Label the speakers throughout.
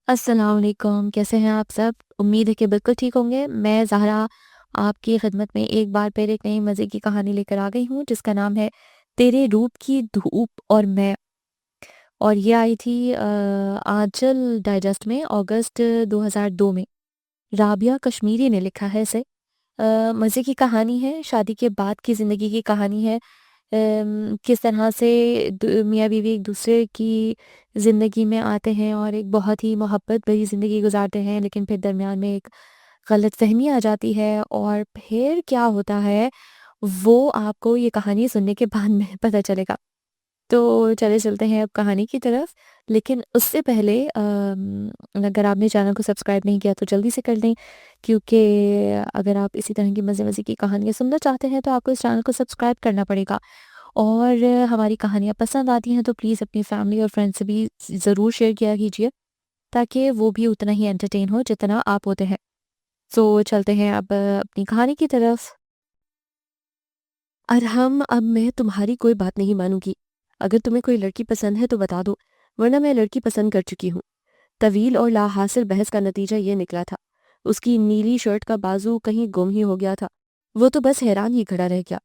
Speaker 1: السلام علیکم، کیسے ہیں آپ سب؟ امید ہے کہ بالکل ٹھیک ہوں گے۔ میں زہرا آپ کی خدمت میں ایک بار پھر ایک نئی مزے کی کہانی لے کر آ گئی ہوں، جس کا نام ہے تیرے روپ کی دھوپ اور میں۔ اور یہ آئی تھی آنچل ڈائجسٹ میں اگست 2002 میں۔ رابعہ کشمیری نے لکھا ہے اسے۔ مزے کی کہانی ہے، شادی کے بعد کی زندگی کی کہانی ہے۔ کس طرح سے میاں بیوی ایک دوسرے کی زندگی میں آتے ہیں اور ایک بہت ہی محبت بھری زندگی گزارتے ہیں، لیکن پھر درمیان میں ایک غلط فہمی آ جاتی ہے، اور پھر کیا ہوتا ہے وہ آپ کو یہ کہانی سننے کے بعد میں پتہ چلے گا۔ تو چلے چلتے ہیں اب کہانی کی طرف، لیکن اس سے پہلے اگر آپ نے چینل کو سبسکرائب نہیں کیا تو جلدی سے کر دیں، کیونکہ اگر آپ اسی طرح کی مزے مزے کی کہانیاں سننا چاہتے ہیں تو آپ کو اس چینل کو سبسکرائب کرنا پڑے گا۔ اور ہماری کہانیاں پسند آتی ہیں تو پلیز اپنی فیملی اور فرینڈ سے بھی ضرور شیئر کیا کیجیے، تاکہ وہ بھی اتنا ہی انٹرٹین ہو جتنا آپ ہوتے ہیں۔ سو چلتے ہیں اب اپنی کہانی کی طرف۔ ارحم، اب میں تمہاری کوئی بات نہیں مانوں گی۔ اگر تمہیں کوئی لڑکی پسند ہے تو بتا دو، ورنہ میں لڑکی پسند کر چکی ہوں۔ طویل اور لا حاصل بحث کا نتیجہ یہ نکلا تھا۔ اس کی نیلی شرٹ کا بازو کہیں گم ہی ہو گیا تھا۔ وہ تو بس حیران ہی کھڑا رہ گیا۔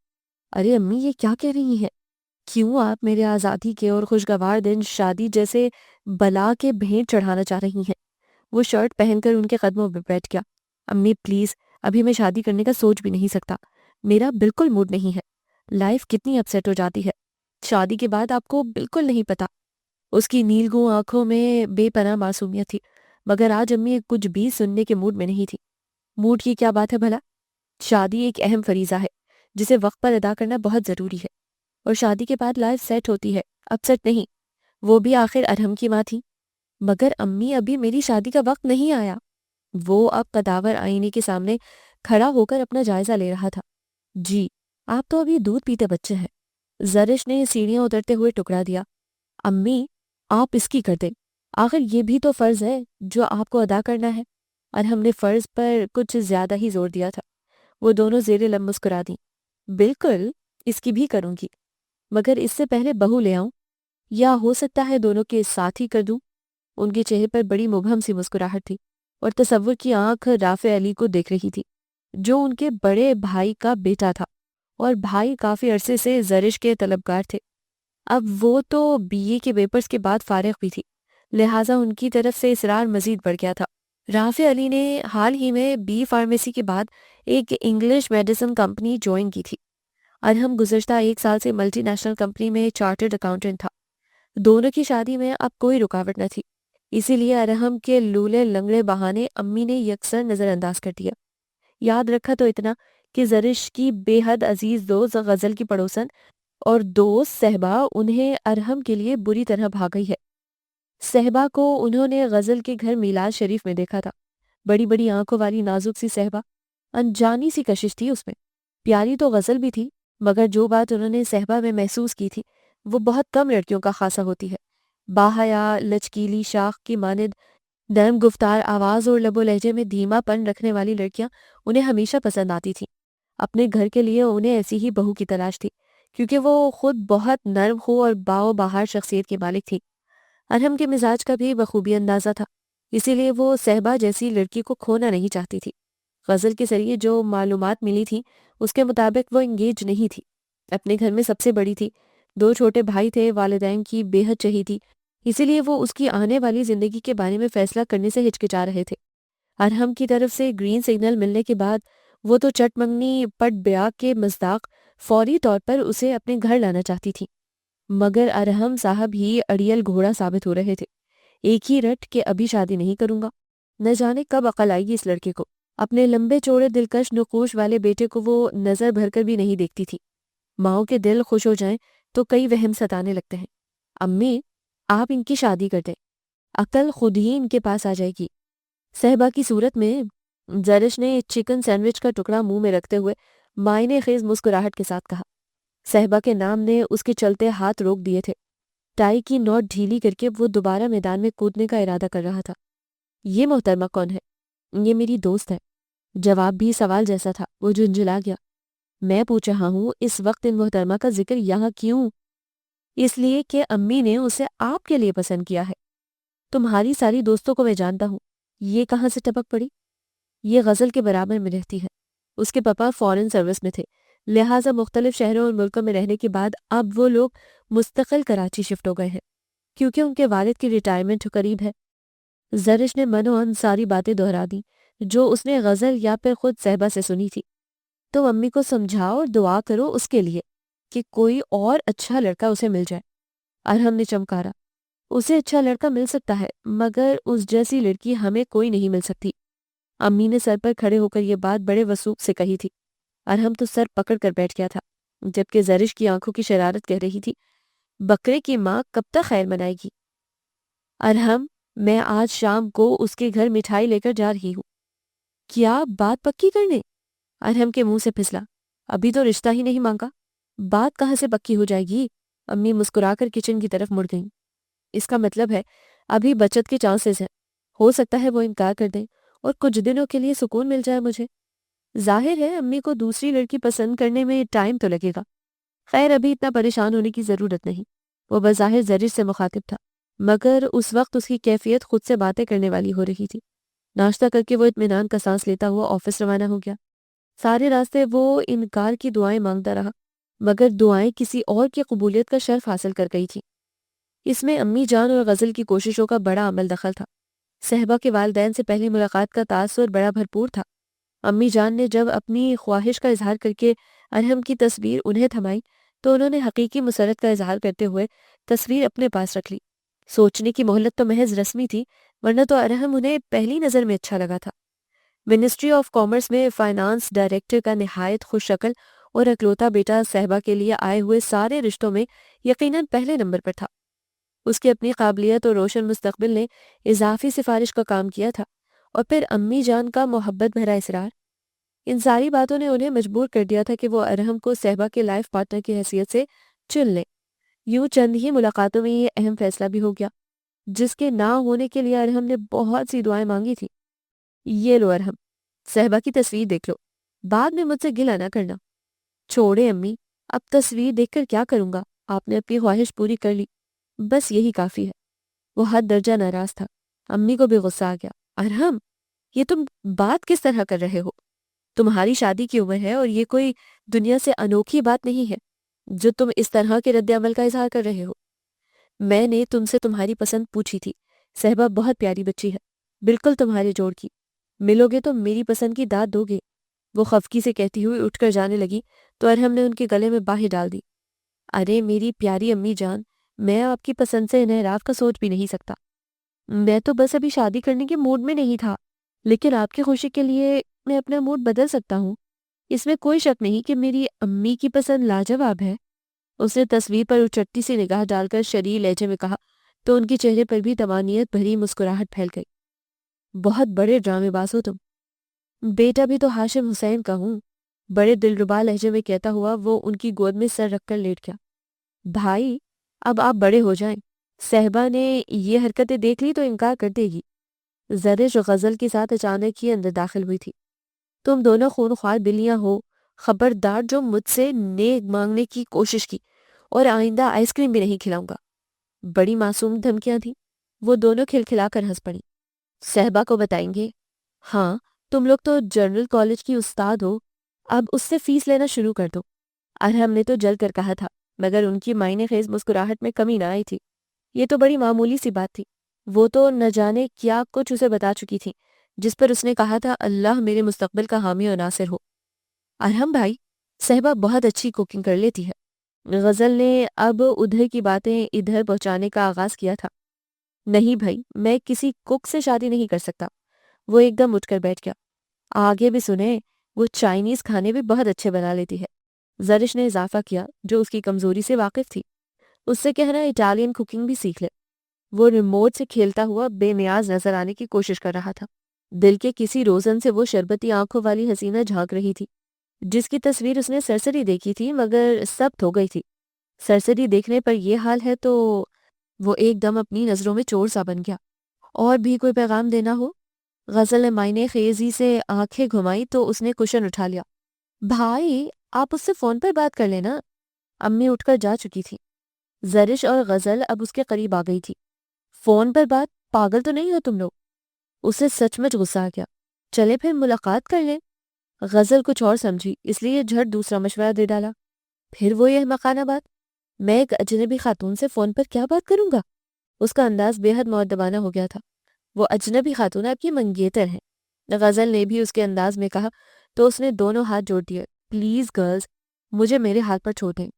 Speaker 1: ارے امی، یہ کیا کہہ رہی ہیں؟ کیوں آپ میرے آزادی کے اور خوشگوار دن شادی جیسے بلا کے بھینٹ چڑھانا چاہ رہی ہیں؟ وہ شرٹ پہن کر ان کے قدموں پہ بیٹھ گیا۔ امی پلیز، ابھی میں شادی کرنے کا سوچ بھی نہیں سکتا۔ میرا بالکل موڈ نہیں ہے۔ لائف کتنی اپسیٹ ہو جاتی ہے شادی کے بعد، آپ کو بالکل نہیں پتا۔ اس کی نیلگوں آنکھوں میں بے پناہ معصومیت تھی، مگر آج امی کچھ بھی سننے کے موڈ میں نہیں تھی۔ موڈ کی کیا بات ہے بھلا؟ شادی ایک اہم فریضہ ہے جسے وقت پر ادا کرنا بہت ضروری ہے، اور شادی کے بعد لائف سیٹ ہوتی ہے، اپسیٹ نہیں۔ وہ بھی آخر ارحم کی ماں تھی۔ مگر امی، ابھی میری شادی کا وقت نہیں آیا۔ وہ اب قداور آئینے کے سامنے کھڑا ہو کر اپنا جائزہ لے رہا تھا۔ جی، آپ تو ابھی دودھ پیتے بچے ہیں۔ زرش نے سیڑھیاں اترتے ہوئے ٹکرا دیا۔ امی، آپ اس کی کر دیں، آخر یہ بھی تو فرض ہے جو آپ کو ادا کرنا ہے۔ اور ہم نے فرض پر کچھ زیادہ ہی زور دیا تھا۔ وہ دونوں زیر لب مسکرا دیں۔ بالکل، اس کی بھی کروں گی، مگر اس سے پہلے بہو لے آؤں، یا ہو سکتا ہے دونوں کے ساتھ ہی کر دوں۔ ان کے چہرے پر بڑی مبہم سی مسکراہٹ تھی، اور تصور کی آنکھ رافع علی کو دیکھ رہی تھی، جو ان کے بڑے بھائی کا بیٹا تھا، اور بھائی کافی عرصے سے زرش کے طلبگار تھے۔ اب وہ تو بی اے کے پیپرز کے بعد فارغ بھی تھی، لہٰذا ان کی طرف سے اصرار مزید بڑھ گیا تھا۔ رافع علی نے حال ہی میں بی فارمیسی کے بعد ایک انگلش میڈیسن کمپنی جوائن کی تھی۔ ارحم گزشتہ 1 سال سے ملٹی نیشنل کمپنی میں چارٹرڈ اکاؤنٹنٹ تھا۔ دونوں کی شادی میں اب کوئی رکاوٹ نہ تھی، اسی لیے ارحم کے لولے لنگڑے بہانے امی نے یکسر نظر انداز کر دیا۔ یاد رکھا تو اتنا کہ زرش کی بے حد عزیز دوست غزل کی پڑوسن اور دوست صہبا انہیں ارحم کے لیے بری طرح بھاگ گئی ہے۔ صہبا کو انہوں نے غزل کے گھر میلاد شریف میں دیکھا تھا۔ بڑی بڑی آنکھوں والی نازک سی صہبا، انجانی سی کشش تھی اس میں۔ پیاری تو غزل بھی تھی، مگر جو بات انہوں نے صہبا میں محسوس کی تھی وہ بہت کم لڑکیوں کا خاصہ ہوتی ہے۔ باحیا، لچکیلی شاخ کی مانند نرم گفتار آواز اور لب و لہجے میں دھیما پن رکھنے والی لڑکیاں انہیں ہمیشہ پسند آتی تھیں۔ اپنے گھر کے لیے انہیں ایسی ہی بہو کی تلاش تھی، کیونکہ وہ خود بہت نرم خو اور باؤ بہار شخصیت کی مالک تھی۔ ارحم کے مزاج کا بھی بخوبی اندازہ تھا، اسی لیے وہ صہبا جیسی لڑکی کو کھونا نہیں چاہتی تھی۔ غزل کے ذریعے جو معلومات ملی تھی اس کے مطابق وہ انگیج نہیں تھی، اپنے گھر میں سب سے بڑی تھی، 2 چھوٹے بھائی تھے، والدین کی بے حد چہی تھی، اسی لیے وہ اس کی آنے والی زندگی کے بارے میں فیصلہ کرنے سے ہچکچا رہے تھے۔ ارحم کی طرف سے گرین سگنل ملنے کے بعد وہ تو چٹ منگنی پٹ بیاگ کے مصداق فوری طور پر اسے اپنے گھر لانا چاہتی تھی، مگر ارحم صاحب ہی اڑیل گھوڑا ثابت ہو رہے تھے۔ ایک ہی رٹ کہ ابھی شادی نہیں کروں گا۔ نہ جانے کب عقل آئے گی اس لڑکے کو۔ اپنے لمبے چوڑے دلکش نقوش والے بیٹے کو وہ نظر بھر کر بھی نہیں دیکھتی تھی۔ ماؤں کے دل خوش ہو جائیں تو کئی وہم ستانے لگتے ہیں۔ امی، آپ ان کی شادی کر دیں، عقل خود ہی ان کے پاس آ جائے گی۔ صہبا کی صورت میں زرش نے چکن سینڈوچ کا ٹکڑا منہ میں رکھتے ہوئے معنی خیز مسکراہٹ کے ساتھ کہا۔ صہبا کے نام نے اس کے چلتے ہاتھ روک دیے تھے۔ ٹائی کی نوٹ ڈھیلی کر کے وہ دوبارہ میدان میں کودنے کا ارادہ کر رہا تھا۔ یہ محترمہ کون ہے؟ یہ میری دوست ہے۔ جواب بھی سوال جیسا تھا، وہ جھنجھلا گیا۔ میں پوچھ رہا ہوں اس وقت ان محترمہ کا ذکر یہاں کیوں؟ اس لیے کہ امی نے اسے آپ کے لیے پسند کیا ہے۔ تمہاری ساری دوستوں کو میں جانتا ہوں، یہ کہاں سے ٹپک پڑی؟ یہ غزل کے برابر میں رہتی ہے۔ اس کے پاپا فورن سروس میں تھے، لہٰذا مختلف شہروں اور ملکوں میں رہنے کے بعد اب وہ لوگ مستقل کراچی شفٹ ہو گئے ہیں، کیونکہ ان کے والد کی ریٹائرمنٹ قریب ہے۔ زرش نے من ساری باتیں دہرا دیں جو اس نے غزل یا پھر خود صحبہ سے سنی تھی۔ تم امی کو سمجھاؤ اور دعا کرو اس کے لیے کہ کوئی اور اچھا لڑکا اسے مل جائے۔ ارحم نے چمکارا، اسے اچھا لڑکا مل سکتا ہے مگر اس جیسی لڑکی ہمیں کوئی نہیں مل سکتی۔ امی نے سر پر کھڑے ہو کر یہ بات بڑے وثوق سے کہی تھی۔ ارحم تو سر پکڑ کر بیٹھ گیا تھا، جبکہ زرش کی آنکھوں کی شرارت کہہ رہی تھی، بکرے کی ماں کب تک خیر منائے گی؟ ارحم، میں آج شام کو اس کے گھر مٹھائی لے کر جا رہی ہوں۔ کیا بات پکی کرنے؟ ارحم کے منہ سے پھسلا، ابھی تو رشتہ ہی نہیں مانگا، بات کہاں سے پکی ہو جائے گی؟ امی مسکرا کر کچن کی طرف مڑ گئیں۔ اس کا مطلب ہے ابھی بچت کے چانسز ہیں، ہو سکتا ہے وہ انکار کر دیں اور کچھ دنوں کے لیے سکون مل جائے مجھے۔ ظاہر ہے امی کو دوسری لڑکی پسند کرنے میں ٹائم تو لگے گا، خیر ابھی اتنا پریشان ہونے کی ضرورت نہیں۔ وہ بظاہر زرش سے مخاطب تھا مگر اس وقت اس کی کیفیت خود سے باتیں کرنے والی ہو رہی تھی۔ ناشتہ کر کے وہ اطمینان کا سانس لیتا ہوا آفس روانہ ہو گیا۔ سارے راستے وہ انکار کی دعائیں مانگتا رہا مگر دعائیں کسی اور کی قبولیت کا شرف حاصل کر گئی تھی۔ اس میں امی جان اور غزل کی کوششوں کا بڑا عمل دخل تھا۔ صحبہ کے والدین سے پہلی ملاقات کا تاثر بڑا بھرپور تھا۔ امی جان نے جب اپنی خواہش کا اظہار کر کے ارحم کی تصویر انہیں تھمائی تو انہوں نے حقیقی مسرت کا اظہار کرتے ہوئے تصویر اپنے پاس رکھ لی۔ سوچنے کی مہلت تو محض رسمی تھی، ورنہ تو ارحم انہیں پہلی نظر میں اچھا لگا تھا۔ منسٹری آف کامرس میں فائنانس ڈائریکٹر کا نہایت خوش شکل اور اکلوتا بیٹا صحبہ کے لیے آئے ہوئے سارے رشتوں میں یقیناً پہلے نمبر پر تھا۔ اس کی اپنی قابلیت اور روشن مستقبل نے اضافی سفارش کا کام کیا تھا، اور پھر امی جان کا محبت بھرا اصرار۔ ان ساری باتوں نے انہیں مجبور کر دیا تھا کہ وہ ارحم کو صحبہ کے لائف پارٹنر کی حیثیت سے چن لیں۔ یوں چند ہی ملاقاتوں میں یہ اہم فیصلہ بھی ہو گیا، جس کے نہ ہونے کے لیے ارحم نے بہت سی دعائیں مانگی تھی۔ یہ لو ارحم، صحبہ کی تصویر دیکھ لو، بعد میں مجھ سے گلہ نہ کرنا۔ چھوڑے امی، اب تصویر دیکھ کر کیا کروں گا؟ آپ نے اپنی خواہش پوری کر لی، بس یہی کافی ہے۔ وہ حد درجہ ناراض تھا۔ امی کو بھی غصہ آ گیا۔ ارحم، یہ تم بات کس طرح کر رہے ہو؟ تمہاری شادی کی عمر ہے اور یہ کوئی دنیا سے انوکھی بات نہیں ہے جو تم اس طرح کے رد عمل کا اظہار کر رہے ہو۔ میں نے تم سے تمہاری پسند پوچھی تھی، صحبہ بہت پیاری بچی ہے، بالکل تمہارے جوڑ کی، ملو گے تو میری پسند کی داد دو گے۔ وہ خفگی سے کہتی ہوئی اٹھ کر جانے لگی تو ارحم نے ان کے گلے میں باہیں ڈال دی۔ ارے میری پیاری امی جان، میں آپ کی پسند سے انحراف کا سوچ بھی نہیں سکتا۔ میں تو بس ابھی شادی کرنے کے موڈ میں نہیں تھا، لیکن آپ کی خوشی کے لیے میں اپنا موڈ بدل سکتا ہوں۔ اس میں کوئی شک نہیں کہ میری امی کی پسند لاجواب ہے۔ اس نے تصویر پر اچٹتی سی نگاہ ڈال کر شریر لہجے میں کہا تو ان کے چہرے پر بھی طمانینت بھری مسکراہٹ پھیل گئی۔ بہت بڑے ڈرامے باز ہو تم۔ بیٹا بھی تو ہاشم حسین کا ہوں، بڑے دلربا لہجے میں کہتا ہوا وہ ان کی گود میں سر رکھ کر لیٹ گیا۔ بھائی، اب آپ بڑے ہو جائیں، صحبہ نے یہ حرکتیں دیکھ لی تو انکار کر دے گی۔ زرش غزل کے ساتھ اچانک ہی اندر داخل ہوئی تھی۔ تم دونوں خونخوار بلیاں ہو، خبردار جو مجھ سے نیک مانگنے کی کوشش کی اور آئندہ آئس کریم بھی نہیں کھلاؤں گا۔ بڑی معصوم دھمکیاں تھیں۔ وہ دونوں کھلکھلا کر ہنس پڑیں۔ صحبہ کو بتائیں گے؟ ہاں، تم لوگ تو جنرل کالج کی استاد ہو، اب اس سے فیس لینا شروع کر دو۔ ارحم نے تو جل کر کہا تھا مگر ان کی معنی خیز مسکراہٹ میں کمی نہ آئی تھی۔ یہ تو بڑی معمولی سی بات تھی، وہ تو نہ جانے کیا کچھ اسے بتا چکی تھی، جس پر اس نے کہا تھا اللہ میرے مستقبل کا حامی و ناصر ہو۔ ارحم بھائی، صحبہ بہت اچھی کوکنگ کر لیتی ہے۔ غزل نے اب ادھر کی باتیں ادھر پہنچانے کا آغاز کیا تھا۔ نہیں بھائی، میں کسی کک سے شادی نہیں کر سکتا۔ وہ ایک دم اٹھ کر بیٹھ گیا۔ آگے بھی سنیں، وہ چائنیز کھانے بھی بہت اچھے بنا لیتی ہے۔ زرش نے اضافہ کیا جو اس کی کمزوری سے واقف تھی۔ اس سے کہنا اٹالین کوکنگ بھی سیکھ لے۔ وہ ریموٹ سے کھیلتا ہوا بے نیاز نظر آنے کی کوشش کر رہا تھا۔ دل کے کسی روزن سے وہ شربتی آنکھوں والی حسینہ جھانک رہی تھی جس کی تصویر اس نے سرسری دیکھی تھی مگر سب ہو گئی تھی۔ سرسری دیکھنے پر یہ حال ہے تو وہ ایک دم اپنی نظروں میں چور سا بن گیا۔ اور بھی کوئی پیغام دینا ہو؟ غزل نے معنی خیزی سے آنکھیں گھمائی تو اس نے کشن اٹھا لیا۔ بھائی، آپ اس سے فون پر بات کر لینا۔ امی اٹھ کر جا چکی تھی۔ زرش اور غزل اب اس کے قریب آ گئی تھی۔ فون پر بات؟ پاگل تو نہیں ہو تم لوگ؟ اسے سچ مچ غصہ آ گیا۔ چلے پھر ملاقات کر لیں۔ غزل کچھ اور سمجھی، اس لیے جھٹ دوسرا مشورہ دے ڈالا۔ پھر وہ یہ مکانہ بات، میں ایک اجنبی خاتون سے فون پر کیا بات کروں گا؟ اس کا انداز بے حد مؤدبانہ ہو گیا تھا۔ وہ اجنبی خاتون آپ کی منگیتر ہیں۔ غزل نے بھی اس کے انداز میں کہا تو اس نے دونوں ہاتھ جوڑ دیے۔ پلیز گرلز، مجھے میرے ہاتھ پر چھوڑ دیں۔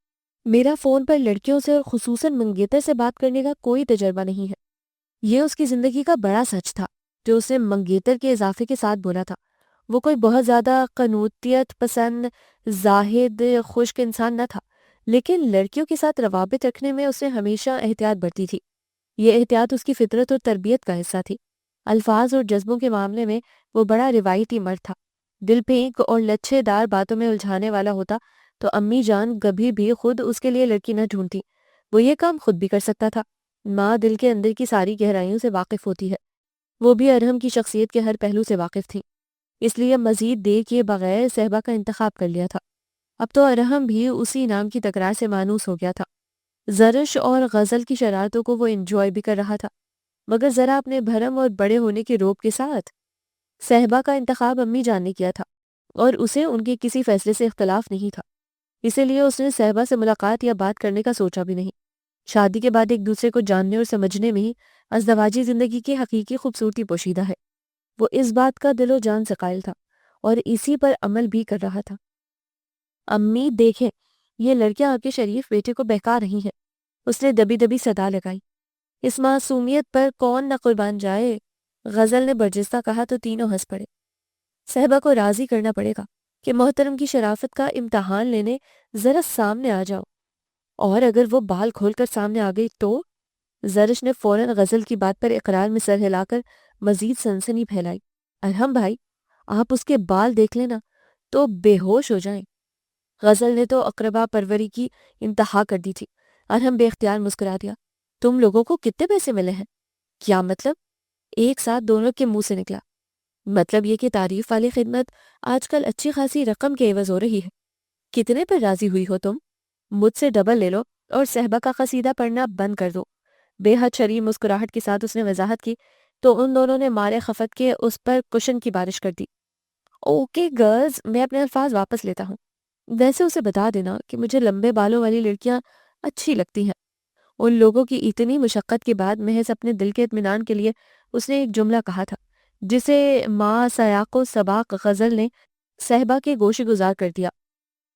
Speaker 1: میرا فون پر لڑکیوں سے اور خصوصاً منگیتر سے بات کرنے کا کوئی تجربہ نہیں ہے۔ یہ اس کی زندگی کا بڑا سچ تھا جو اسے منگیتر کے اضافے کے ساتھ بولا تھا۔ وہ کوئی بہت زیادہ قنوتیت پسند، زاہد، خشک انسان نہ تھا، لیکن لڑکیوں کے ساتھ روابط رکھنے میں اسے ہمیشہ احتیاط برتی تھی۔ یہ احتیاط اس کی فطرت اور تربیت کا حصہ تھی۔ الفاظ اور جذبوں کے معاملے میں وہ بڑا روایتی مرد تھا۔ دل پھینک اور لچھے دار باتوں میں الجھانے والا ہوتا تو امی جان کبھی بھی خود اس کے لیے لڑکی نہ ڈھونڈتی۔ وہ یہ کام خود بھی کر سکتا تھا۔ ماں دل کے اندر کی ساری گہرائیوں سے واقف ہوتی ہے۔ وہ بھی ارحم کی شخصیت کے ہر پہلو سے واقف تھیں، اس لیے مزید دیر کیے بغیر صہبا کا انتخاب کر لیا تھا۔ اب تو ارحم بھی اسی نام کی تکرار سے مانوس ہو گیا تھا۔ زرش اور غزل کی شرارتوں کو وہ انجوائے بھی کر رہا تھا، مگر ذرا اپنے بھرم اور بڑے ہونے کے روب کے ساتھ۔ صہبا کا انتخاب امی جان نے کیا تھا اور اسے ان کے کسی فیصلے سے اختلاف نہیں تھا، اسی لیے اس نے صہبا سے ملاقات یا بات کرنے کا سوچا بھی نہیں۔ شادی کے بعد ایک دوسرے کو جاننے اور سمجھنے میں ہی ازدواجی زندگی کی حقیقی خوبصورتی پوشیدہ ہے۔ وہ اس بات کا دل و جان سے قائل تھا اور اسی پر عمل بھی کر رہا تھا۔ امی دیکھیں، یہ لڑکیاں آپ کے شریف بیٹے کو بہکا رہی ہیں، اس نے دبی دبی صدا لگائی۔ اس معصومیت پر کون نہ قربان جائے؟ غزل نے برجستہ کہا تو تینوں ہنس پڑے۔ صہبا کو راضی کرنا پڑے گا کہ محترم کی شرافت کا امتحان لینے ذرا سامنے آ جاؤ، اور اگر وہ بال کھول کر سامنے آ گئی تو؟ زرش نے فوراً غزل کی بات پر اقرار میں سر ہلا کر مزید سنسنی پھیلائی۔ ارحم بھائی، آپ اس کے بال دیکھ لینا تو بے ہوش ہو جائیں۔ غزل نے تو اقربا پروری کی انتہا کر دی تھی۔ ارحم بے اختیار مسکرا دیا۔ تم لوگوں کو کتنے پیسے ملے ہیں؟ کیا مطلب؟ ایک ساتھ دونوں کے منہ سے نکلا۔ مطلب یہ کہ تعریف والی خدمت آج کل اچھی خاصی رقم کے عوض ہو رہی ہے۔ کتنے پر راضی ہوئی ہو تم؟ مجھ سے ڈبل لے لو اور صہبا کا قصیدہ پڑھنا بند کر دو۔ بے حد شریر مسکراہٹ کے ساتھ اس نے وضاحت کی تو ان دونوں نے مارے خفت کے اس پر کشن کی بارش کر دی۔ اوکے گرلز، میں اپنے الفاظ واپس لیتا ہوں۔ ویسے اسے بتا دینا کہ مجھے لمبے بالوں والی لڑکیاں اچھی لگتی ہیں۔ ان لوگوں کی اتنی مشقت کے بعد محض اپنے دل کے اطمینان کے لیے اس نے ایک جملہ کہا تھا جسے ماں سیاق و سباق غزل نے صہبا کے گوشے گزار کر دیا،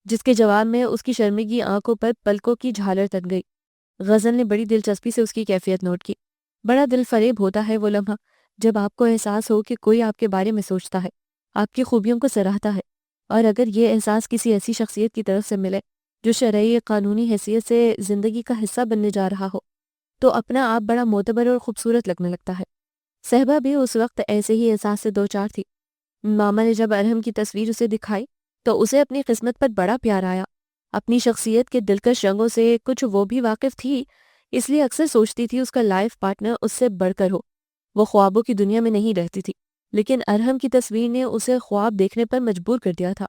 Speaker 1: جس کے جواب میں اس کی شرمگی آنکھوں پر پلکوں کی جھالر تن گئی۔ غزل نے بڑی دلچسپی سے اس کی کیفیت نوٹ کی۔ بڑا دل فریب ہوتا ہے وہ لمحہ جب آپ کو احساس ہو کہ کوئی آپ کے بارے میں سوچتا ہے، آپ کی خوبیوں کو سراہتا ہے، اور اگر یہ احساس کسی ایسی شخصیت کی طرف سے ملے جو شرعی قانونی حیثیت سے زندگی کا حصہ بننے جا رہا ہو تو اپنا آپ بڑا معتبر اور خوبصورت لگنے لگتا ہے۔ صہبا بھی اس وقت ایسے ہی احساس سے دوچار تھی۔ ماما نے جب ارحم کی تصویر اسے دکھائی تو اسے اپنی قسمت پر بڑا پیار آیا۔ اپنی شخصیت کے دلکش رنگوں سے کچھ وہ بھی واقف تھی، اس لیے اکثر سوچتی تھی اس کا لائف پارٹنر اس سے بڑھ کر ہو۔ وہ خوابوں کی دنیا میں نہیں رہتی تھی، لیکن ارحم کی تصویر نے اسے خواب دیکھنے پر مجبور کر دیا تھا،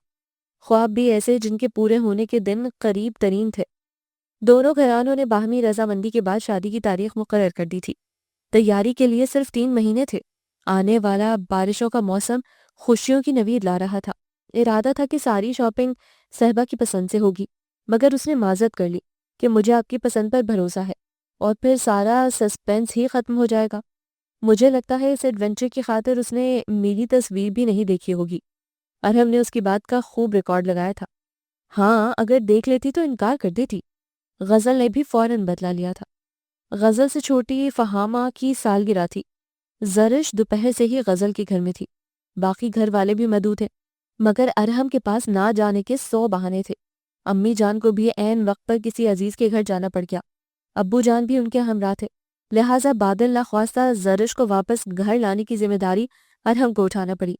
Speaker 1: خواب بھی ایسے جن کے پورے ہونے کے دن قریب ترین تھے۔ دونوں گھرانوں نے باہمی رضامندی کے بعد شادی کی تاریخ مقرر کر دی تھی۔ تیاری کے لیے صرف 3 مہینے تھے۔ آنے والا بارشوں کا موسم خوشیوں کی نوید لا رہا تھا۔ ارادہ تھا کہ ساری شاپنگ صہبا کی پسند سے ہوگی، مگر اس نے معذرت کر لی کہ مجھے آپ کی پسند پر بھروسہ ہے، اور پھر سارا سسپینس ہی ختم ہو جائے گا۔ مجھے لگتا ہے اس ایڈونچر کی خاطر اس نے میری تصویر بھی نہیں دیکھی ہوگی۔ ارحم نے اس کی بات کا خوب ریکارڈ لگایا تھا۔ ہاں، اگر دیکھ لیتی تو انکار کر دیتی۔ غزل نے بھی فوراً بدلا لیا تھا۔ غزل سے چھوٹی فہامہ کی سالگرہ تھی۔ زرش دوپہر سے ہی غزل کے گھر میں تھی۔ باقی گھر والے بھی مدعو تھے، مگر ارحم کے پاس نہ جانے کے 100 بہانے تھے۔ امی جان کو بھی عین وقت پر کسی عزیز کے گھر جانا پڑ گیا۔ ابو جان بھی ان کے ہمراہ تھے، لہٰذا بادل ناخواستہ زرش کو واپس گھر لانے کی ذمہ داری ارحم کو اٹھانا پڑی۔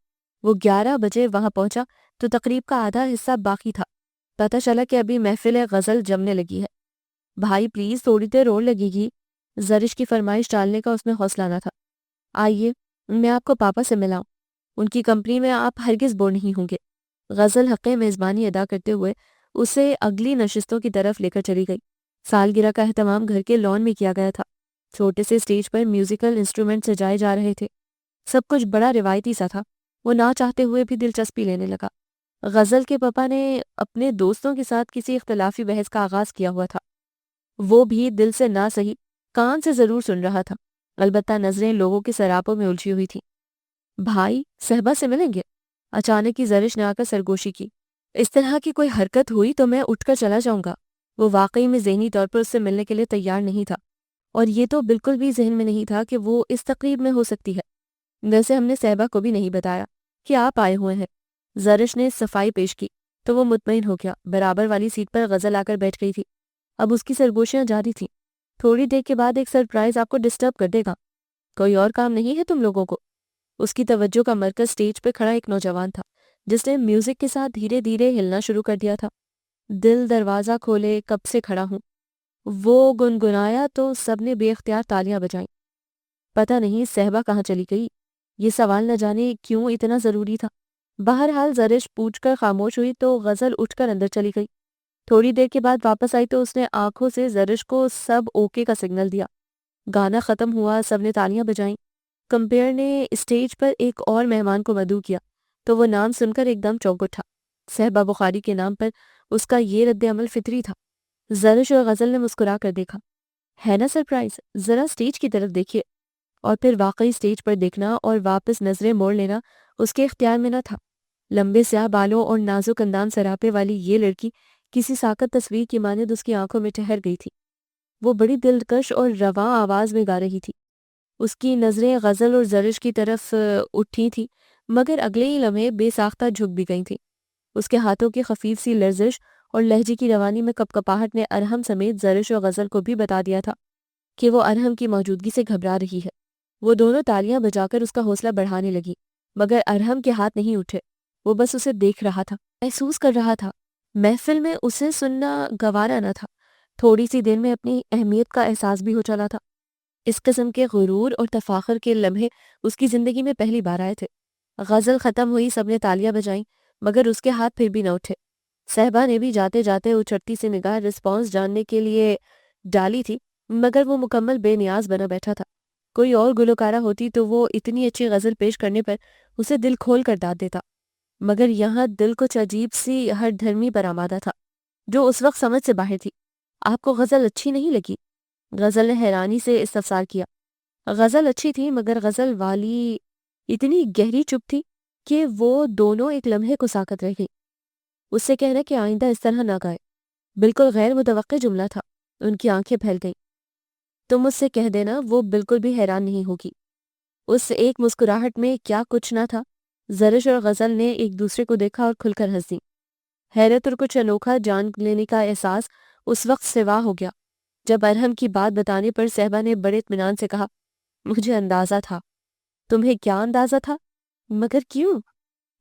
Speaker 1: وہ 11 بجے وہاں پہنچا تو تقریب کا آدھا حصہ باقی تھا۔ پتہ چلا کہ ابھی محفل غزل جمنے لگی ہے۔ بھائی پلیز تھوڑی دیر اور لگے گی، زرش کی فرمائش ٹالنے کا اس میں حوصلہ نہ تھا۔ آئیے، میں آپ کو پاپا سے ملاؤں، ان کی کمپنی میں آپ ہرگز بور نہیں ہوں گے۔ غزل حق میزبانی ادا کرتے ہوئے اسے اگلی نشستوں کی طرف لے کر چلی گئی۔ سالگرہ کا اہتمام گھر کے لان میں کیا گیا تھا۔ چھوٹے سے اسٹیج پر میوزیکل انسٹرومنٹ سجائے جا رہے تھے، سب کچھ بڑا روایتی سا تھا۔ وہ نہ چاہتے ہوئے بھی دلچسپی لینے لگا۔ غزل کے پاپا نے اپنے دوستوں کے ساتھ کسی اختلافی بحث کا آغاز کیا ہوا تھا، وہ بھی دل سے نہ سہی کان سے ضرور سن رہا تھا، البتہ نظریں لوگوں کے سراپوں میں الجھی ہوئی تھیں۔ بھائی صہبا سے ملیں گے؟ اچانک کی زرش نے آ کر سرگوشی کی۔ اس طرح کی کوئی حرکت ہوئی تو میں اٹھ کر چلا جاؤں گا۔ وہ واقعی میں ذہنی طور پر اس سے ملنے کے لیے تیار نہیں تھا، اور یہ تو بالکل بھی ذہن میں نہیں تھا کہ وہ اس تقریب میں ہو سکتی ہے۔ ویسے ہم نے صہبا کو بھی نہیں بتایا کہ آپ آئے ہوئے ہیں۔ زرش نے صفائی پیش کی تو وہ مطمئن ہو گیا۔ برابر والی سیٹ پر غزل آ کر بیٹھ گئی تھی۔ اب اس کی سرگوشیاں جاری تھیں۔ تھوڑی دیر کے بعد ایک سرپرائز آپ کو ڈسٹرب کر دے گا۔ کوئی اور کام نہیں ہے تم لوگوں کو؟ اس کی توجہ کا مرکز سٹیج پہ کھڑا ایک نوجوان تھا جس نے میوزک کے ساتھ دھیرے دھیرے ہلنا شروع کر دیا تھا۔ دل دروازہ کھولے کب سے کھڑا ہوں، وہ گنگنایا تو سب نے بے اختیار تالیاں بجائیں۔ پتہ نہیں صہبا کہاں چلی گئی، یہ سوال نہ جانے کیوں اتنا ضروری تھا۔ بہرحال زرش پوچھ کر خاموش ہوئی تو غزل اٹھ کر اندر چلی گئی۔ تھوڑی دیر کے بعد واپس آئی تو اس نے آنکھوں سے زرش کو سب اوکے کا سگنل دیا۔ گانا ختم ہوا، سب نے تالیاں بجائیں۔ کمپیئر نے اسٹیج پر ایک اور مہمان کو مدعو کیا تو وہ نام سن کر ایک دم چونک اٹھا۔ صہبا بخاری کے نام پر اس کا یہ رد عمل فطری تھا۔ زرش اور غزل نے مسکرا کر دیکھا۔ ہے نا سرپرائز؟ ذرا اسٹیج کی طرف دیکھیے۔ اور پھر واقعی اسٹیج پر دیکھنا اور واپس نظریں موڑ لینا اس کے اختیار میں نہ تھا۔ لمبے سیاہ بالوں اور نازک اندام سراپے والی یہ لڑکی کسی ساکت تصویر کی مانند اس کی آنکھوں میں ٹھہر گئی تھی۔ وہ بڑی دلکش اور رواں آواز میں گا رہی تھی۔ اس کی نظریں غزل اور زرش کی طرف اٹھی تھی، مگر اگلے ہی لمحے بے ساختہ جھک بھی گئی تھیں۔ اس کے ہاتھوں کی خفیف سی لرزش اور لہجے کی روانی میں کپکپاہٹ نے ارحم سمیت زرش اور غزل کو بھی بتا دیا تھا کہ وہ ارحم کی موجودگی سے گھبرا رہی ہے۔ وہ دونوں تالیاں بجا کر اس کا حوصلہ بڑھانے لگی، مگر ارحم کے ہاتھ نہیں اٹھے۔ وہ بس اسے دیکھ رہا تھا، محسوس کر رہا تھا۔ محفل میں اسے سننا گوارا نہ تھا۔ تھوڑی سی دیر میں اپنی اہمیت کا احساس بھی ہو چلا تھا۔ اس قسم کے غرور اور تفاخر کے لمحے اس کی زندگی میں پہلی بار آئے تھے۔ غزل ختم ہوئی، سب نے تالیاں بجائیں، مگر اس کے ہاتھ پھر بھی نہ اٹھے۔ صہبا نے بھی جاتے جاتے اچھٹتی سے نگاہ رسپانس جاننے کے لیے ڈالی تھی، مگر وہ مکمل بے نیاز بنا بیٹھا تھا۔ کوئی اور گلوکارہ ہوتی تو وہ اتنی اچھی غزل پیش کرنے پر اسے دل کھول کر داد دیتا، مگر یہاں دل کچھ عجیب سی ہر دھرمی پر آمادہ تھا جو اس وقت سمجھ سے باہر تھی۔ آپ کو غزل اچھی نہیں لگی؟ غزل نے حیرانی سے استفسار کیا۔ غزل اچھی تھی، مگر غزل والی اتنی گہری چپ تھی کہ وہ دونوں ایک لمحے کو ساکت رہ گئی۔ اس سے کہنا کہ آئندہ اس طرح نہ گائے، بالکل غیر متوقع جملہ تھا۔ ان کی آنکھیں پھیل گئیں۔ تم مجھ سے کہہ دینا، وہ بالکل بھی حیران نہیں ہوگی۔ اس ایک مسکراہٹ میں کیا کچھ نہ تھا۔ زرش اور غزل نے ایک دوسرے کو دیکھا اور کھل کر ہنس دیں۔ حیرت اور کچھ انوکھا جان لینے کا احساس اس وقت سوا ہو گیا جب ارحم کی بات بتانے پر صہبا نے بڑے اطمینان سے کہا، مجھے اندازہ تھا۔ تمہیں کیا اندازہ تھا؟ مگر کیوں؟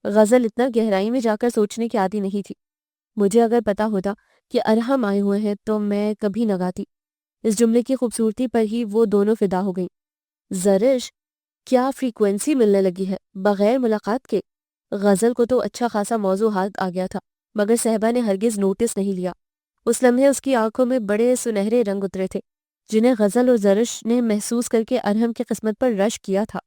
Speaker 1: غزل اتنا گہرائی میں جا کر سوچنے کی عادی نہیں تھی۔ مجھے اگر پتا ہوتا کہ ارحم آئے ہوئے ہیں تو میں کبھی نہ گاتی۔ اس جملے کی خوبصورتی پر ہی وہ دونوں فدا ہو گئیں۔ زرش، کیا فریکوینسی ملنے لگی ہے بغیر ملاقات کے؟ غزل کو تو اچھا خاصا موضوع ہاتھ آ گیا تھا، مگر صہبا نے ہرگز نوٹس نہیں لیا۔ اس لمحے اس کی آنکھوں میں بڑے سنہرے رنگ اترے تھے جنہیں غزل اور زرش نے محسوس کر کے ارحم کی قسمت پر رشک کیا تھا۔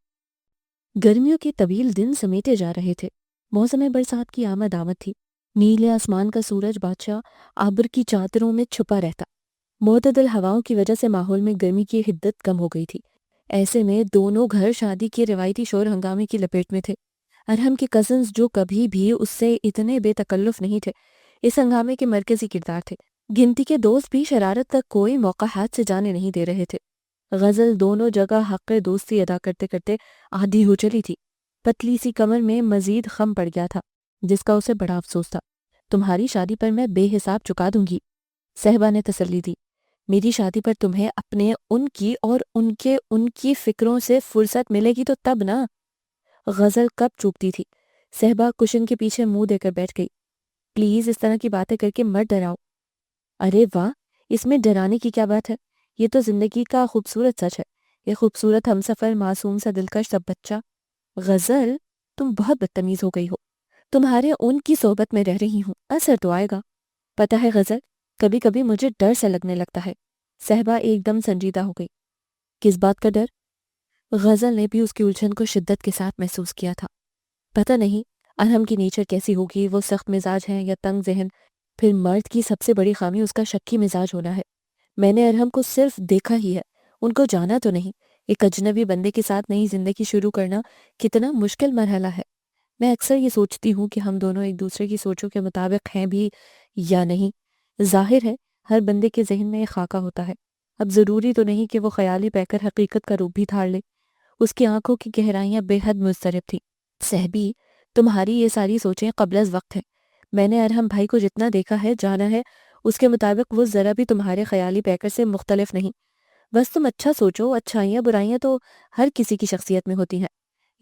Speaker 1: گرمیوں کے طویل دن سمیٹے جا رہے تھے۔ موسم برسات کی آمد تھی۔ نیلے آسمان کا سورج بادشاہ آبر کی چادروں میں چھپا رہتا۔ معتدل ہواؤں کی وجہ سے ماحول میں گرمی کی حدت کم ہو گئی تھی۔ ایسے میں دونوں گھر شادی کے روایتی شور ہنگامے کی لپیٹ میں تھے۔ ارحم کے کزنز جو کبھی بھی اس سے اتنے بے تکلف نہیں تھے، اس ہنگامے کے مرکزی کردار تھے۔ گنتی کے دوست بھی شرارت کا کوئی موقع ہاتھ سے جانے نہیں دے رہے تھے۔ غزل دونوں جگہ حق دوستی ادا کرتے کرتے آدھی ہو چلی تھی۔ پتلی سی کمر میں مزید خم پڑ گیا تھا جس کا اسے بڑا افسوس تھا۔ تمہاری شادی پر میں بے حساب چکا دوں گی، صہبا نے تسلی دی۔ میری شادی پر تمہیں اپنے ان کی فکروں سے فرصت ملے گی تو تب نا۔ غزل کب چوکتی تھی۔ صہبا کشن کے پیچھے منہ دے کر بیٹھ گئی۔ پلیز اس طرح کی باتیں کر کے مت ڈراؤ۔ ارے واہ، اس میں ڈرانے کی کیا بات ہے؟ یہ تو زندگی کا خوبصورت سچ ہے۔ یہ خوبصورت ہمسفر، معصوم سا دلکش سا بچہ۔ غزل، تم بہت بدتمیز ہو گئی ہو۔ تمہارے ان کی صحبت میں رہ رہی ہوں، اثر تو آئے گا۔ پتہ ہے غزل، کبھی کبھی مجھے ڈر سے لگنے لگتا ہے۔ صہبا ایک دم سنجیدہ ہو گئی۔ کس بات کا ڈر؟ غزل نے بھی اس کی الجھن کو شدت کے ساتھ محسوس کیا تھا۔ پتہ نہیں ارحم کی نیچر کیسی ہوگی، وہ سخت مزاج ہیں یا تنگ ذہن؟ پھر مرد کی سب سے بڑی خامی اس کا شکی مزاج ہونا ہے۔ میں نے ارحم کو صرف دیکھا ہی ہے، ان کو جانا تو نہیں۔ ایک اجنبی بندے کے ساتھ نئی زندگی شروع کرنا کتنا مشکل مرحلہ ہے۔ میں اکثر یہ سوچتی ہوں کہ ہم دونوں ایک دوسرے کی سوچوں کے مطابق ہیں بھی یا نہیں۔ ظاہر ہے ہر بندے کے ذہن میں ایک خاکہ ہوتا ہے، اب ضروری تو نہیں کہ وہ خیالی بہ کر حقیقت کا روپ بھی دھار لے۔ اس کی آنکھوں کی گہرائیاں بے حد مضطرب تھیں۔ صحبی، تمہاری یہ ساری سوچیں قبل از وقت ہیں۔ میں نے ارحم بھائی کو جتنا دیکھا ہے، جانا ہے، اس کے مطابق وہ ذرا بھی تمہارے خیالی پیکر سے مختلف نہیں۔ بس تم اچھا سوچو، اچھائیاں برائیاں تو ہر کسی کی شخصیت میں ہوتی ہیں،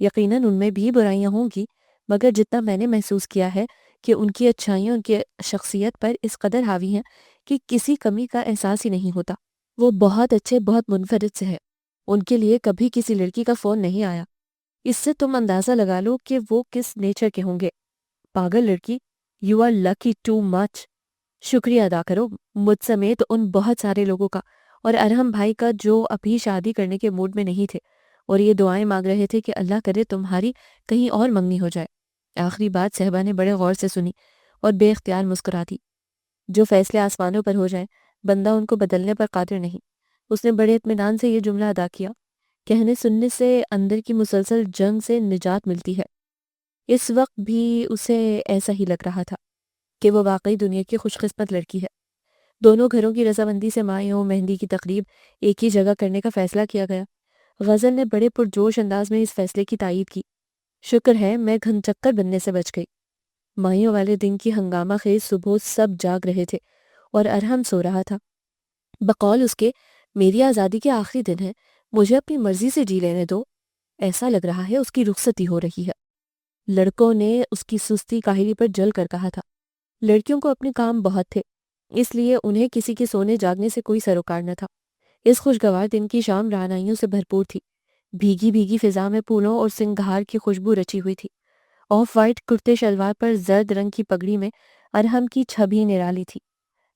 Speaker 1: یقیناً ان میں بھی برائیاں ہوں گی، مگر جتنا میں نے محسوس کیا ہے کہ ان کی اچھائیاں ان کی شخصیت پر اس قدر حاوی ہیں کہ کسی کمی کا احساس ہی نہیں ہوتا۔ وہ بہت اچھے، بہت منفرد سے ہے، ان کے لیے کبھی کسی لڑکی کا فون نہیں آیا۔ اس سے تم اندازہ لگا لو کہ وہ کس نیچر کے ہوں گے۔ پاگل لڑکی، you are lucky too much. شکریہ ادا کرو مجھ سمیت ان بہت سارے لوگوں کا اور ارحم بھائی کا جو ابھی شادی کرنے کے موڈ میں نہیں تھے اور یہ دعائیں مانگ رہے تھے کہ اللہ کرے تمہاری کہیں اور منگنی ہو جائے۔ آخری بات صحبہ نے بڑے غور سے سنی اور بے اختیار مسکرا دی۔ جو فیصلے آسمانوں پر ہو جائیں، بندہ ان کو بدلنے پر قادر نہیں۔ اس نے بڑے اطمینان سے یہ جملہ ادا کیا، کہنے سننے سے اندر کی مسلسل جنگ سے نجات ملتی ہے۔ اس وقت بھی اسے ایسا ہی لگ رہا تھا کہ وہ واقعی دنیا کی خوش قسمت لڑکی ہے۔ دونوں گھروں کی رضامندی سے مائیوں مہندی کی تقریب ایک ہی جگہ کرنے کا فیصلہ کیا گیا۔ غزل نے بڑے پرجوش انداز میں اس فیصلے کی تائید کی۔ شکر ہے میں گھن چکر بننے سے بچ گئی۔ مائیوں والے دن کی ہنگامہ خیز صبح سب جاگ رہے تھے اور ارحم سو رہا تھا۔ بقول اس کے میری آزادی کے آخری دن ہے، مجھے اپنی مرضی سے جی لینے دو۔ ایسا لگ رہا ہے اس کی رخصتی ہو رہی ہے۔ لڑکوں نے اس کی سستی کاہلی پر جل کر کہا تھا۔ لڑکیوں کو اپنے کام بہت تھے، اس لیے انہیں کسی کے سونے جاگنے سے کوئی سروکار نہ تھا۔ اس خوشگوار دن کی شام رعنائیوں سے بھرپور تھی۔ بھیگی بھیگی فضا میں پھولوں اور سنگھار کی خوشبو رچی ہوئی تھی۔ آف وائٹ کرتے شلوار پر زرد رنگ کی پگڑی میں ارحم کی چھبی نرالی تھی۔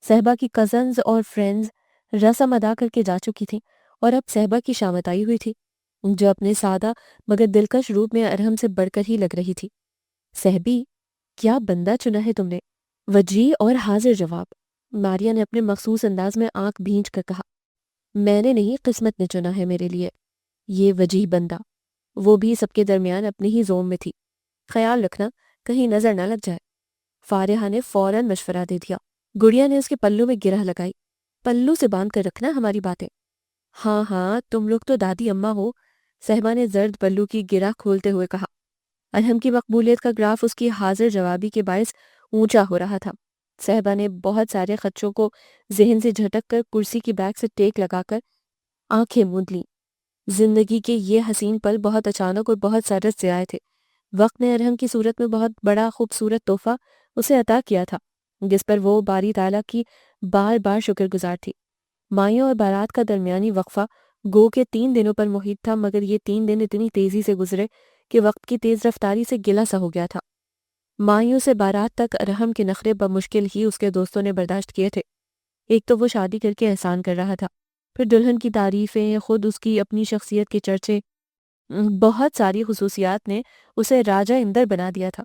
Speaker 1: صحبا کی کزنز اور فرینڈز رسم ادا کر کے جا چکی تھیں اور اب صحبا کی شامت آئی ہوئی تھی، جو اپنے سادہ مگر دلکش روپ میں ارحم سے بڑھ کر ہی لگ رہی تھی۔ صحبی، کیا بندہ چنا ہے تم نے؟ وجیح اور حاضر جواب۔ ماریا نے اپنے مخصوص انداز میں آنکھ بھینچ کر کہا، میں نے نہیں، قسمت نے چنا ہے میرے لیے یہ وجیح بندہ۔ وہ بھی سب کے درمیان اپنی ہی زوم میں تھی۔ خیال رکھنا کہیں نظر نہ لگ جائے۔ فارحہ نے فوراً مشورہ دے دیا۔ گڑیا نے اس کے پلو میں گرہ لگائی، پلو سے باندھ کر رکھنا ہماری باتیں۔ ہاں ہاں، تم لوگ تو دادی اماں ہو، صحبا نے زرد پلو کی گرہ کھولتے ہوئے کہا۔ ارحم کی مقبولیت کا گراف اس کی حاضر جوابی کے باعث اونچا ہو رہا تھا۔ صحبا نے بہت سارے خدشوں کو ذہن سے جھٹک کر کرسی کی بیک سے ٹیک لگا کر آنکھیں موند لیں۔ زندگی کے یہ حسین پل بہت اچانک اور بہت سرد سے آئے تھے۔ وقت نے ارحم کی صورت میں بہت بڑا خوبصورت تحفہ اسے عطا کیا تھا، جس پر وہ باری تعالیٰ کی بار بار شکر گزار تھی۔ مائیوں اور بارات کا درمیانی وقفہ گو کے 3 دنوں پر محیط تھا، مگر یہ 3 دن اتنی تیزی سے گزرے کہ وقت کی تیز رفتاری سے گلہ سا ہو گیا تھا۔ مائیوں سے بارات تک ارحم کے نخرے بمشکل ہی اس کے دوستوں نے برداشت کیے تھے۔ ایک تو وہ شادی کر کے احسان کر رہا تھا، پھر دلہن کی تعریفیں، خود اس کی اپنی شخصیت کے چرچے، بہت ساری خصوصیات نے اسے راجہ اندر بنا دیا تھا۔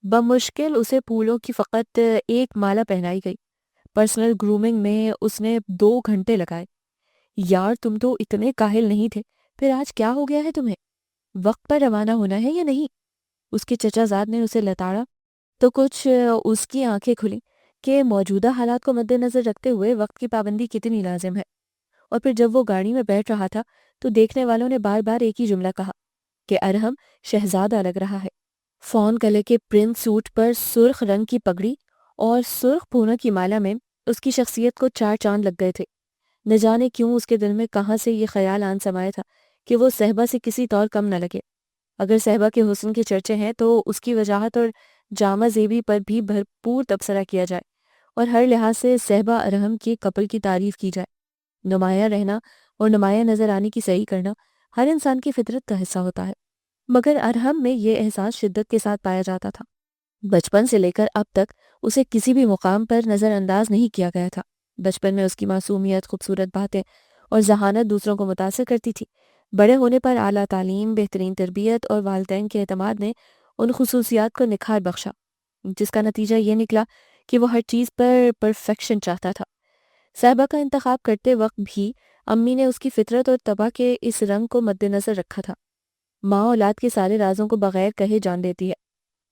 Speaker 1: بمشکل اسے پھولوں کی فقط ایک مالا پہنائی گئی۔ پرسنل گرومنگ میں اس نے 2 گھنٹے لگائے۔ یار تم تو اتنے کاہل نہیں تھے، پھر آج کیا ہو گیا ہے تمہیں؟ وقت پر روانہ ہونا ہے یا نہیں؟ اس کے چچا زاد نے اسے لتاڑا تو کچھ اس کی آنکھیں کھلیں کہ موجودہ حالات کو مد نظر رکھتے ہوئے وقت کی پابندی کتنی لازم ہے۔ اور پھر جب وہ گاڑی میں بیٹھ رہا تھا تو دیکھنے والوں نے بار بار ایک ہی جملہ کہا کہ ارحم شہزادہ لگ رہا ہے۔ فون کلر کے پرنٹ سوٹ پر سرخ رنگ کی پگڑی اور سرخ پھولوں کی مالا میں اس کی شخصیت کو 4 چاند لگ گئے تھے۔ نہ جانے کیوں اس کے دل میں کہاں سے یہ خیال آن سمایا تھا کہ وہ صحبا سے کسی طور کم نہ لگے۔ اگر صحبا کے حسن کے چرچے ہیں تو اس کی وجاہت اور جامہ زیبی پر بھی بھرپور تبصرہ کیا جائے اور ہر لحاظ سے صحبا ارحم کے کپل کی تعریف کی جائے۔ نمایاں رہنا اور نمایاں نظر آنے کی صحیح کرنا ہر انسان کی فطرت کا حصہ ہوتا ہے، مگر ارحم میں یہ احساس شدت کے ساتھ پایا جاتا تھا۔ بچپن سے لے کر اب تک اسے کسی بھی مقام پر نظر انداز نہیں کیا گیا تھا۔ بچپن میں اس کی معصومیت، خوبصورت باتیں اور ذہانت دوسروں کو متاثر کرتی تھی۔ بڑے ہونے پر اعلیٰ تعلیم، بہترین تربیت اور والدین کے اعتماد نے ان خصوصیات کو نکھار بخشا، جس کا نتیجہ یہ نکلا کہ وہ ہر چیز پر پرفیکشن چاہتا تھا۔ صاحبہ کا انتخاب کرتے وقت بھی امی نے اس کی فطرت اور طبع کے اس رنگ کو مد نظر رکھا تھا۔ ماں اولاد کے سارے رازوں کو بغیر کہے جان لیتی ہے۔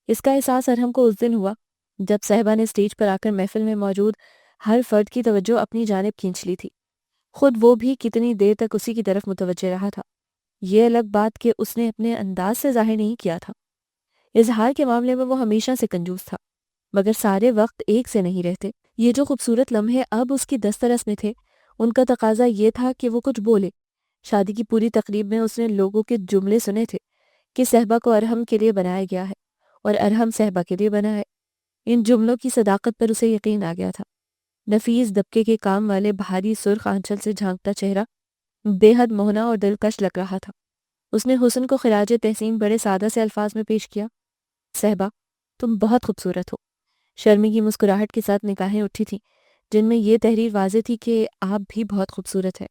Speaker 1: اس کا احساس ارحم کو اس دن ہوا جب صاحبہ نے اسٹیج پر آ کر محفل میں موجود ہر فرد کی توجہ اپنی جانب کھینچ لی تھی۔ خود وہ بھی کتنی دیر تک اسی کی طرف متوجہ رہا تھا۔ یہ الگ بات کہ اس نے اپنے انداز سے ظاہر نہیں کیا تھا۔ اظہار کے معاملے میں وہ ہمیشہ سے کنجوس تھا، مگر سارے وقت ایک سے نہیں رہتے۔ یہ جو خوبصورت لمحے اب اس کی دسترس میں تھے، ان کا تقاضا یہ تھا کہ وہ کچھ بولے۔ شادی کی پوری تقریب میں اس نے لوگوں کے جملے سنے تھے کہ صاحبہ کو ارحم کے لیے بنایا گیا ہے اور ارحم صاحبہ کے لیے بنا ہے۔ ان جملوں کی صداقت پر اسے یقین آ گیا تھا۔ نفیس دبکے کے کام والے بھاری سرخ آنچل سے جھانکتا چہرہ بے حد موہنا اور دلکش لگ رہا تھا۔ اس نے حسن کو خراج تحسین بڑے سادہ سے الفاظ میں پیش کیا، صاحبہ تم بہت خوبصورت ہو۔ شرمی کی مسکراہٹ کے ساتھ نگاہیں اٹھی تھیں جن میں یہ تحریر واضح تھی کہ آپ بھی بہت خوبصورت ہے۔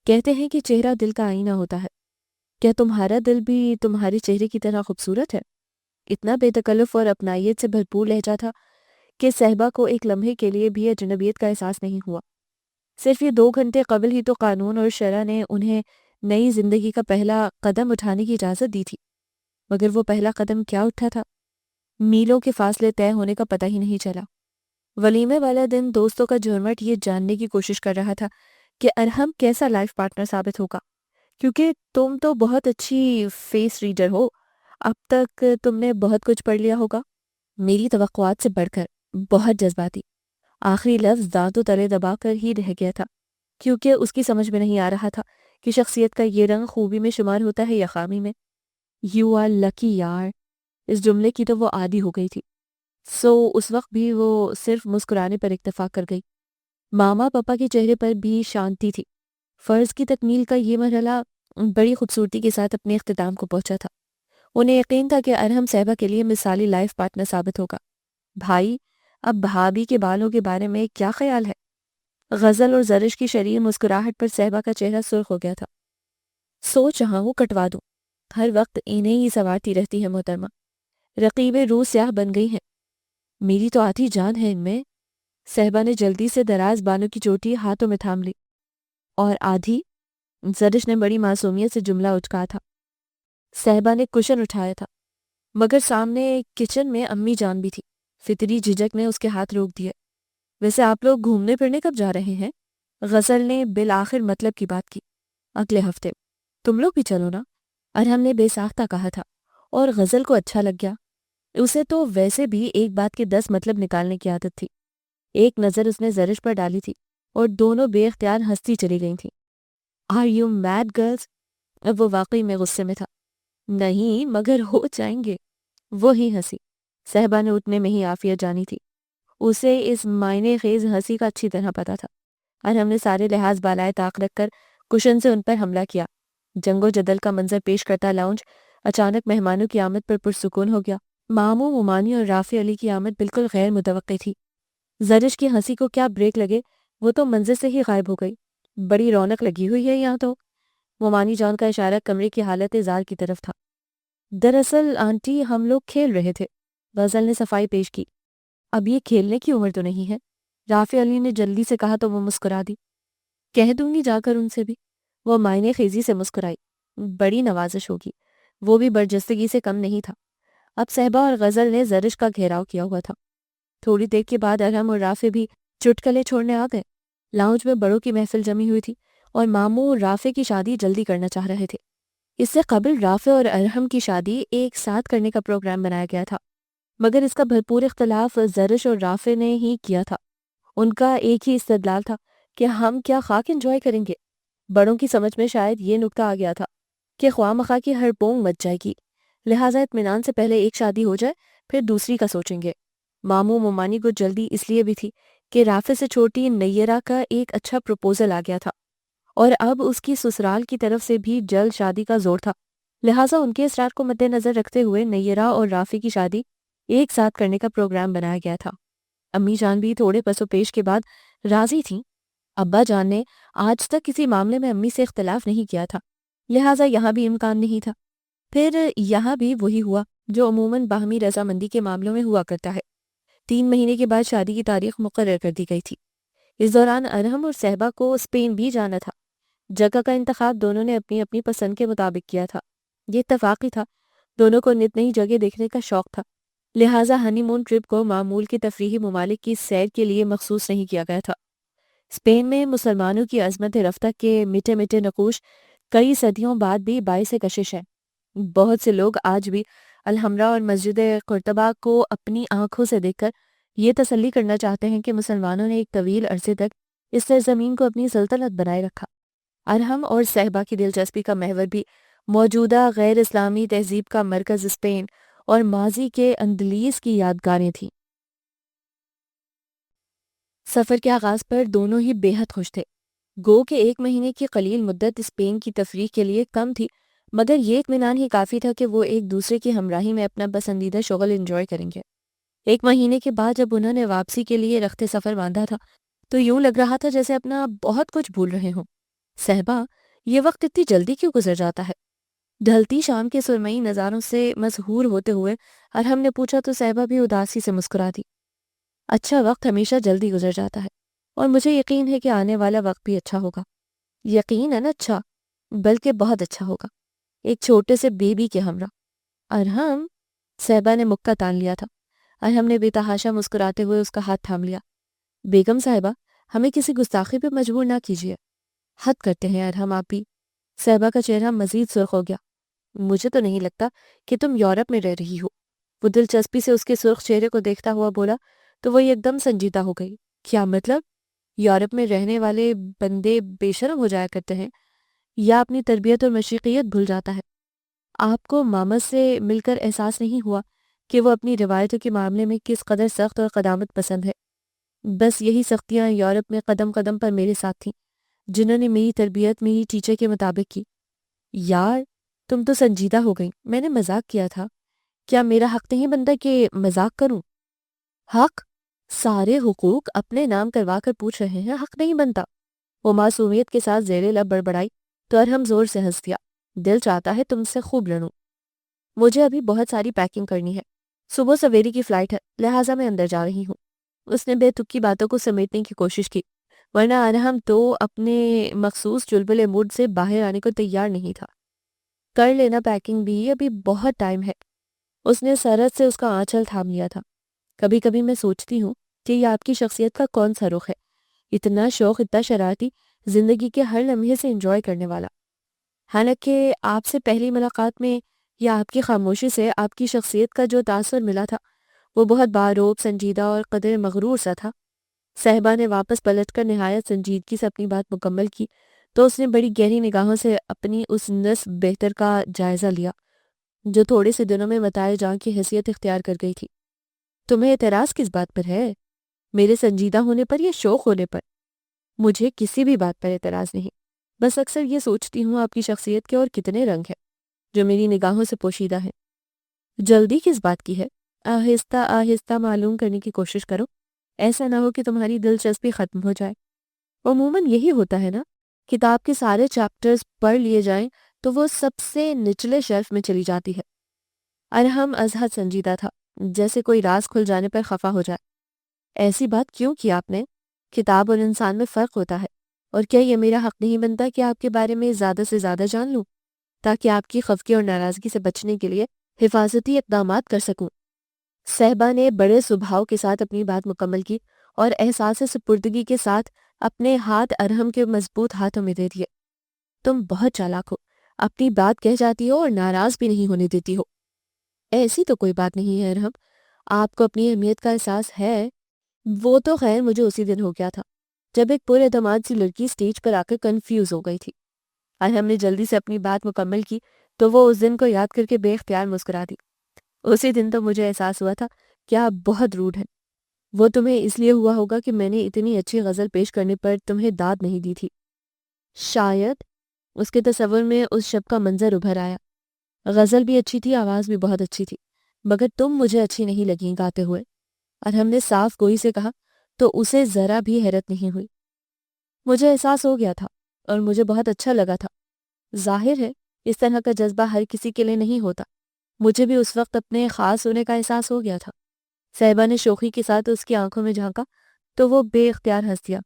Speaker 1: کہتے ہیں کہ چہرہ دل کا آئینہ ہوتا ہے، کیا تمہارا دل بھی تمہارے چہرے کی طرح خوبصورت ہے؟ اتنا بے تکلف اور اپنائیت سے بھرپور لہجہ تھا کہ صاحبہ کو ایک لمحے کے لیے بھی اجنبیت کا احساس نہیں ہوا۔ صرف یہ 2 گھنٹے قبل ہی تو قانون اور شرع نے انہیں نئی زندگی کا پہلا قدم اٹھانے کی اجازت دی تھی، مگر وہ پہلا قدم کیا اٹھا تھا؟ میلوں کے فاصلے طے ہونے کا پتہ ہی نہیں چلا۔ ولیمے والا دن دوستوں کا جھرمٹ یہ جاننے کی کوشش کر رہا تھا کہ ارحم کیسا لائف پارٹنر ثابت ہوگا، کیونکہ تم تو بہت اچھی فیس ریڈر ہو، اب تک تم نے بہت کچھ پڑھ لیا ہوگا۔ میری توقعات سے بڑھ کر بہت جذباتی۔ آخری لفظ دانتوں تلے دبا کر ہی رہ گیا تھا، کیونکہ اس کی سمجھ میں نہیں آ رہا تھا کہ شخصیت کا یہ رنگ خوبی میں شمار ہوتا ہے یا خامی میں۔ یو آر لکی یار، اس جملے کی تو وہ عادی ہو گئی تھی، اس وقت بھی وہ صرف مسکرانے پر اکتفا کر گئی۔ ماما پاپا کے چہرے پر بھی شانتی تھی۔ فرض کی تکمیل کا یہ مرحلہ بڑی خوبصورتی کے ساتھ اپنے اختتام کو پہنچا تھا۔ انہیں یقین تھا کہ ارحم صاحبہ کے لیے مثالی لائف پارٹنر ثابت ہوگا۔ بھائی، اب بھابھی کے بالوں کے بارے میں کیا خیال ہے؟ غزل اور زرش کی شریر مسکراہٹ پر صاحبہ کا چہرہ سرخ ہو گیا تھا۔ سوچ رہا ہوں کٹوا دوں، ہر وقت انہیں ہی سنوارتی رہتی ہے محترمہ، رقیبیں روح سیاہ بن گئی ہیں، میری تو آدھی جان ہے ان میں۔ صاحبہ نے جلدی سے دراز بانوں کی چوٹی ہاتھوں میں تھام لی۔ اور آدھی؟ زرش نے بڑی معصومیت سے جملہ اٹکا تھا۔ صاحبہ نے کشن اٹھایا تھا، مگر سامنے کچن میں امی جان بھی تھی۔ فطری جھجک نے اس کے ہاتھ روک دیے۔ ویسے آپ لوگ گھومنے پھرنے کب جا رہے ہیں؟ غزل نے بالآخر مطلب کی بات کی۔ اگلے ہفتے۔ تم لوگ بھی چلو نا، ارحم نے بے ساختہ کہا تھا، اور غزل کو اچھا لگ گیا۔ اسے تو ویسے بھی ایک بات کے 10 مطلب نکالنے کی عادت تھی۔ ایک نظر اس نے زرش پر ڈالی تھی اور دونوں بے اختیار ہنستی چلی گئی تھیں۔ Are you mad girls? اب وہ واقعی میں غصے میں تھا۔ نہیں، مگر ہو جائیں گے۔ وہی ہنسی۔ صاحبہ نے اٹھنے میں ہی عافیت جانی تھی۔ اسے اس معنی خیز ہنسی کا اچھی طرح پتا تھا۔ ارحم نے سارے لحاظ بالائے طاق رکھ کر کشن سے ان پر حملہ کیا۔ جنگ و جدل کا منظر پیش کرتا لاؤنج اچانک مہمانوں کی آمد پر پرسکون ہو گیا۔ ماموں، مومانی اور رافع علی کی آمد بالکل غیر متوقع تھی۔ زرش کی ہنسی کو کیا بریک لگے، وہ تو منظر سے ہی غائب ہو گئی۔ بڑی رونق لگی ہوئی ہے یہاں تو۔ مومانی جان کا اشارہ کمرے کی حالت زار کی طرف تھا۔ دراصل آنٹی ہم لوگ کھیل رہے تھے، غزل نے صفائی پیش کی۔ اب یہ کھیلنے کی عمر تو نہیں ہے، رافع علی نے جلدی سے کہا تو وہ مسکرا دی۔ کہہ دوں گی جا کر ان سے بھی، وہ معنی خیزی سے مسکرائی۔ بڑی نوازش ہوگی، وہ بھی برجستگی سے کم نہیں تھا۔ اب صاحبہ اور غزل نے زرش کا گھیراؤ کیا ہوا تھا۔ تھوڑی دیر کے بعد ارحم اور رافع بھی چٹکلے چھوڑنے آ گئے۔ لاؤنج میں بڑوں کی محفل جمی ہوئی تھی اور ماموں رافع کی شادی جلدی کرنا چاہ رہے تھے۔ اس سے قبل رافع اور ارحم کی شادی ایک ساتھ کرنے کا پروگرام بنایا گیا تھا، مگر اس کا بھرپور اختلاف زرش اور رافع نے ہی کیا تھا۔ ان کا ایک ہی استدلال تھا کہ ہم کیا خاک انجوائے کریں گے۔ بڑوں کی سمجھ میں شاید یہ نکتہ آ گیا تھا کہ خواہ مخواہ کی ہر پونگ مچ جائے گی، لہٰذا اطمینان سے پہلے ایک شادی ہو جائے پھر دوسری کا سوچیں گے۔ ماموں مومانی کو جلدی اس لیے بھی تھی کہ رافع سے چھوٹی نیرہ کا ایک اچھا پروپوزل آ گیا تھا اور اب اس کی سسرال کی طرف سے بھی جلد شادی کا زور تھا، لہٰذا ان کے اصرار کو مد نظر رکھتے ہوئے نیرہ اور رافع کی شادی ایک ساتھ کرنے کا پروگرام بنایا گیا تھا۔ امی جان بھی تھوڑے پس و پیش کے بعد راضی تھیں۔ ابا جان نے آج تک کسی معاملے میں امی سے اختلاف نہیں کیا تھا، لہٰذا یہاں بھی امکان نہیں تھا۔ پھر یہاں بھی وہی ہوا جو عموماً باہمی رضامندی کے معاملوں میں ہوا کرتا ہے۔ 3 مہینے کے بعد شادی کی تاریخ مقرر کر دی گئی تھی۔ اس دوران ارحم اور صہبا کو اسپین بھی جانا تھا۔ جگہ کا انتخاب دونوں نے اپنی اپنی پسند کے مطابق کیا تھا۔ یہ اتفاقی تھا، دونوں کو نت نئی جگہ دیکھنے کا شوق تھا، لہٰذا ہنی مون ٹرپ کو معمول کے تفریحی ممالک کی سیر کے لیے مخصوص نہیں کیا گیا تھا۔ اسپین میں مسلمانوں کی عظمت رفتہ کے مٹے مٹے نقوش کئی صدیوں بعد بھی باعث کشش ہیں۔ بہت سے لوگ آج بھی الحمرا اور مسجد قرطبہ کو اپنی آنکھوں سے دیکھ کر یہ تسلی کرنا چاہتے ہیں کہ مسلمانوں نے ایک طویل عرصے تک اس سرزمین کو اپنی سلطنت بنائے رکھا۔ ارحم اور صہبا کی دلچسپی کا محور بھی موجودہ غیر اسلامی تہذیب کا مرکز اسپین اور ماضی کے اندلس کی یادگاریں تھیں۔ سفر کے آغاز پر دونوں ہی بے حد خوش تھے۔ گو کہ 1 مہینے کی قلیل مدت اسپین کی تفریح کے لیے کم تھی، مگر یہ اطمینان ہی کافی تھا کہ وہ ایک دوسرے کی ہمراہی میں اپنا پسندیدہ شغل انجوائے کریں گے۔ 1 مہینے کے بعد جب انہوں نے واپسی کے لیے رخت سفر باندھا تھا تو یوں لگ رہا تھا جیسے اپنا بہت کچھ بھول رہے ہوں۔ صہبا، یہ وقت اتنی جلدی کیوں گزر جاتا ہے؟ ڈھلتی شام کے سرمئی نظاروں سے مسحور ہوتے ہوئے ارحم نے پوچھا تو صہبا بھی اداسی سے مسکرا دی۔ اچھا وقت ہمیشہ جلدی گزر جاتا ہے، اور مجھے یقین ہے کہ آنے والا وقت بھی اچھا ہوگا۔ یقیناً اچھا، بلکہ بہت اچھا ہوگا، ایک چھوٹے سے بیبی کے ہمراہ۔ ارحم، صہبا نے مکہ تان لیا تھا۔ ارحم نے بے تحاشا مسکراتے ہوئے اس کا ہاتھ تھام لیا۔ بیگم صاحبہ، ہمیں کسی گستاخی پہ مجبور نہ کیجیے۔ حد کرتے ہیں ارحم آپ بھی۔ صہبا کا چہرہ مزید سرخ ہو گیا۔ مجھے تو نہیں لگتا کہ تم یورپ میں رہ رہی ہو۔ وہ دلچسپی سے اس کے سرخ چہرے کو دیکھتا ہوا بولا تو وہ ایک دم سنجیدہ ہو گئی۔ کیا مطلب؟ یورپ میں رہنے والے بندے بے شرم ہو جایا کرتے ہیں یا اپنی تربیت اور مشرقیت بھول جاتا ہے؟ آپ کو مامس سے مل کر احساس نہیں ہوا کہ وہ اپنی روایتوں کے معاملے میں کس قدر سخت اور قدامت پسند ہے؟ بس یہی سختیاں یورپ میں قدم قدم پر میرے ساتھ تھیں، جنہوں نے میری تربیت میری ٹیچر کے مطابق کی۔ یار، تم تو سنجیدہ ہو گئی۔ میں نے مذاق کیا تھا۔ کیا میرا حق نہیں بنتا کہ مذاق کروں؟ حق؟ سارے حقوق اپنے نام کروا کر پوچھ رہے ہیں، حق نہیں بنتا؟ وہ معصومیت کے ساتھ زیر لب بڑبڑائی تو ارحم زور سے ہنس دیا۔ دل چاہتا ہے تم سے خوب لڑوں۔ مجھے ابھی بہت ساری پیکنگ کرنی ہے، صبح سویرے کی فلائٹ ہے، لہٰذا میں اندر جا رہی ہوں۔ اس نے بے تکی باتوں کو سمیٹنے کی کوشش کی، ورنہ ارحم تو اپنے مخصوص چلبلے موڈ سے باہر آنے کو تیار نہیں تھا۔ کر لینا پیکنگ بھی، ابھی بہت ٹائم ہے۔ اس نے سرحد سے اس کا آنچل تھام لیا تھا۔ کبھی کبھی میں سوچتی ہوں کہ یہ آپ کی شخصیت کا کون سا رخ ہے، اتنا شوق، اتنا شرارتی، زندگی کے ہر لمحے سے انجوائے کرنے والا۔ حالانکہ آپ سے پہلی ملاقات میں یا آپ کی خاموشی سے آپ کی شخصیت کا جو تاثر ملا تھا وہ بہت باروب، سنجیدہ اور قدر مغرور سا تھا۔ صہبا نے واپس پلٹ کر نہایت سنجیدگی سے اپنی بات مکمل کی تو اس نے بڑی گہری نگاہوں سے اپنی اس نصف بہتر کا جائزہ لیا جو تھوڑے سے دنوں میں متاع جان کی حیثیت اختیار کر گئی تھی۔ تمہیں اعتراض کس بات پر ہے؟ میرے سنجیدہ ہونے پر یا شوق ہونے پر؟ مجھے کسی بھی بات پر اعتراض نہیں، بس اکثر یہ سوچتی ہوں آپ کی شخصیت کے اور کتنے رنگ ہیں جو میری نگاہوں سے پوشیدہ ہیں۔ جلدی کس بات کی ہے؟ آہستہ آہستہ معلوم کرنے کی کوشش کرو، ایسا نہ ہو کہ تمہاری دلچسپی ختم ہو جائے۔ عموماً یہی ہوتا ہے نا، کتاب کے سارے چیپٹرز پڑھ لیے جائیں تو وہ سب سے نچلے شیلف میں چلی جاتی ہے۔ ارحم از حد سنجیدہ تھا، جیسے کوئی راز کھل جانے پر خفا ہو جائے۔ ایسی بات کیوں کی آپ نے؟ کتاب اور انسان میں فرق ہوتا ہے، اور کیا یہ میرا حق نہیں بنتا کہ آپ کے بارے میں زیادہ سے زیادہ جان لوں تاکہ آپ کی خفگی اور ناراضگی سے بچنے کے لیے حفاظتی اقدامات کر سکوں؟ صہبا نے بڑے سبھاؤ کے ساتھ اپنی بات مکمل کی اور احساس سپردگی کے ساتھ اپنے ہاتھ ارحم کے مضبوط ہاتھوں میں دے دیے۔ تم بہت چالاک ہو، اپنی بات کہہ جاتی ہو اور ناراض بھی نہیں ہونے دیتی ہو۔ ایسی تو کوئی بات نہیں ہے ارحم، آپ کو اپنی اہمیت کا احساس ہے۔ وہ تو خیر مجھے اسی دن ہو گیا تھا جب ایک پر اعتماد سی لڑکی سٹیج پر آ کر کنفیوز ہو گئی تھی۔ ارحم نے جلدی سے اپنی بات مکمل کی تو وہ اس دن کو یاد کر کے بے اختیار مسکرا دی۔ اسی دن تو مجھے احساس ہوا تھا کہ آپ بہت روڈ ہیں۔ وہ تمہیں اس لیے ہوا ہوگا کہ میں نے اتنی اچھی غزل پیش کرنے پر تمہیں داد نہیں دی تھی۔ شاید۔ اس کے تصور میں اس شب کا منظر ابھر آیا۔ غزل بھی اچھی تھی، آواز بھی بہت اچھی تھی، مگر تم مجھے اچھی نہیں لگیں گاتے ہوئے۔ ارحم نے صاف گوئی سے کہا تو اسے ذرا بھی حیرت نہیں ہوئی۔ مجھے احساس ہو گیا تھا اور مجھے بہت اچھا لگا تھا۔ ظاہر ہے اس طرح کا جذبہ ہر کسی کے لیے نہیں ہوتا، مجھے بھی اس وقت اپنے خاص ہونے کا احساس ہو گیا تھا۔ صاحبہ نے شوخی کے ساتھ اس کی آنکھوں میں جھانکا تو وہ بے اختیار ہنس دیا،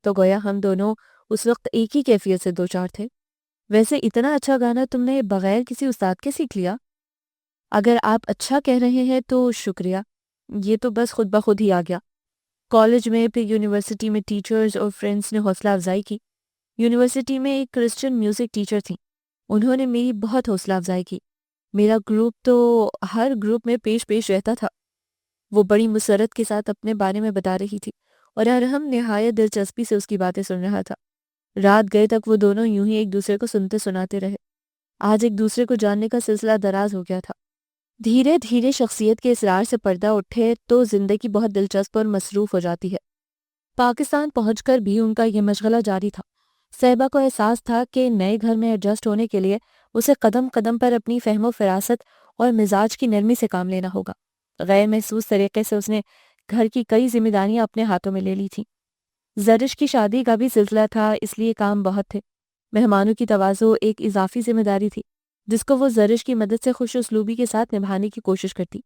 Speaker 1: تو گویا ہم دونوں اس وقت ایک ہی کیفیت سے دوچار تھے۔ ویسے اتنا اچھا گانا تم نے بغیر کسی استاد کے سیکھ لیا؟ اگر آپ اچھا کہہ رہے ہیں تو شکریہ، یہ تو بس خود بخود ہی آ گیا۔ کالج میں پھر یونیورسٹی میں ٹیچرز اور فرینڈز نے حوصلہ افزائی کی۔ یونیورسٹی میں ایک کرسچن میوزک ٹیچر تھیں، انہوں نے میری بہت حوصلہ افزائی کی۔ میرا گروپ تو ہر گروپ میں پیش رہتا تھا۔ وہ بڑی مسرت کے ساتھ اپنے بارے میں بتا رہی تھی اور ارحم نہایت دلچسپی سے اس کی باتیں سن رہا تھا۔ رات گئے تک وہ دونوں یوں ہی ایک دوسرے کو سنتے سناتے رہے۔ آج ایک دوسرے کو جاننے کا سلسلہ دراز ہو گیا تھا۔ دھیرے دھیرے شخصیت کے اسرار سے پردہ اٹھے تو زندگی بہت دلچسپ اور مصروف ہو جاتی ہے۔ پاکستان پہنچ کر بھی ان کا یہ مشغلہ جاری تھا۔ صاحبہ کو احساس تھا کہ نئے گھر میں ایڈجسٹ ہونے کے لیے اسے قدم قدم پر اپنی فہم و فراست اور مزاج کی نرمی سے کام لینا ہوگا۔ غیر محسوس طریقے سے اس نے گھر کی کئی ذمہ داریاں اپنے ہاتھوں میں لے لی تھیں۔ زرش کی شادی کا بھی سلسلہ تھا، اس لیے کام بہت تھے۔ مہمانوں کی تواضع ایک اضافی ذمہ داری تھی جس کو وہ زرش کی مدد سے خوش اسلوبی کے ساتھ نبھانے کی کوشش کرتی۔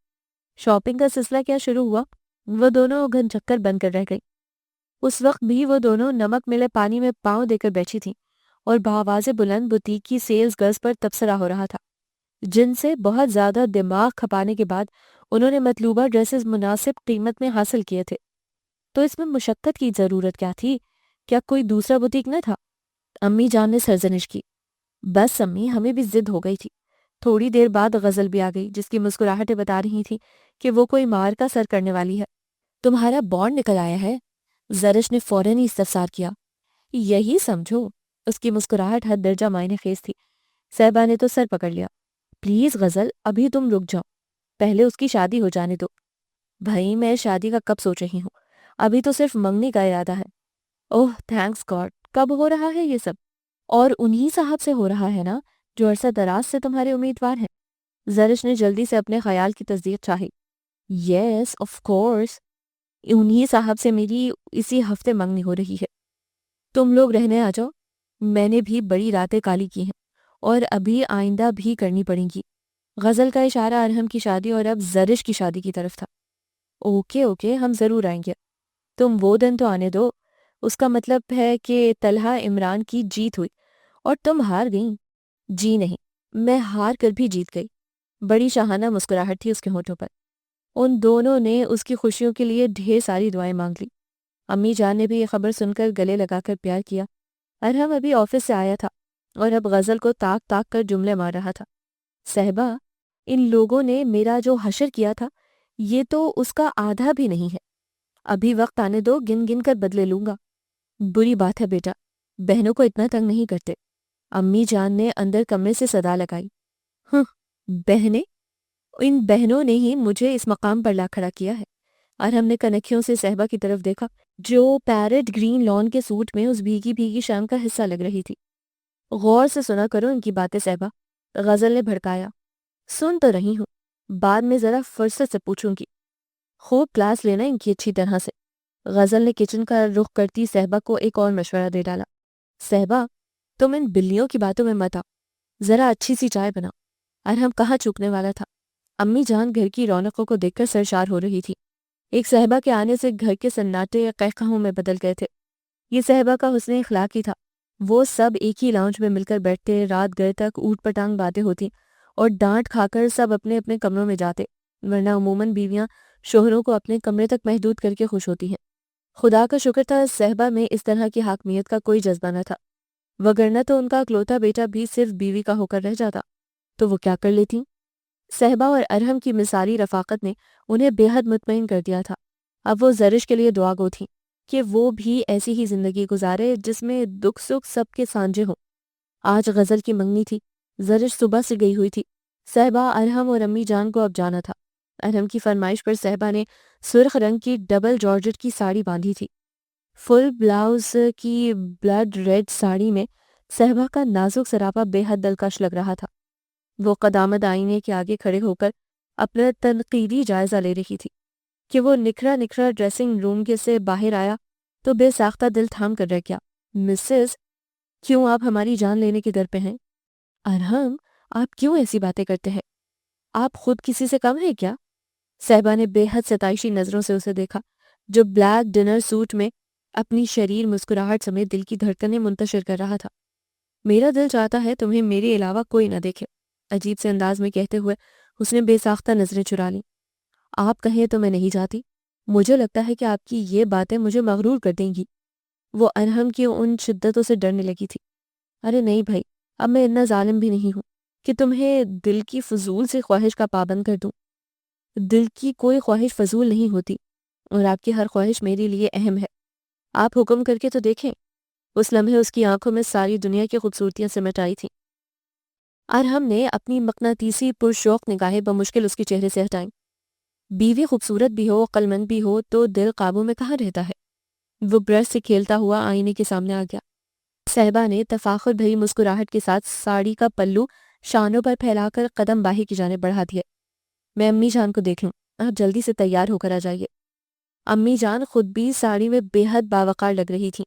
Speaker 1: شاپنگ کا سلسلہ کیا شروع ہوا، وہ دونوں گھن چکر بن کر رہ گئی۔ اس وقت بھی وہ دونوں نمک ملے پانی میں پاؤں دے کر بیٹھی تھیں اور بآواز بلند بوتیک کی سیلز گرلز پر تبصرہ ہو رہا تھا، جن سے بہت زیادہ دماغ کھپانے کے بعد انہوں نے مطلوبہ ڈریسز مناسب قیمت میں حاصل کیے تھے۔ تو اس میں مشقت کی ضرورت کیا تھی؟ کیا کوئی دوسرا بوتیک نہ تھا؟ امی جان نے سرزنش کی۔ بس امی، ہمیں بھی ضد ہو گئی تھی۔ تھوڑی دیر بعد غزل بھی آ گئی جس کی مسکراہٹیں بتا رہی تھی کہ وہ کوئی مار کا سر کرنے والی ہے۔ تمہارا بانڈ نکل آیا ہے؟ زرش نے فوراً ہی استفسار کیا۔ یہی سمجھو۔ اس کی مسکراہٹ حد درجہ معنی خیز تھی۔ صاحبہ نے تو سر پکڑ لیا۔ پلیز غزل، ابھی تم رک جاؤ، پہلے اس کی شادی ہو جانے دو۔ بھائی، میں شادی کا کب سوچ رہی ہوں، ابھی تو صرف منگنی کا ارادہ ہے۔ اوہ تھینکس گاڈ، کب ہو رہا ہے یہ سب؟ اور انہی صاحب سے ہو رہا ہے نا جو عرصہ دراز سے تمہارے امیدوار ہیں؟ زرش نے جلدی سے اپنے خیال کی تصدیق چاہی۔ یس آف کورس، انہی صاحب سے میری اسی ہفتے منگنی ہو رہی ہے۔ تم لوگ رہنے آ جاؤ، میں نے بھی بڑی راتیں کالی کی ہیں اور ابھی آئندہ بھی کرنی پڑیں گی۔ غزل کا اشارہ ارحم کی شادی اور اب زرش کی شادی کی طرف تھا۔ اوکے ہم ضرور آئیں گے، تم وہ دن تو آنے دو۔ اس کا مطلب ہے کہ طلحہ عمران کی جیت ہوئی اور تم ہار گئیں۔ جی نہیں، میں ہار کر بھی جیت گئی۔ بڑی شاہانہ مسکراہٹ تھی اس کے ہونٹوں پر۔ ان دونوں نے اس کی خوشیوں کے لیے ڈھیر ساری دعائیں مانگ لی۔ امی جان نے بھی یہ خبر سن کر گلے لگا کر پیار کیا۔ ارحم ابھی آفس سے آیا تھا اور اب غزل کو تاک تاک کر جملے مار رہا تھا۔ صاحبہ، ان لوگوں نے میرا جو حشر کیا تھا یہ تو اس کا آدھا بھی نہیں ہے۔ ابھی وقت آنے دو، گن گن کر بدلے لوں گا۔ بری بات ہے بیٹا، بہنوں کو اتنا تنگ نہیں کرتے۔ امی جان نے اندر کمرے سے صدا لگائی۔ بہنیں؟ ان بہنوں نے ہی مجھے اس مقام پر لا کھڑا کیا ہے۔ ارحم نے کنکھیوں سے صاحبہ کی طرف دیکھا جو پیرٹ گرین لان کے سوٹ میں اس بھیگی بھیگی شام کا حصہ لگ رہی تھی۔ غور سے سنا کرو ان کی باتیں صاحبہ، غزل نے بھڑکایا۔ سن تو رہی ہوں، بعد میں ذرا فرصت سے پوچھوں گی۔ خوب کلاس لینا ان کی اچھی طرح سے۔ غزل نے کچن کا رخ کرتی صاحبہ کو ایک اور مشورہ دے ڈالا۔ صاحبہ، تم ان بلیوں کی باتوں میں مت آؤ، ذرا اچھی سی چائے بناؤ۔ ارحم کہاں چوکنے والا تھا۔ امی جان گھر کی رونقوں کو دیکھ کر سرشار ہو رہی تھی۔ ایک صاحبہ کے آنے سے گھر کے سناٹے قہقہوں میں بدل گئے تھے۔ یہ صاحبہ کا حسن اخلاق ہی تھا۔ وہ سب ایک ہی لاؤنج میں مل کر بیٹھتے، رات گئے تک اوٹ پٹانگ باتیں ہوتی اور ڈانٹ کھا کر سب اپنے اپنے کمروں میں جاتے، ورنہ عموماً بیویاں شوہروں کو اپنے کمرے تک محدود کر کے خوش ہوتی ہیں۔ خدا کا شکر تھا صاحبہ میں اس طرح کی حاکمیت کا کوئی جذبہ نہ تھا، وگرنہ تو ان کا اکلوتا بیٹا بھی صرف بیوی کا ہو کر رہ جاتا تو وہ کیا کر لیتی۔ صاحبہ اور ارحم کی مثالی رفاقت نے انہیں بے حد مطمئن کر دیا تھا۔ اب وہ زرش کے لیے دعا گو تھیں کہ وہ بھی ایسی ہی زندگی گزارے جس میں دکھ سکھ سب کے سانجے ہوں۔ آج غزل کی منگنی تھی، زرش صبح سے گئی ہوئی تھی۔ صاحبہ، ارحم اور امی جان کو اب جانا تھا۔ ارحم کی فرمائش پر صاحبہ نے سرخ رنگ کی ڈبل جارجٹ کی ساڑی باندھی تھی۔ فل بلاؤز کی بلڈ ریڈ ساڑی میں صاحبہ کا نازک سراپا بے حد دلکش لگ رہا تھا۔ وہ قدامت آئینے کے آگے کھڑے ہو کر اپنا تنقیدی جائزہ لے رہی تھی کہ وہ نکھرا نکھرا ڈریسنگ روم کے سے باہر آیا تو بے ساختہ دل تھام کر رہ گیا۔ مسز، کیوں آپ ہماری جان لینے کے در پہ ہیں؟ ارحم، آپ کیوں ایسی باتیں کرتے ہیں؟ آپ خود کسی سے کم ہے کیا؟ صاحبہ نے بے حد ستائشی نظروں سے اسے دیکھا، جو بلیک ڈنر سوٹ میں اپنی شریر مسکراہٹ سمیت دل کی دھڑکنیں منتشر کر رہا تھا۔ میرا دل چاہتا ہے تمہیں میرے علاوہ کوئی نہ دیکھے، عجیب سے انداز میں کہتے ہوئے اس نے بے ساختہ نظریں چرا لیں۔ آپ کہیں تو میں نہیں چاہتی، مجھے لگتا ہے کہ آپ کی یہ باتیں مجھے مغرور کر دیں گی۔ وہ ارحم کی ان شدتوں سے ڈرنے لگی تھی۔ ارے نہیں بھائی، اب میں اتنا ظالم بھی نہیں ہوں کہ تمہیں دل کی فضول سے خواہش کا پابند کر دوں۔ دل کی کوئی خواہش فضول نہیں ہوتی، اور آپ کی ہر خواہش میرے لیے اہم ہے۔ آپ حکم کر کے تو دیکھیں۔ اس لمحے اس کی آنکھوں میں ساری دنیا کی خوبصورتیاں سمٹ آئی تھیں۔ ارحم نے اپنی مقناطیسی پرشوق نگاہیں بمشکل اس کے چہرے سے ہٹائیں۔ بیوی خوبصورت بھی ہو، عقلمند بھی ہو تو دل قابو میں کہاں رہتا ہے؟ وہ برش سے کھیلتا ہوا آئینے کے سامنے آ گیا۔ صاحبہ نے تفاخر بھری مسکراہٹ کے ساتھ ساڑی کا پلو شانوں پر پھیلا کر قدم باہر کی جانب بڑھا دیا۔ میں امی جان کو دیکھ لوں، آپ جلدی سے تیار ہو کر آ جائیے۔ امی جان خود بھی ساڑی میں بے حد باوقار لگ رہی تھیں،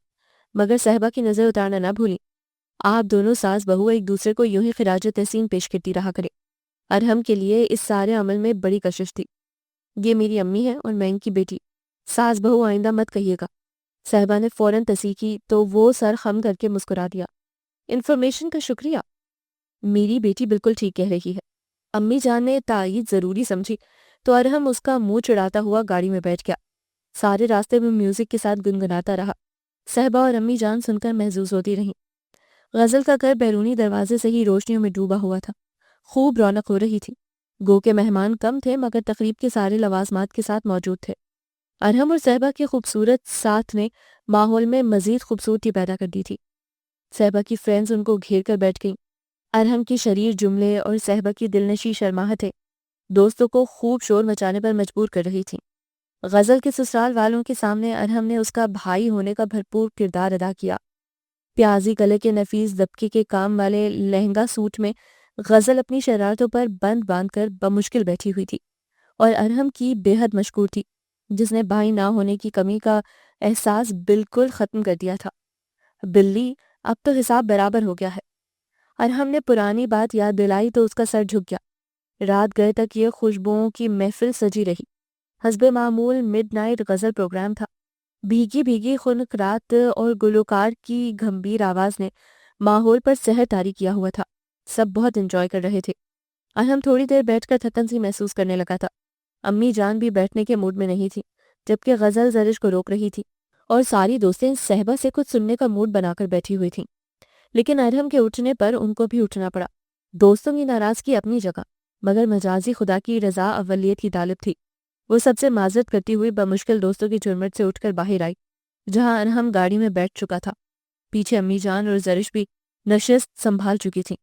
Speaker 1: مگر صاحبہ کی نظر اتارنا نہ بھولیں۔ آپ دونوں ساس بہو ایک دوسرے کو یوں ہی خراج تحسین پیش کرتی رہا کرے۔ ارحم کے لیے اس سارے عمل میں بڑی کشش تھی۔ یہ میری امی ہے اور میں ان کی بیٹی، ساس بہو آئندہ مت کہیے گا۔ صاحبہ نے فوراً تصحیح کی تو وہ سر خم کر کے مسکرا دیا۔ انفارمیشن کا شکریہ، میری بیٹی بالکل ٹھیک کہہ رہی ہے۔ امی جان نے تائید ضروری سمجھی تو ارحم اس کا منہ چڑھاتا ہوا گاڑی میں بیٹھ گیا۔ سارے راستے میں میوزک کے ساتھ گنگناتا رہا۔ صاحبہ اور امی جان سن کر محظوظ ہوتی رہیں۔ غزل کا گھر بیرونی دروازے سے ہی روشنیوں میں ڈوبا ہوا تھا۔ خوب رونق ہو رہی تھی۔ گو کے مہمان کم تھے مگر تقریب کے سارے لوازمات کے ساتھ موجود تھے۔ ارحم اور صاحبہ کے خوبصورت ساتھ نے ماحول میں مزید خوبصورتی پیدا کر دی تھی۔ صاحبہ کی فرینڈز ان کو گھیر کر بیٹھ گئیں۔ ارحم کی شریر جملے اور صاحبہ کی دلنشیں شرماہٹیں دوستوں کو خوب شور مچانے پر مجبور کر رہی تھیں۔ غزل کے سسرال والوں کے سامنے ارحم نے اس کا بھائی ہونے کا بھرپور کردار ادا کیا۔ پیازی کلر کے نفیس دبکے کے کام والے لہنگا سوٹ میں غزل اپنی شرارتوں پر بند باندھ کر بمشکل بیٹھی ہوئی تھی، اور ارحم کی بے حد مشکور تھی، جس نے بھائی نہ ہونے کی کمی کا احساس بالکل ختم کر دیا تھا۔ بلی، اب تو حساب برابر ہو گیا ہے۔ ارحم نے پرانی بات یاد دلائی تو اس کا سر جھک گیا۔ رات گئے تک یہ خوشبوؤں کی محفل سجی رہی۔ حسب معمول مڈ نائٹ غزل پروگرام تھا۔ بھیگی بھیگی خنک رات اور گلوکار کی گھمبیر آواز نے ماحول پر سحر طاری کیا ہوا تھا۔ سب بہت انجوائے کر رہے تھے۔ ارحم تھوڑی دیر بیٹھ کر تھکن سی محسوس کرنے لگا تھا۔ امی جان بھی بیٹھنے کے موڈ میں نہیں تھی، جبکہ غزل زرش کو روک رہی تھی، اور ساری دوستیں صاحبہ سے کچھ سننے کا موڈ بنا کر بیٹھی ہوئی تھیں۔ لیکن ارحم کے اٹھنے پر ان کو بھی اٹھنا پڑا۔ دوستوں کی ناراضگی اپنی جگہ، مگر مجازی خدا کی رضا اولیت کی طالب تھی۔ وہ سب سے معذرت کرتی ہوئی بمشکل دوستوں کی جھرمٹ سے اٹھ کر باہر آئی، جہاں ارحم گاڑی میں بیٹھ چکا تھا۔ پیچھے امی جان اور زرش بھی نشست سنبھال چکی تھیں۔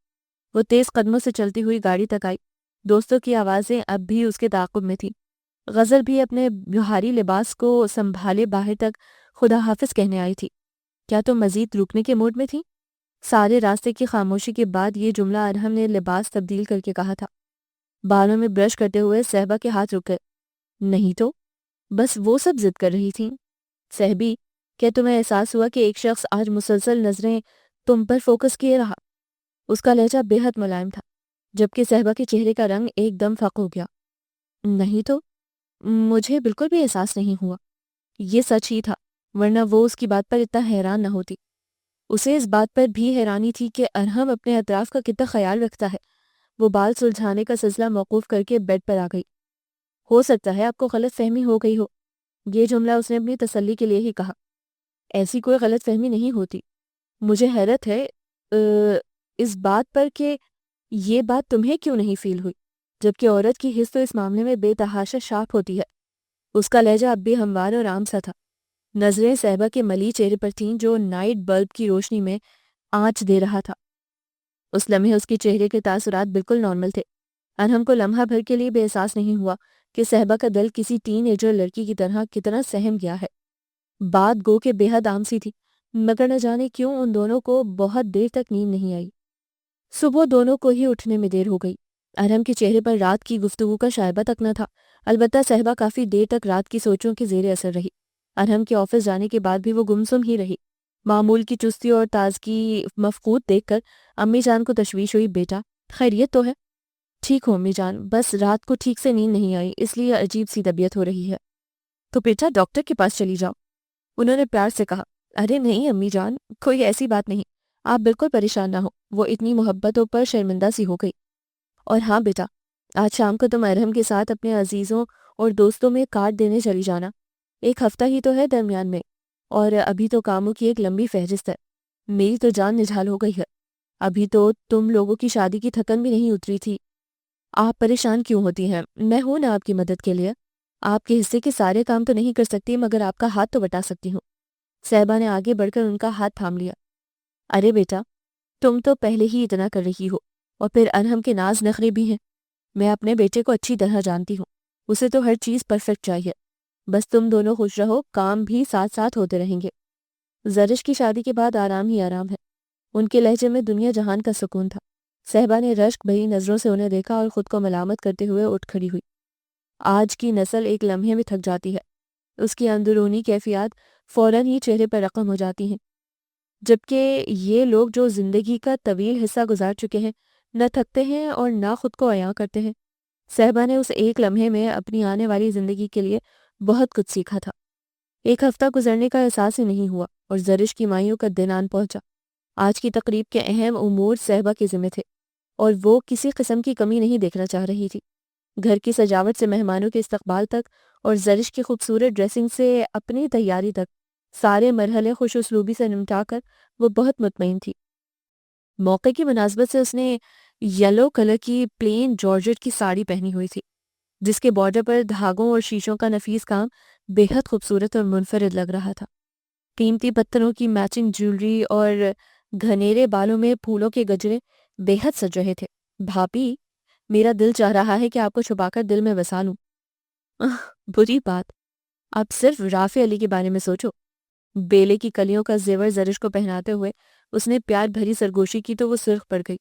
Speaker 1: وہ تیز قدموں سے چلتی ہوئی گاڑی تک آئی۔ دوستوں کی آوازیں اب بھی اس کے تعاقب میں تھیں۔ غزل بھی اپنے بہاری لباس کو سنبھالے باہر تک خدا حافظ کہنے آئی تھی۔ کیا تم مزید رکنے کے موڈ میں تھی؟ سارے راستے کی خاموشی کے بعد یہ جملہ ارحم نے لباس تبدیل کر کے کہا تھا۔ بالوں میں برش کرتے ہوئے صاحبہ کے ہاتھ رک گئے۔ نہیں تو، بس وہ سب ضد کر رہی تھیں۔ صاحبی، کیا تمہیں احساس ہوا کہ ایک شخص آج مسلسل نظریں تم پر فوکس کیے رہا؟ اس کا لہجہ بے حد ملائم تھا، جبکہ صاحبہ کے چہرے کا رنگ ایک دم فق ہو گیا۔ نہیں تو، مجھے بالکل بھی احساس نہیں ہوا۔ یہ سچ ہی تھا، ورنہ وہ اس کی بات پر اتنا حیران نہ ہوتی۔ اسے اس بات پر بھی حیرانی تھی کہ ارحم اپنے اطراف کا کتنا خیال رکھتا ہے۔ وہ بال سلجھانے کا سلسلہ موقوف کر کے بیڈ پر آ گئی۔ ہو سکتا ہے آپ کو غلط فہمی ہو گئی ہو۔ یہ جملہ اس نے اپنی تسلی کے لیے ہی کہا۔ ایسی کوئی غلط فہمی نہیں ہوتی۔ مجھے حیرت ہے اس بات پر کہ یہ بات تمہیں کیوں نہیں فیل ہوئی، جبکہ عورت کی حس تو اس معاملے میں بے تحاشا شارپ ہوتی ہے۔ اس کا لہجہ اب بھی ہموار اور عام سا تھا۔ نظریں صاحبہ کے ملی چہرے پر تھیں جو نائٹ بلب کی روشنی میں آنچ دے رہا تھا۔ اس لمحے اس کے چہرے کے تاثرات بالکل نارمل تھے۔ ارحم کو لمحہ بھر کے لیے بھی احساس نہیں ہوا کہ صاحبہ کا دل کسی ٹین ایجر لڑکی کی طرح کتنا سہم گیا ہے۔ بات گو کہ بے حد عام سی تھی، مگر نہ جانے کیوں ان دونوں کو بہت دیر تک نیند نہیں آئی۔ صبح دونوں کو ہی اٹھنے میں دیر ہو گئی۔ ارحم کے چہرے پر رات کی گفتگو کا شائبہ تک نہ تھا، البتہ صاحبہ کافی دیر تک رات کی سوچوں کے زیر اثر رہی۔ ارحم کے آفس جانے کے بعد بھی وہ گمسم ہی رہی۔ معمول کی چستی اور تازگی مفقود دیکھ کر امی جان کو تشویش ہوئی۔ بیٹا خیریت تو ہے؟ ٹھیک ہوں امی جان، بس رات کو ٹھیک سے نیند نہیں آئی، اس لیے عجیب سی طبیعت ہو رہی ہے۔ تو بیٹا ڈاکٹر کے پاس چلی جاؤ، انہوں نے پیار سے کہا۔ ارے نہیں امی جان، کوئی ایسی بات نہیں، آپ بالکل پریشان نہ ہو، وہ اتنی محبتوں پر شرمندہ سی ہو گئی۔ اور ہاں بیٹا، آج شام کو تم ارحم کے ساتھ اپنے عزیزوں اور دوستوں میں کارڈ دینے چلی جانا، ایک ہفتہ ہی تو ہے درمیان میں، اور ابھی تو کاموں کی ایک لمبی فہرست ہے۔ میری تو جان نجھال ہو گئی ہے، ابھی تو تم لوگوں کی شادی کی تھکن بھی نہیں اتری تھی۔ آپ پریشان کیوں ہوتی ہیں؟ میں ہوں نا آپ کی مدد کے لیے۔ آپ کے حصے کے سارے کام تو نہیں کر سکتی، مگر آپ کا ہاتھ تو بٹا سکتی ہوں۔ صاحبہ نے آگے بڑھ کر ان کا ہاتھ تھام لیا۔ ارے بیٹا، تم تو پہلے ہی اتنا کر رہی ہو، اور پھر ارحم کے ناز نخرے بھی ہیں۔ میں اپنے بیٹے کو اچھی طرح جانتی ہوں، اسے تو ہر چیز پرفیکٹ چاہیے۔ بس تم دونوں خوش رہو، کام بھی ساتھ ساتھ ہوتے رہیں گے۔ زرش کی شادی کے بعد آرام ہی آرام ہے۔ ان کے لہجے میں دنیا جہان کا سکون تھا۔ صاحبہ نے رشک بھری نظروں سے انہیں دیکھا اور خود کو ملامت کرتے ہوئے اٹھ کھڑی ہوئی۔ آج کی نسل ایک لمحے میں تھک جاتی ہے، اس کی اندرونی کیفیات فوراً ہی چہرے پر رقم ہو جاتی ہیں، جبکہ یہ لوگ جو زندگی کا طویل حصہ گزار چکے ہیں نہ تھکتے ہیں اور نہ خود کو عیاں کرتے ہیں۔ صاحبہ نے اس ایک لمحے میں اپنی آنے والی زندگی کے لیے بہت کچھ سیکھا تھا۔ ایک ہفتہ گزرنے کا احساس ہی نہیں ہوا اور زرش کی مائیوں کا دن آن پہنچا۔ آج کی تقریب کے اہم امور صاحبہ کے ذمہ تھے، اور وہ کسی قسم کی کمی نہیں دیکھنا چاہ رہی تھی۔ گھر کی سجاوٹ سے مہمانوں کے استقبال تک اور زرش کی خوبصورت ڈریسنگ سے اپنی تیاری تک، سارے مرحلے خوش اسلوبی سے نمٹا کر وہ بہت مطمئن تھی۔ موقع کی مناسبت سے اس نے یلو کلر کی پلین جارجٹ کی ساڑی پہنی ہوئی تھی، جس کے بارڈر پر دھاگوں اور شیشوں کا نفیس کام بے حد خوبصورت اور منفرد لگ رہا تھا۔ قیمتی پتھروں کی میچنگ جیولری اور گھنیرے بالوں میں پھولوں کے گجرے بے حد سج رہے تھے۔ بھابی، میرا دل چاہ رہا ہے کہ آپ کو چھپا کر دل میں بسا لوں۔ بری بات، آپ صرف رافع علی کے بارے میں سوچو۔ بیلے کی کلیوں کا زیور زرش کو پہناتے ہوئے اس نے پیار بھری سرگوشی کی تو وہ سرخ پڑ گئی۔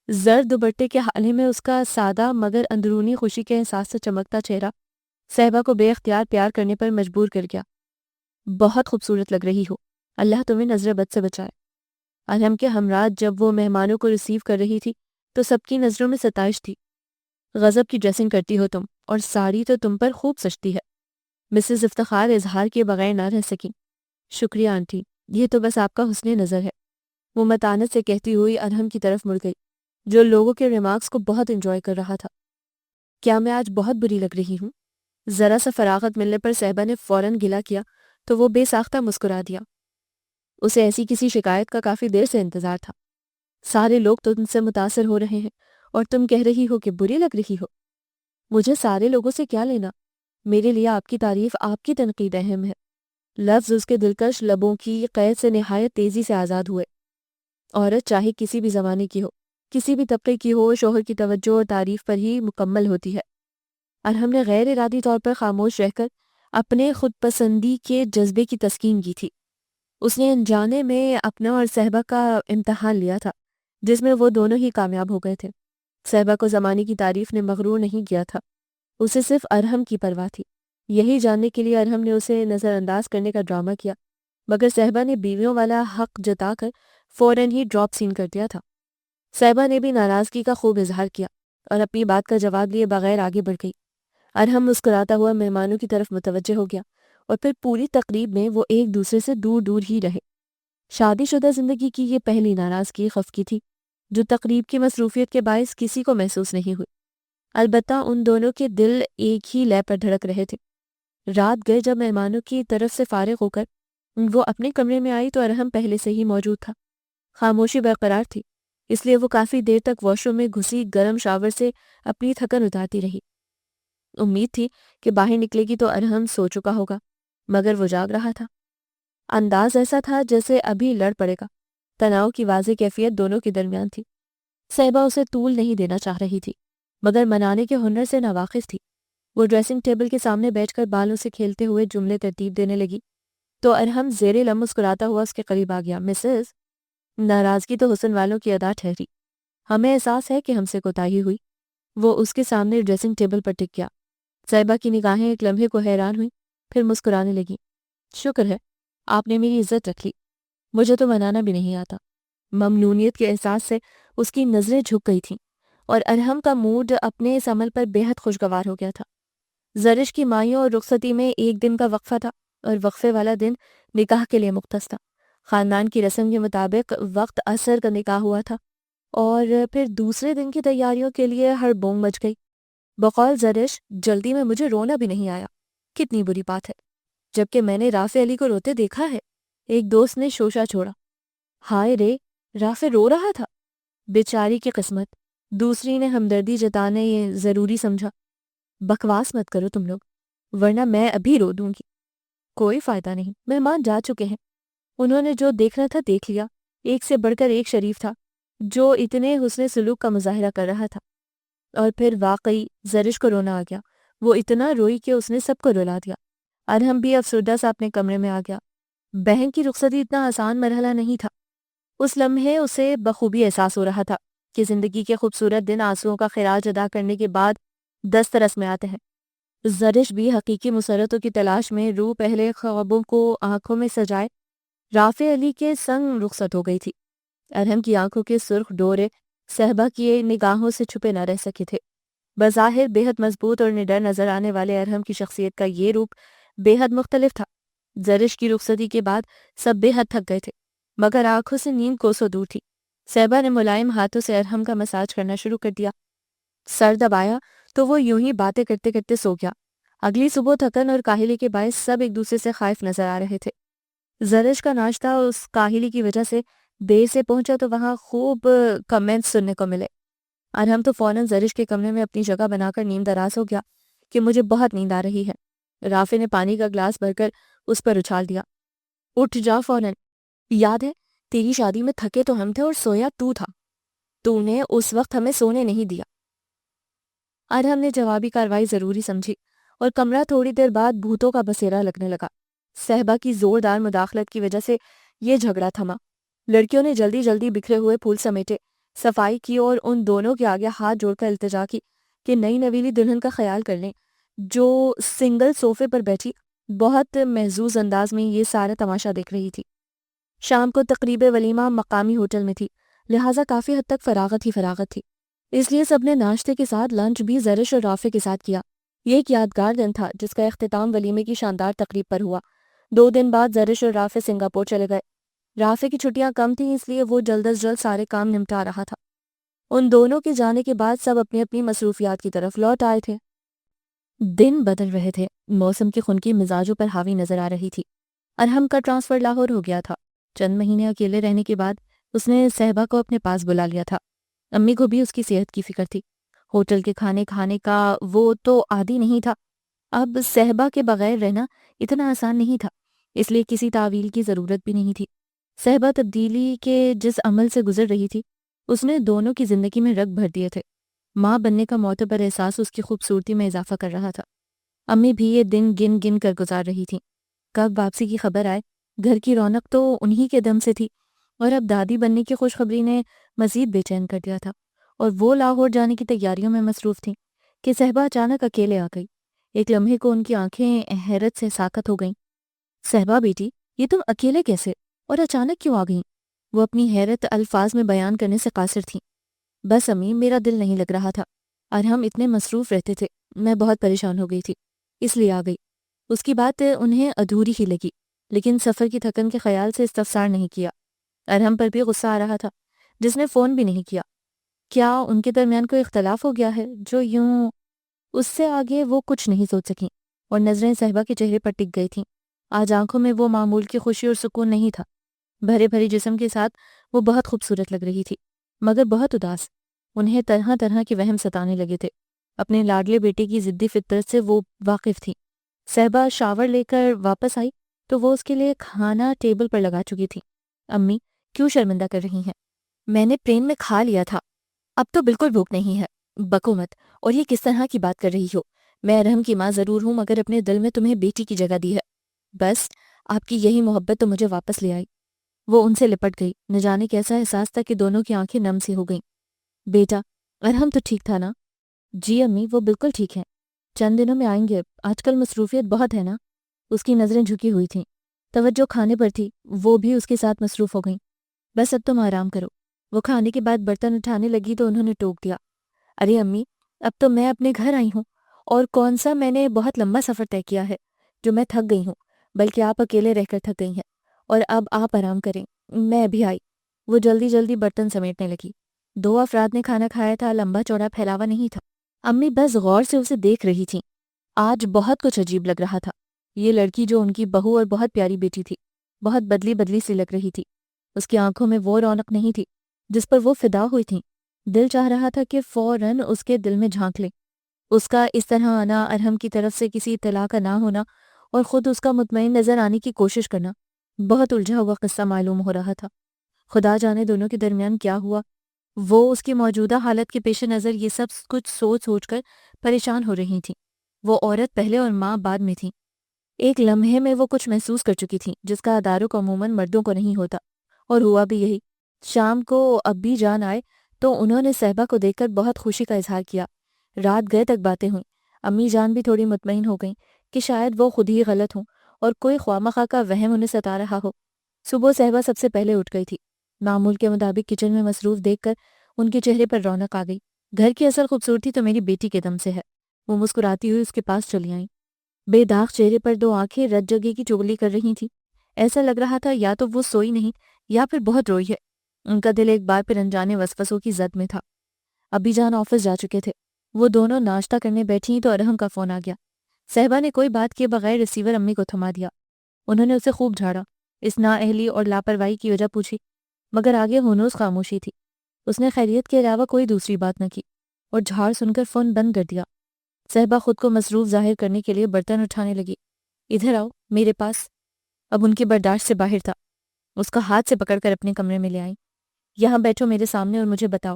Speaker 1: زرد دوپٹے کے حالے میں اس کا سادہ مگر اندرونی خوشی کے احساس سے چمکتا چہرہ صاحبہ کو بے اختیار پیار کرنے پر مجبور کر گیا۔ بہت خوبصورت لگ رہی ہو، اللہ تمہیں نظر بد سے بچائے۔ ارحم کے ہمراہ جب وہ مہمانوں کو ریسیو کر رہی تھی تو سب کی نظروں میں ستائش تھی۔ غضب کی ڈریسنگ کرتی ہو تم، اور ساڑی تو تم پر خوب سجتی ہے۔ مسز افتخار اظہار کیے بغیر نہ رہ سکیں۔ شکریہ آنٹی، یہ تو بس آپ کا حسن نظر ہے، وہ متانت سے کہتی ہوئی ارحم کی طرف مڑ گئی، جو لوگوں کے ریمارکس کو بہت انجوائے کر رہا تھا۔ کیا میں آج بہت بری لگ رہی ہوں؟ ذرا سا فراغت ملنے پر صاحبہ نے فوراً گلا کیا تو وہ بے ساختہ مسکرا دیا۔ اسے ایسی کسی شکایت کا کافی دیر سے انتظار تھا۔ سارے لوگ تو تم سے متاثر ہو رہے ہیں اور تم کہہ رہی ہو کہ بری لگ رہی ہو۔ مجھے سارے لوگوں سے کیا لینا؟ میرے لیے آپ کی تعریف، آپ کی تنقید اہم ہے۔ لفظ اس کے دلکش لبوں کی قید سے نہایت تیزی سے آزاد ہوئے۔ عورت چاہے کسی بھی زمانے کی ہو، کسی بھی طبقے کی ہو، شوہر کی توجہ اور تعریف پر ہی مکمل ہوتی ہے۔ ارحم نے غیر ارادی طور پر خاموش رہ کر اپنے خود پسندی کے جذبے کی تسکین کی تھی۔ اس نے انجانے میں اپنا اور صاحبہ کا امتحان لیا تھا، جس میں وہ دونوں ہی کامیاب ہو گئے تھے۔ صاحبہ کو زمانے کی تعریف نے مغرور نہیں کیا تھا، اسے صرف ارحم کی پرواہ تھی۔ یہی جاننے کے لیے ارحم نے اسے نظر انداز کرنے کا ڈرامہ کیا، مگر صاحبہ نے بیویوں والا حق جتا کر فوراً ہی ڈراپ سین کر دیا تھا۔ صاحبہ نے بھی ناراضگی کا خوب اظہار کیا اور اپنی بات کا جواب لیے بغیر آگے بڑھ گئی۔ ارحم مسکراتا ہوا مہمانوں کی طرف متوجہ ہو گیا اور پھر پوری تقریب میں وہ ایک دوسرے سے دور دور ہی رہے۔ شادی شدہ زندگی کی یہ پہلی ناراضگی خفگی تھی جو تقریب کی مصروفیت کے باعث کسی کو محسوس نہیں ہوئی۔ البتہ ان دونوں کے دل ایک ہی لے پر دھڑک رہے تھے۔ رات گئے جب مہمانوں کی طرف سے فارغ ہو کر وہ اپنے کمرے میں آئی تو ارحم پہلے سے ہی موجود تھا۔ خاموشی برقرار تھی، اس لیے وہ کافی دیر تک واش روم میں گھسی گرم شاور سے اپنی تھکن اتارتی رہی۔ امید تھی کہ باہر نکلے گی تو ارحم سو چکا ہوگا، مگر وہ جاگ رہا تھا۔ انداز ایسا تھا جیسے ابھی لڑ پڑے گا۔ تناؤ کی واضح کیفیت دونوں کے درمیان تھی۔ صاحبہ اسے طول نہیں دینا چاہ رہی تھی، مگر منانے کے ہنر سے ناواقف تھی۔ وہ ڈریسنگ ٹیبل کے سامنے بیٹھ کر بالوں سے کھیلتے ہوئے جملے ترتیب دینے لگی تو ارحم زیر لب مسکراتا ہوا اس کے قریب آ گیا۔ مسز، ناراضگی تو حسن والوں کی ادا ٹھہری، ہمیں احساس ہے کہ ہم سے کوتاہی ہوئی۔ وہ اس کے سامنے ڈریسنگ ٹیبل پر ٹک گیا۔ صاحبہ کی نگاہیں ایک لمحے کو حیران ہوئیں، پھر مسکرانے لگیں۔ شکر ہے، آپ نے میری عزت رکھ لی۔ مجھے تو منانا بھی نہیں آتا۔ ممنونیت کے احساس سے اس کی نظریں جھک گئی تھیں اور ارحم کا موڈ اپنے اس عمل پر بے حد خوشگوار ہو گیا تھا۔ زرش کی مائیوں اور رخصتی میں ایک دن کا وقفہ تھا اور وقفے والا دن نکاح کے لیے مختص تھا۔ خاندان کی رسم کے مطابق وقت عصر کا نکاح ہوا تھا اور پھر دوسرے دن کی تیاریوں کے لیے ہڑبونگ مچ گئی۔ بقول زرش، جلدی میں مجھے رونا بھی نہیں آیا۔ کتنی بری بات ہے، جبکہ میں نے رافع علی کو روتے دیکھا ہے، ایک دوست نے شوشہ چھوڑا۔ ہائے رے، رافع رو رہا تھا؟ بیچاری کی قسمت، دوسری نے ہمدردی جتانے یہ ضروری سمجھا۔ بکواس مت کرو تم لوگ، ورنہ میں ابھی رو دوں گی۔ کوئی فائدہ نہیں، مہمان جا چکے ہیں، انہوں نے جو دیکھنا تھا دیکھ لیا۔ ایک سے بڑھ کر ایک شریف تھا جو اتنے حسن سلوک کا مظاہرہ کر رہا تھا۔ اور پھر واقعی زرش کو رونا آ گیا۔ وہ اتنا روئی کہ اس نے سب کو رلا دیا۔ ارحم بھی افسردہ سا اپنے کمرے میں آ گیا۔ بہن کی رخصتی اتنا آسان مرحلہ نہیں تھا۔ اس لمحے اسے بخوبی احساس ہو رہا تھا کہ زندگی کے خوبصورت دن آنسوؤں کا خراج ادا کرنے کے بعد دسترس میں آتے ہیں۔ زرش بھی حقیقی مسرتوں کی تلاش میں روح پہلے خوابوں کو آنکھوں میں سجائے رافع علی کے سنگ رخصت ہو گئی تھی۔ ارحم کی آنکھوں کے سرخ ڈورے صحبا کی نگاہوں سے چھپے نہ رہ سکے تھے۔ بظاہر بے حد مضبوط اور نڈر نظر آنے والے ارحم کی شخصیت کا یہ روپ بے حد مختلف تھا۔ زرش کی رخصتی کے بعد سب بے حد تھک گئے تھے، مگر آنکھوں سے نیند کوسوں دور تھی۔ صحبا نے ملائم ہاتھوں سے ارحم کا مساج کرنا شروع کر دیا۔ سر دبایا تو وہ یوں ہی باتیں کرتے کرتے سو گیا۔ اگلی صبح تھکن اور کاہلی کے باعث سب ایک دوسرے سے خائف نظر آ رہے تھے۔ زرش کا ناشتہ اس کاہلی کی وجہ سے دیر سے پہنچا تو وہاں خوب کمنٹس سننے کو ملے۔ ارحم تو فوراً زرش کے کمرے میں اپنی جگہ بنا کر نیم دراز ہو گیا کہ مجھے بہت نیند آ رہی ہے۔ رافع نے پانی کا گلاس بھر کر اس پر اچھال دیا۔ اٹھ جا فوراً، یاد ہے تیری شادی میں تھکے تو ہم تھے اور سویا تو تھا، تو نے اس وقت ہمیں سونے نہیں دیا۔ ارحم نے جوابی کارروائی ضروری سمجھی اور کمرہ تھوڑی دیر بعد بھوتوں کا بسیرا لگنے لگا۔ صحبا کی زوردار مداخلت کی وجہ سے یہ جھگڑا تھما۔ لڑکیوں نے جلدی جلدی بکھرے ہوئے پھول سمیٹے، صفائی کی اور ان دونوں کے آگے ہاتھ جوڑ کر التجا کی کہ نئی نویلی دلہن کا خیال کر لیں، جو سنگل صوفے پر بیٹھی بہت محظوظ انداز میں یہ سارا تماشا دیکھ رہی تھی۔ شام کو تقریب ولیمہ مقامی ہوٹل میں تھی، لہٰذا کافی حد تک فراغت ہی فراغت تھی، اس لیے سب نے ناشتے کے ساتھ لنچ بھی زرش اور رافع کے ساتھ کیا۔ یہ ایک یادگار دن تھا جس کا اختتام ولیمے کی شاندار تقریب پر ہوا۔ 2 دن بعد زرش اور رافع سنگاپور چلے گئے۔ رافع کی چھٹیاں کم تھیں، اس لیے وہ جلد از جلد سارے کام نمٹا رہا تھا۔ ان دونوں کے جانے کے بعد سب اپنی اپنی مصروفیات کی طرف لوٹ آئے تھے۔ دن بدل رہے تھے، موسم کی خنکی مزاجوں پر حاوی نظر آ رہی تھی۔ ارحم کا ٹرانسفر لاہور ہو گیا تھا۔ چند مہینے اکیلے رہنے کے بعد اس نے صحبا کو اپنے پاس بلا لیا تھا۔ امی کو بھی اس کی صحت کی فکر تھی۔ ہوٹل کے کھانے کھانے کا وہ تو عادی نہیں تھا۔ اب صحبا کے بغیر رہنا اتنا آسان نہیں تھا، اس لیے کسی تعویل کی ضرورت بھی نہیں تھی۔ صحبا تبدیلی کے جس عمل سے گزر رہی تھی اس نے دونوں کی زندگی میں رگ بھر دیے تھے۔ ماں بننے کا معتبر احساس اس کی خوبصورتی میں اضافہ کر رہا تھا۔ امی بھی یہ دن گن گن کر گزار رہی تھیں۔ کب واپسی کی خبر آئے، گھر کی رونق تو انہی کے دم سے تھی، اور اب دادی بننے کی خوشخبری نے مزید بے چین کر دیا تھا، اور وہ لاہور جانے کی تیاریوں میں مصروف تھیں کہ صحبا اچانک اکیلے آ گئی۔ ایک لمحے کو ان کی آنکھیں حیرت سے ساکت ہو گئیں۔ صحبا بیٹی، یہ تم اکیلے کیسے اور اچانک کیوں آ گئیں؟ وہ اپنی حیرت الفاظ میں بیان کرنے سے قاصر تھیں۔ بس امی، میرا دل نہیں لگ رہا تھا، اور ہم اتنے مصروف رہتے تھے، میں بہت پریشان ہو گئی تھی، اس لیے آ گئی۔ اس کی بات انہیں ادھوری ہی لگی، لیکن سفر کی تھکن کے خیال سے استفسار نہیں کیا۔ ارحم پر بھی غصہ آ رہا تھا، جس نے فون بھی نہیں کیا۔ کیا ان کے درمیان کوئی اختلاف ہو گیا ہے جو یوں؟ اس سے آگے وہ کچھ نہیں سوچ سکیں، اور نظریں صحبا کے چہرے پر ٹک گئی تھیں۔ آج آنکھوں میں وہ معمول کی خوشی اور سکون نہیں تھا۔ بھرے بھری جسم کے ساتھ وہ بہت خوبصورت لگ رہی تھی، مگر بہت اداس۔ انہیں طرح طرح کے وہم ستانے لگے تھے۔ اپنے لاڈلے بیٹے کی ضدی فطرت سے وہ واقف تھی۔ صحبا شاور لے کر واپس آئی تو وہ اس کے لیے کھانا ٹیبل پر لگا چکی تھی۔ امی، کیوں شرمندہ کر رہی ہیں؟ میں نے پلین میں کھا لیا تھا، اب تو بالکل بھوک نہیں ہے۔ بکو مت، اور یہ کس طرح کی بات کر رہی ہو؟ میں ارحم کی ماں ضرور ہوں، مگر اپنے دل میں تمہیں بیٹی کی جگہ دی ہے۔ بس آپ کی یہی محبت تو مجھے واپس لے آئی۔ وہ ان سے لپٹ گئی، نہ جانے کیسا احساس تھا کہ دونوں کی آنکھیں نم سی ہو گئیں۔ بیٹا، ارحم تو ٹھیک تھا نا؟ جی امی، وہ بالکل ٹھیک ہیں، چند دنوں میں آئیں گے، آج کل مصروفیت بہت ہے نا۔ اس کی نظریں جھکی ہوئی تھیں۔ توجہ کھانے پر تھی، وہ بھی اس کے ساتھ مصروف ہو گئیں۔ بس اب تم آرام کرو۔ وہ کھانے کے بعد برتن اٹھانے لگی تو انہوں نے ٹوک دیا، ارے امی، اب تو میں اپنے گھر آئی ہوں، اور کون سا میں نے بہت لمبا سفر طے کیا ہے جو میں تھک گئی ہوں، بلکہ آپ اکیلے رہ کر تھک گئی ہیں، اور اب آپ آرام کریں، میں ابھی آئی۔ وہ جلدی جلدی برتن سمیٹنے لگی۔ 2 افراد نے کھانا کھایا تھا، لمبا چوڑا پھیلاوا نہیں تھا۔ امی بس غور سے اسے دیکھ رہی تھیں۔ آج بہت کچھ عجیب لگ رہا تھا۔ یہ لڑکی جو ان کی بہو اور بہت پیاری بیٹی تھی، بہت بدلی بدلی سی لگ رہی تھی۔ اس کی آنکھوں میں وہ رونق نہیں تھی جس پر وہ فدا ہوئی تھیں۔ دل چاہ رہا تھا کہ فوراً اس کے دل میں جھانک لیں۔ اس کا اس طرح آنا، ارحم کی طرف سے کسی اطلاع کا نہ ہونا، اور خود اس کا مطمئن نظر آنے کی کوشش کرنا، بہت الجھا ہوا قصہ معلوم ہو رہا تھا۔ خدا جانے دونوں کے درمیان کیا ہوا۔ وہ اس کی موجودہ حالت کے پیش نظر یہ سب کچھ سوچ سوچ کر پریشان ہو رہی تھیں۔ وہ عورت پہلے اور ماں بعد میں تھی۔ ایک لمحے میں وہ کچھ محسوس کر چکی تھیں جس کا اداروں کو عموماً مردوں کو نہیں ہوتا، اور ہوا بھی یہی۔ شام کو ابی جان آئے تو انہوں نے صہبا کو دیکھ کر بہت خوشی کا اظہار کیا۔ رات گئے تک باتیں ہوئیں۔ امی جان بھی تھوڑی مطمئن ہو گئیں کہ شاید وہ خود ہی غلط ہوں اور کوئی خواہ کا وہم انہیں ستا رہا ہو۔ صبح صہبا سب سے پہلے اٹھ گئی تھی۔ معمول کے مطابق کچن میں مصروف دیکھ کر ان کے چہرے پر رونق آ گئی۔ گھر کی اصل خوبصورتی تو میری بیٹی کے دم سے ہے۔ وہ مسکراتی ہوئی اس کے پاس چلی آئیں۔ بے داغ چہرے پر 2 آنکھیں رت جگہ کی چغلی کر رہی تھیں۔ ایسا لگ رہا تھا یا تو وہ سوئی نہیں یا پھر بہت روئی ہے۔ ان کا دل ایک بار پھر انجانے وسوسوں کی زد میں تھا۔ ابی جان آفس جا چکے تھے۔ وہ دونوں ناشتہ کرنے بیٹھی تو ارحم کا فون آ گیا۔ صہبا نے کوئی بات کیے بغیر ریسیور امی کو تھما دیا۔ انہوں نے اسے خوب جھاڑا، اس نااہلی اور لاپرواہی کی وجہ پوچھی، مگر آگے ہنوز خاموشی تھی۔ اس نے خیریت کے علاوہ کوئی دوسری بات نہ کی اور جھاڑ سن کر فون بند کر دیا۔ صہبا خود کو مصروف ظاہر کرنے کے لیے برتن اٹھانے لگی۔ ادھر آؤ میرے پاس۔ اب ان کی برداشت سے باہر تھا۔ اس کا ہاتھ سے پکڑ کر اپنے کمرے میں لے آئیں۔ یہاں بیٹھو میرے سامنے اور مجھے بتاؤ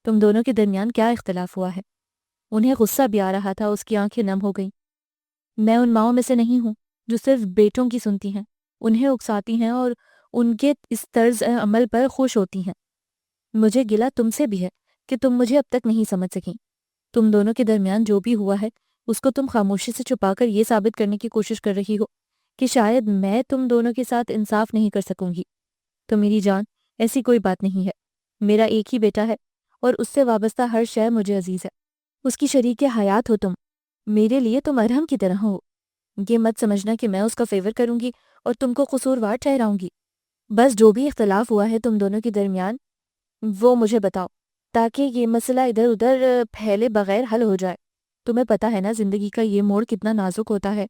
Speaker 1: تم دونوں کے درمیان کیا اختلاف ہوا ہے۔ انہیں غصہ بھی آ رہا تھا، اس کی آنکھیں نم ہو گئیں۔ میں ان ماؤں میں سے نہیں ہوں جو صرف بیٹوں کی سنتی ہیں، انہیں اکساتی ہیں اور ان کے اس طرز عمل پر خوش ہوتی ہیں۔ مجھے گلہ تم سے بھی ہے کہ تم مجھے اب تک نہیں سمجھ سکیں۔ تم دونوں کے درمیان جو بھی ہوا ہے اس کو تم خاموشی سے چھپا کر یہ ثابت کرنے کی کوشش کر رہی ہو کہ شاید میں تم دونوں کے ساتھ انصاف نہیں کر سکوں گی۔ تو میری جان، ایسی کوئی بات نہیں ہے۔ میرا ایک ہی بیٹا ہے اور اس سے وابستہ ہر شے مجھے عزیز ہے۔ اس کی شریک حیات ہو تم، میرے لیے تم ارحم کی طرح ہو۔ یہ مت سمجھنا کہ میں اس کا فیور کروں گی اور تم کو قصوروار ٹھہراؤں گی۔ بس جو بھی اختلاف ہوا ہے تم دونوں کے درمیان وہ مجھے بتاؤ تاکہ یہ مسئلہ ادھر ادھر پھیلے بغیر حل ہو جائے۔ تمہیں پتہ ہے نا زندگی کا یہ موڑ کتنا نازک ہوتا ہے،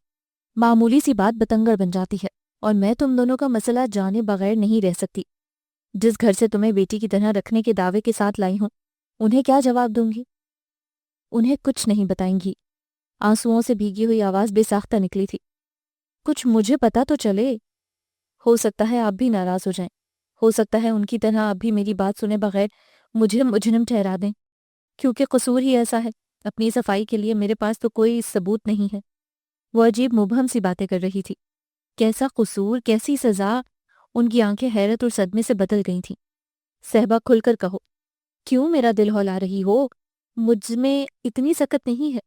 Speaker 1: معمولی سی بات بتنگڑ بن جاتی ہے، اور میں تم دونوں کا مسئلہ جانے بغیر نہیں رہ سکتی۔ جس گھر سے تمہیں بیٹی کی طرح رکھنے کے دعوے کے ساتھ لائی ہوں، انہیں کیا جواب دوں گی؟ انہیں کچھ نہیں بتائیں گی۔ آنسوؤں سے بھیگی ہوئی آواز بے ساختہ نکلی تھی۔ کچھ مجھے پتا تو چلے۔ ہو سکتا ہے آپ بھی ناراض ہو جائیں، ہو سکتا ہے ان کی طرح آپ بھی میری بات سنے بغیر مجھے مجرم ٹھہرا دیں، کیونکہ قصور ہی ایسا ہے۔ اپنی صفائی کے لیے میرے پاس تو کوئی ثبوت نہیں ہے۔ وہ عجیب مبہم سی باتیں کر رہی تھی۔ کیسا قصور، کیسی سزا؟ ان کی آنکھیں حیرت اور صدمے سے بدل گئی تھیں۔ صہبا کھل کر کہو، کیوں میرا دل ہلا رہی ہو؟ مجھ میں اتنی سکت نہیں ہے،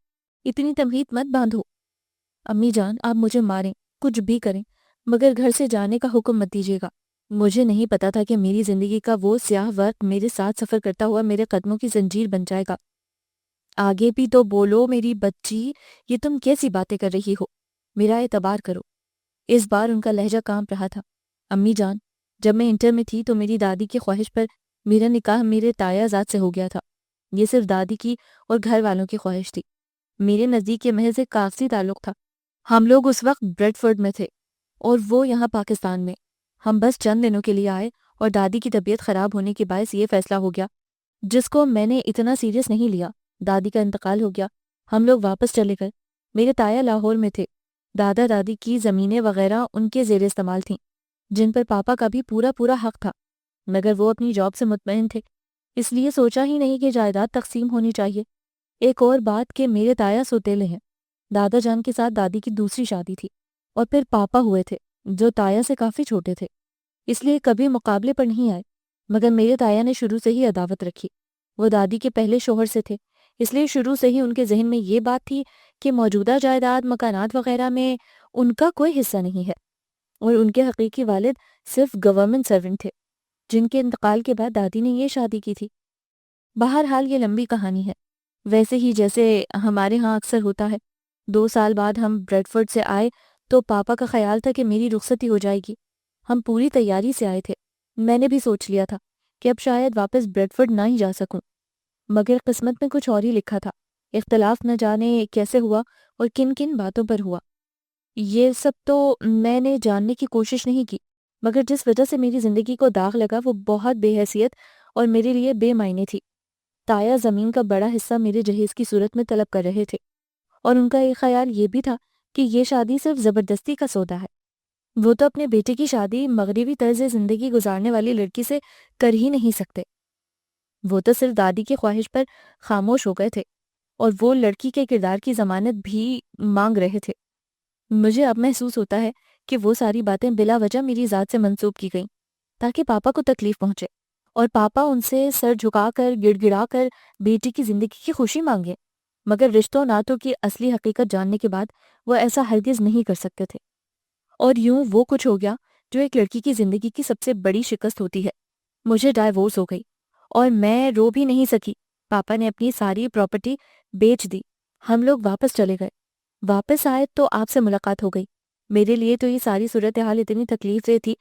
Speaker 1: اتنی تمہید مت باندھو۔ امی جان، آپ مجھے ماریں، کچھ بھی کریں، مگر گھر سے جانے کا حکم مت دیجیے گا۔ مجھے نہیں پتا تھا کہ میری زندگی کا وہ سیاہ وقت میرے ساتھ سفر کرتا ہوا میرے قدموں کی زنجیر بن جائے گا۔ آگے بھی تو بولو میری بچی، یہ تم کیسی باتیں کر رہی ہو؟ میرا اعتبار کرو۔ اس بار ان کا لہجہ کانپ رہا تھا۔ امی جان، جب میں انٹر میں تھی تو میری دادی کی خواہش پر میرا نکاح میرے تایا زاد سے ہو گیا تھا۔ یہ صرف دادی کی اور گھر والوں کی خواہش تھی۔ میرے نزدیک یہ محض ایک کاغذی تعلق تھا۔ ہم لوگ اس وقت بریڈ فورڈ میں تھے اور وہ یہاں پاکستان میں۔ ہم بس چند دنوں کے لیے آئے اور دادی کی طبیعت خراب ہونے کے باعث یہ فیصلہ ہو گیا، جس کو میں نے اتنا سیریس نہیں لیا۔ دادی کا انتقال ہو گیا، ہم لوگ واپس چلے گئے۔ میرے تایا لاہور میں تھے۔ دادا دادی کی زمینیں وغیرہ ان کے زیر استعمال تھیں، جن پر پاپا کا بھی پورا حق تھا، مگر وہ اپنی جاب سے مطمئن تھے، اس لیے سوچا ہی نہیں کہ جائیداد تقسیم ہونی چاہیے۔ ایک اور بات کہ میرے تایا سوتیلے ہیں۔ دادا جان کے ساتھ دادی کی دوسری شادی تھی، اور پھر پاپا ہوئے تھے جو تایا سے کافی چھوٹے تھے، اس لیے کبھی مقابلے پر نہیں آئے۔ مگر میرے تایا نے شروع سے ہی عداوت رکھی۔ وہ دادی کے پہلے شوہر سے تھے، اس لیے شروع سے ہی ان کے ذہن میں یہ بات تھی کہ موجودہ جائیداد، مکانات وغیرہ میں ان کا کوئی حصہ نہیں ہے۔ اور ان کے حقیقی والد صرف گورنمنٹ سرونٹ تھے، جن کے انتقال کے بعد دادی نے یہ شادی کی تھی۔ بہرحال یہ لمبی کہانی ہے، ویسے ہی جیسے ہمارے ہاں اکثر ہوتا ہے۔ 2 سال بعد ہم بریڈ فورڈ سے آئے تو پاپا کا خیال تھا کہ میری رخصتی ہو جائے گی۔ ہم پوری تیاری سے آئے تھے، میں نے بھی سوچ لیا تھا کہ اب شاید واپس بریڈ فورڈ نہ ہی جا سکوں، مگر قسمت میں کچھ اور ہی لکھا تھا۔ اختلاف نہ جانے کیسے ہوا اور کن کن باتوں پر ہوا، یہ سب تو میں نے جاننے کی کوشش نہیں کی، مگر جس وجہ سے میری زندگی کو داغ لگا وہ بہت بے حیثیت اور میرے لیے بے معنی تھی۔ تایا زمین کا بڑا حصہ میرے جہیز کی صورت میں طلب کر رہے تھے، اور ان کا ایک خیال یہ بھی تھا کہ یہ شادی صرف زبردستی کا سودا ہے۔ وہ تو اپنے بیٹے کی شادی مغربی طرز زندگی گزارنے والی لڑکی سے کر ہی نہیں سکتے۔ وہ تو صرف دادی کی خواہش پر خاموش ہو گئے تھے، اور وہ لڑکی کے کردار کی ضمانت بھی مانگ رہے تھے۔ مجھے اب محسوس ہوتا ہے کہ وہ ساری باتیں بلا وجہ میری ذات سے منسوب کی گئیں تاکہ پاپا کو تکلیف پہنچے، اور پاپا ان سے سر جھکا کر گڑ گڑا کر بیٹی کی زندگی کی خوشی مانگے، مگر رشتوں ناتوں کی اصلی حقیقت جاننے کے بعد وہ ایسا ہرگز نہیں کر سکتے تھے۔ اور یوں وہ کچھ ہو گیا جو ایک لڑکی کی زندگی کی سب سے بڑی شکست ہوتی ہے۔ مجھے ڈائیورس ہو گئی اور میں رو بھی نہیں سکی۔ پاپا نے اپنی ساری پراپرٹی بیچ دی۔ ہم لوگ واپس چلے گئے۔ واپس آئے تو آپ سے ملاقات ہو گئی۔ میرے لیے تو یہ ساری صورتحال اتنی تکلیف دہ تھی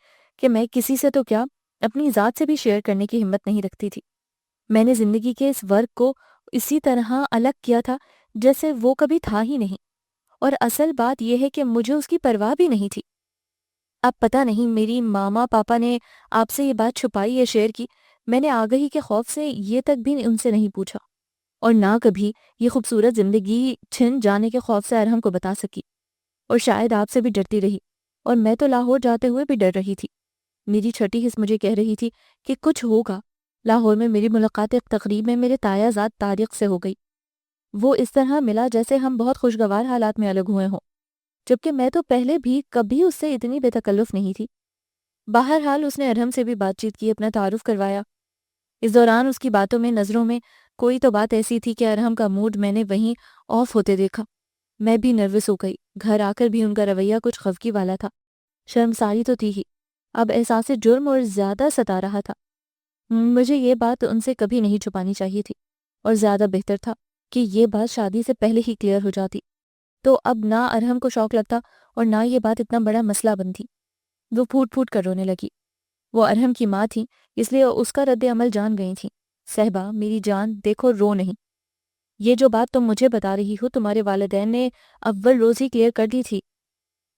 Speaker 1: کہ میں کسی سے تو کیا اپنی ذات سے بھی شیئر کرنے کی ہمت نہیں رکھتی تھی۔ میں نے زندگی کے اس ورق کو اسی طرح الگ کیا تھا جیسے وہ کبھی تھا ہی نہیں، اور اصل بات یہ ہے کہ مجھے اس کی پرواہ بھی نہیں تھی۔ اب پتہ نہیں میری ماما پاپا نے آپ سے یہ بات چھپائی یا شیئر کی، میں نے آگہی کے خوف سے یہ تک بھی ان سے نہیں پوچھا، اور نہ کبھی یہ خوبصورت زندگی چھن جانے کے خوف سے ارحم کو بتا سکی، اور شاید آپ سے بھی ڈرتی رہی، اور میں تو لاہور جاتے ہوئے بھی ڈر رہی تھی۔ میری چھٹی حص مجھے کہہ رہی تھی کہ کچھ ہوگا۔ لاہور میں میری ملاقات ایک تقریب میں میرے تایا زاد طارق سے ہو گئی۔ وہ اس طرح ملا جیسے ہم بہت خوشگوار حالات میں الگ ہوئے ہوں، جبکہ میں تو پہلے بھی کبھی اس سے اتنی بے تکلف نہیں تھی۔ بہرحال اس نے ارحم سے بھی بات چیت کی، اپنا تعارف کروایا۔ اس دوران اس کی باتوں میں، نظروں میں کوئی تو بات ایسی تھی کہ ارحم کا موڈ میں نے وہیں آف ہوتے دیکھا۔ میں بھی نروس ہو گئی۔ گھر آ کر بھی ان کا رویہ کچھ خفگی والا تھا۔ شرمساری تو تھی ہی، اب احساس جرم اور زیادہ ستا رہا تھا۔ مجھے یہ بات ان سے کبھی نہیں چھپانی چاہیے تھی، اور زیادہ بہتر تھا کہ یہ بات شادی سے پہلے ہی کلیئر ہو جاتی، تو اب نہ ارحم کو شوق لگتا اور نہ یہ بات اتنا بڑا مسئلہ بنتی۔ وہ پھوٹ پھوٹ کر رونے لگی۔ وہ ارحم کی ماں تھی، اس لیے اس کا رد عمل جان گئی تھیں۔ صہبا میری جان، دیکھو رو نہیں۔ یہ جو بات تم مجھے بتا رہی ہو تمہارے والدین نے اول روز ہی کلیئر کر دی تھی،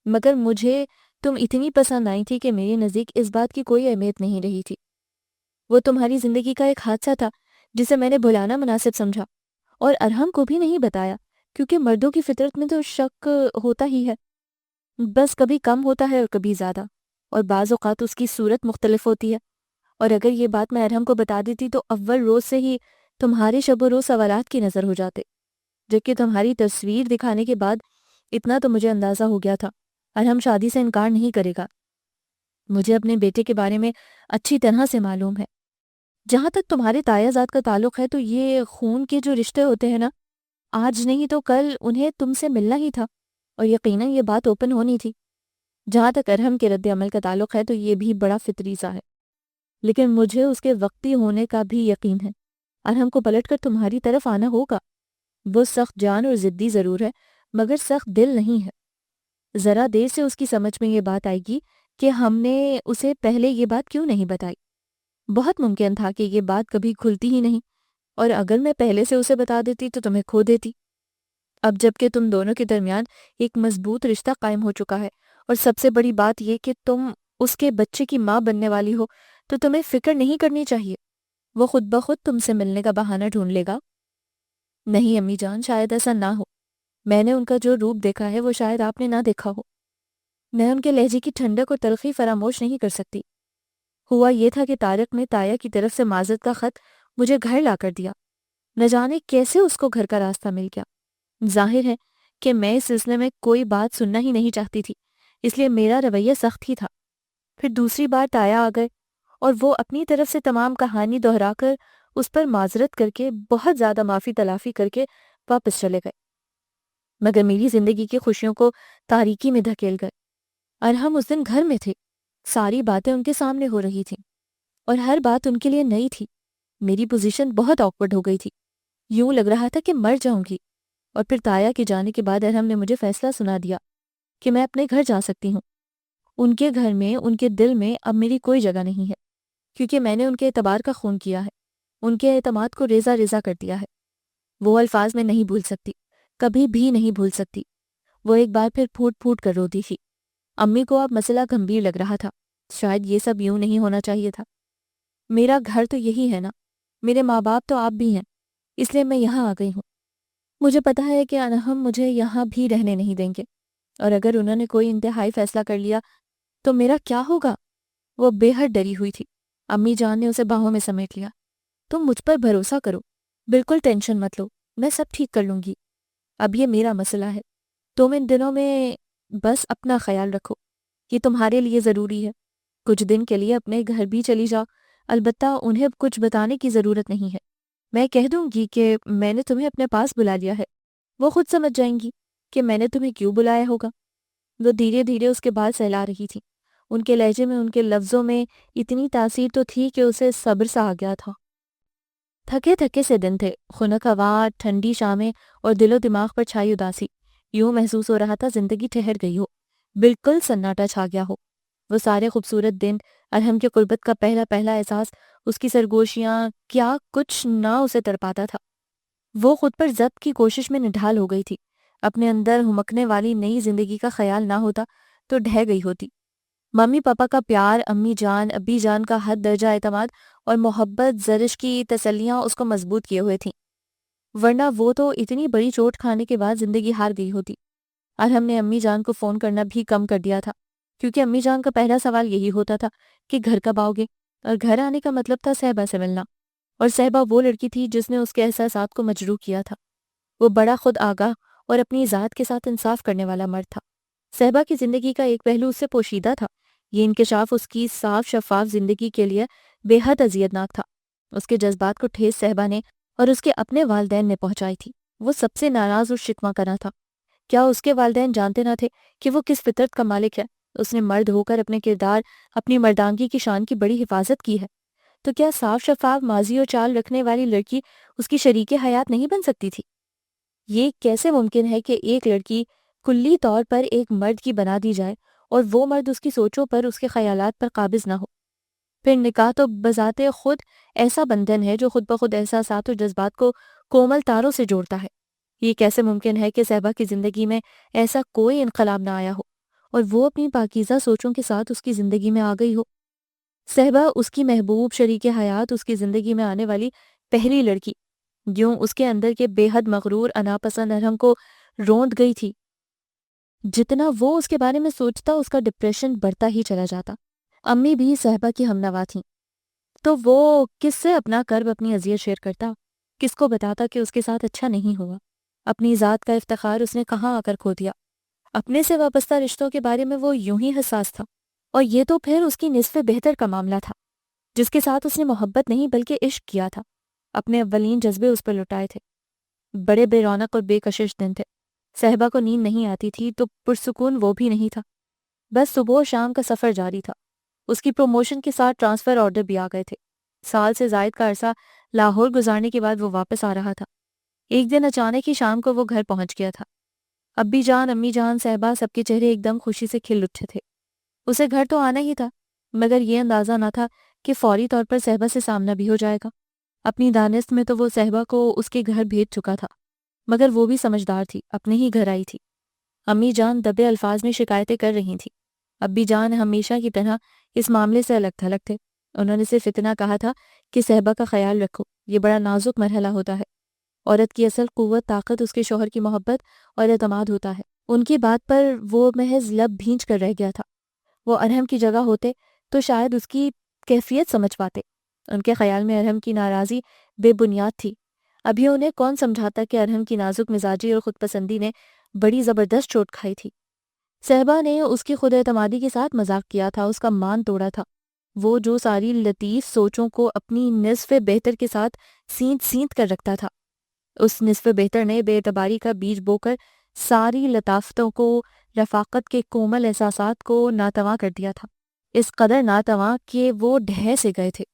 Speaker 1: مگر مجھے تم اتنی پسند آئی تھی کہ میرے نزدیک اس بات کی کوئی اہمیت نہیں رہی تھی۔ وہ تمہاری زندگی کا ایک حادثہ تھا جسے میں نے بھلانا مناسب سمجھا، اور ارحم کو بھی نہیں بتایا، کیونکہ مردوں کی فطرت میں تو شک ہوتا ہی ہے، بس کبھی کم ہوتا ہے اور کبھی زیادہ، اور بعض اوقات اس کی صورت مختلف ہوتی ہے۔ اور اگر یہ بات میں ارحم کو بتا دیتی تو اول روز سے ہی تمہارے شب و روز سوالات کی نظر ہو جاتے، جبکہ تمہاری تصویر دکھانے کے بعد اتنا تو مجھے اندازہ ہو گیا تھا، ارحم شادی سے انکار نہیں کرے گا۔ مجھے اپنے بیٹے کے بارے میں اچھی طرح سے معلوم ہے۔ جہاں تک تمہارے تایا زاد کا تعلق ہے تو یہ خون کے جو رشتے ہوتے ہیں نا، آج نہیں تو کل انہیں تم سے ملنا ہی تھا، اور یقیناً یہ بات اوپن ہونی تھی۔ جہاں تک ارحم کے رد عمل کا تعلق ہے تو یہ بھی بڑا فطری سا ہے، لیکن مجھے اس کے وقتی ہونے کا بھی یقین ہے۔ ارحم کو پلٹ کر تمہاری طرف آنا ہوگا۔ وہ سخت جان اور ضدی ضرور ہے، مگر سخت دل نہیں ہے۔ ذرا دیر سے اس کی سمجھ میں یہ بات آئے گی کہ ہم نے اسے پہلے یہ بات کیوں نہیں بتائی۔ بہت ممکن تھا کہ یہ بات کبھی کھلتی ہی نہیں، اور اگر میں پہلے سے اسے بتا دیتی تو تمہیں کھو دیتی۔ اب جب کہ تم دونوں کے درمیان ایک مضبوط رشتہ قائم ہو چکا ہے، اور سب سے بڑی بات یہ کہ تم اس کے بچے کی ماں بننے والی ہو، تو تمہیں فکر نہیں کرنی چاہیے۔ وہ خود بخود تم سے ملنے کا بہانہ ڈھونڈ لے گا۔ نہیں امی جان، شاید ایسا نہ ہو۔ میں نے ان کا جو روپ دیکھا ہے وہ شاید آپ نے نہ دیکھا ہو۔ میں ان کے لہجے کی ٹھنڈک اور تلخی فراموش نہیں کر سکتی۔ ہوا یہ تھا کہ طارق نے تایا کی طرف سے معذرت کا خط مجھے گھر لا کر دیا۔ نہ جانے کیسے اس کو گھر کا راستہ مل گیا۔ ظاہر ہے کہ میں اس سلسلے میں کوئی بات سننا ہی نہیں چاہتی تھی، اس لیے میرا رویہ سخت ہی تھا۔ پھر دوسری بار تایا آ گئے، اور وہ اپنی طرف سے تمام کہانی دہرا کر اس پر معذرت کر کے بہت زیادہ معافی تلافی کر کے واپس چلے گئے، مگر میری زندگی کی خوشیوں کو تاریکی میں دھکیل گئے۔ ارحم اس دن گھر میں تھے، ساری باتیں ان کے سامنے ہو رہی تھیں اور ہر بات ان کے لیے نئی تھی۔ میری پوزیشن بہت آکورڈ ہو گئی تھی، یوں لگ رہا تھا کہ مر جاؤں گی۔ اور پھر تایا کے جانے کے بعد ارحم نے مجھے فیصلہ سنا دیا کہ میں اپنے گھر جا سکتی ہوں۔ ان کے گھر میں، ان کے دل میں اب میری کوئی جگہ نہیں ہے، کیونکہ میں نے ان کے اعتبار کا خون کیا ہے، ان کے اعتماد کو ریزہ ریزہ کر دیا ہے۔ وہ الفاظ میں نہیں بھول سکتی، کبھی بھی نہیں بھول سکتی۔ وہ ایک بار پھر پھوٹ پھوٹ کر روتی تھی۔ امی کو اب مسئلہ گمبھیر لگ رہا تھا، شاید یہ سب یوں نہیں ہونا چاہیے تھا۔ میرا گھر تو یہی ہے نا، میرے ماں باپ تو آپ بھی ہیں، اس لیے میں یہاں آ گئی ہوں۔ مجھے پتا ہے کہ ارحم مجھے یہاں بھی رہنے نہیں دیں گے، اور اگر انہوں نے کوئی انتہائی فیصلہ کر لیا تو میرا کیا ہوگا؟ وہ بے حد ڈری ہوئی تھی۔ امی جان نے اسے باہوں میں سمیٹ لیا۔ تم مجھ پر بھروسہ کرو، بالکل ٹینشن مت لو، میں سب ٹھیک کر لوں گی۔ اب یہ میرا مسئلہ ہے، تم ان دنوں میں بس اپنا خیال رکھو، یہ تمہارے لیے ضروری ہے۔ کچھ دن کے لیے اپنے گھر بھی چلی جاؤ، البتہ انہیں کچھ بتانے کی ضرورت نہیں ہے۔ میں کہہ دوں گی کہ میں نے تمہیں اپنے پاس بلا لیا ہے، وہ خود سمجھ جائیں گی کہ میں نے تمہیں کیوں بلایا ہوگا۔ وہ دھیرے دھیرے اس کے بال سہلا رہی تھی۔ ان کے لہجے میں، ان کے لفظوں میں اتنی تاثیر تو تھی کہ اسے صبر سا آ گیا تھا۔ تھکے تھکے سے دن تھے، خنک ہوا، ٹھنڈی شامیں اور دل و دماغ پر چھائی اداسی۔ یوں محسوس ہو رہا تھا زندگی ٹھہر گئی ہو، بالکل سناٹا چھا گیا ہو۔ وہ سارے خوبصورت دن، ارحم کے قربت کا پہلا پہلا احساس، اس کی سرگوشیاں، کیا کچھ نہ اسے تڑپاتا تھا۔ وہ خود پر ضبط کی کوشش میں نڈھال ہو گئی تھی۔ اپنے اندر ہمکنے والی نئی زندگی کا خیال نہ ہوتا تو ڈھہ گئی ہوتی۔ ممی پاپا کا پیار، امی جان ابی جان کا حد درجہ اعتماد اور محبت، زرش کی تسلیاں اس کو مضبوط کیے ہوئے تھیں، ورنہ وہ تو اتنی بڑی چوٹ کھانے کے بعد زندگی ہار گئی ہوتی۔ ارحم نے امی جان کو فون کرنا بھی کم کر دیا تھا، کیونکہ امی جان کا پہلا سوال یہی ہوتا تھا کہ گھر کب آؤ گے، اور گھر آنے کا مطلب تھا صہبا سے ملنا۔ اور صہبا وہ لڑکی تھی جس نے اس کے احساسات کو مجروح کیا تھا۔ وہ بڑا خود آگاہ اور اپنی ذات کے ساتھ انصاف کرنے والا مرد تھا۔ صہبا کی زندگی کا ایک پہلو اس سے پوشیدہ تھا۔ یہ انکشاف اس کی صاف شفاف زندگی کے لیے بے حد اذیتناک تھا۔ اس کے جذبات کو ٹھیس صہبا نے اور اس کے اپنے والدین نے پہنچائی تھی۔ وہ سب سے ناراض اور شکوہ کرنا تھا۔ کیا اس کے والدین جانتے نہ تھے کہ وہ کس فطرت کا مالک ہے؟ اس نے مرد ہو کر اپنے کردار، اپنی مردانگی کی شان کی بڑی حفاظت کی ہے، تو کیا صاف شفاف ماضی اور چال رکھنے والی لڑکی اس کی شریک حیات نہیں بن سکتی تھی؟ یہ کیسے ممکن ہے کہ ایک لڑکی کلی طور پر ایک مرد کی بنا دی جائے اور وہ مرد اس کی سوچوں پر، اس کے خیالات پر قابض نہ ہو؟ پھر نکاح تو بذات خود ایسا بندھن ہے جو خود بخود احساسات اور جذبات کو کومل تاروں سے جوڑتا ہے۔ یہ کیسے ممکن ہے کہ صہبا کی زندگی میں ایسا کوئی انقلاب نہ آیا ہو اور وہ اپنی پاکیزہ سوچوں کے ساتھ اس کی زندگی میں آ گئی ہو؟ صہبا، اس کی محبوب شریک حیات، اس کی زندگی میں آنے والی پہلی لڑکی، یوں اس کے اندر کے بے حد مغرور اناپسند ارحم کو روند گئی تھی۔ جتنا وہ اس کے بارے میں سوچتا، اس کا ڈپریشن بڑھتا ہی چلا جاتا۔ امی بھی صہبا کی ہمنوا تھیں، تو وہ کس سے اپنا کرب، اپنی اذیت شیئر کرتا؟ کس کو بتاتا کہ اس کے ساتھ اچھا نہیں ہوا؟ اپنی ذات کا افتخار اس نے کہاں آ کر کھو دیا؟ اپنے سے وابستہ رشتوں کے بارے میں وہ یوں ہی حساس تھا، اور یہ تو پھر اس کی نصف بہتر کا معاملہ تھا، جس کے ساتھ اس نے محبت نہیں بلکہ عشق کیا تھا۔ اپنے اولین جذبے اس پر لٹائے تھے۔ بڑے بے رونق اور بے کشش دن تھے۔ صہبا کو نیند نہیں آتی تھی تو پرسکون وہ بھی نہیں تھا۔ بس صبح و شام کا سفر جاری تھا۔ اس کی پروموشن کے ساتھ ٹرانسفر آرڈر بھی آ گئے تھے۔ سال سے زائد کا عرصہ لاہور گزارنے کے بعد وہ واپس آ رہا تھا۔ ایک دن اچانک ہی شام کو وہ گھر پہنچ گیا تھا۔ ابی جان، امی جان، صہبا، سب کے چہرے ایک دم خوشی سے کھل اٹھے تھے۔ اسے گھر تو آنا ہی تھا، مگر یہ اندازہ نہ تھا کہ فوری طور پر صہبا سے سامنا بھی ہو جائے گا۔ اپنی دانست میں تو وہ صہبا کو اس کے گھر بھیج چکا تھا، مگر وہ بھی سمجھدار تھی، اپنے ہی گھر آئی تھی۔ امی جان دبے الفاظ میں شکایتیں کر رہی تھیں۔ ابی جان ہمیشہ کی طرح اس معاملے سے الگ تھلگ تھے۔ انہوں نے صرف اتنا کہا تھا کہ صہبا کا خیال رکھو، یہ بڑا نازک مرحلہ ہوتا ہے۔ عورت کی اصل قوت، طاقت اس کے شوہر کی محبت اور اعتماد ہوتا ہے۔ ان کی بات پر وہ محض لب بھینچ کر رہ گیا تھا۔ وہ ارحم کی جگہ ہوتے تو شاید اس کی کیفیت سمجھ پاتے۔ ان کے خیال میں ارحم کی ناراضی بے بنیاد تھی۔ ابھی انہیں کون سمجھاتا کہ ارحم کی نازک مزاجی اور خود پسندی نے بڑی زبردست چوٹ کھائی تھی۔ صہبا نے اس کی خود اعتمادی کے ساتھ مذاق کیا تھا، اس کا مان توڑا تھا۔ وہ جو ساری لطیف سوچوں کو اپنی نصف بہتر کے ساتھ سینت سینت کر رکھتا تھا، اس نصف بہتر نے بے اعتباری کا بیج بو کر ساری لطافتوں کو، رفاقت کے کومل احساسات کو ناتواں کر دیا تھا، اس قدر ناتواں کہ وہ ڈھہ سے گئے تھے،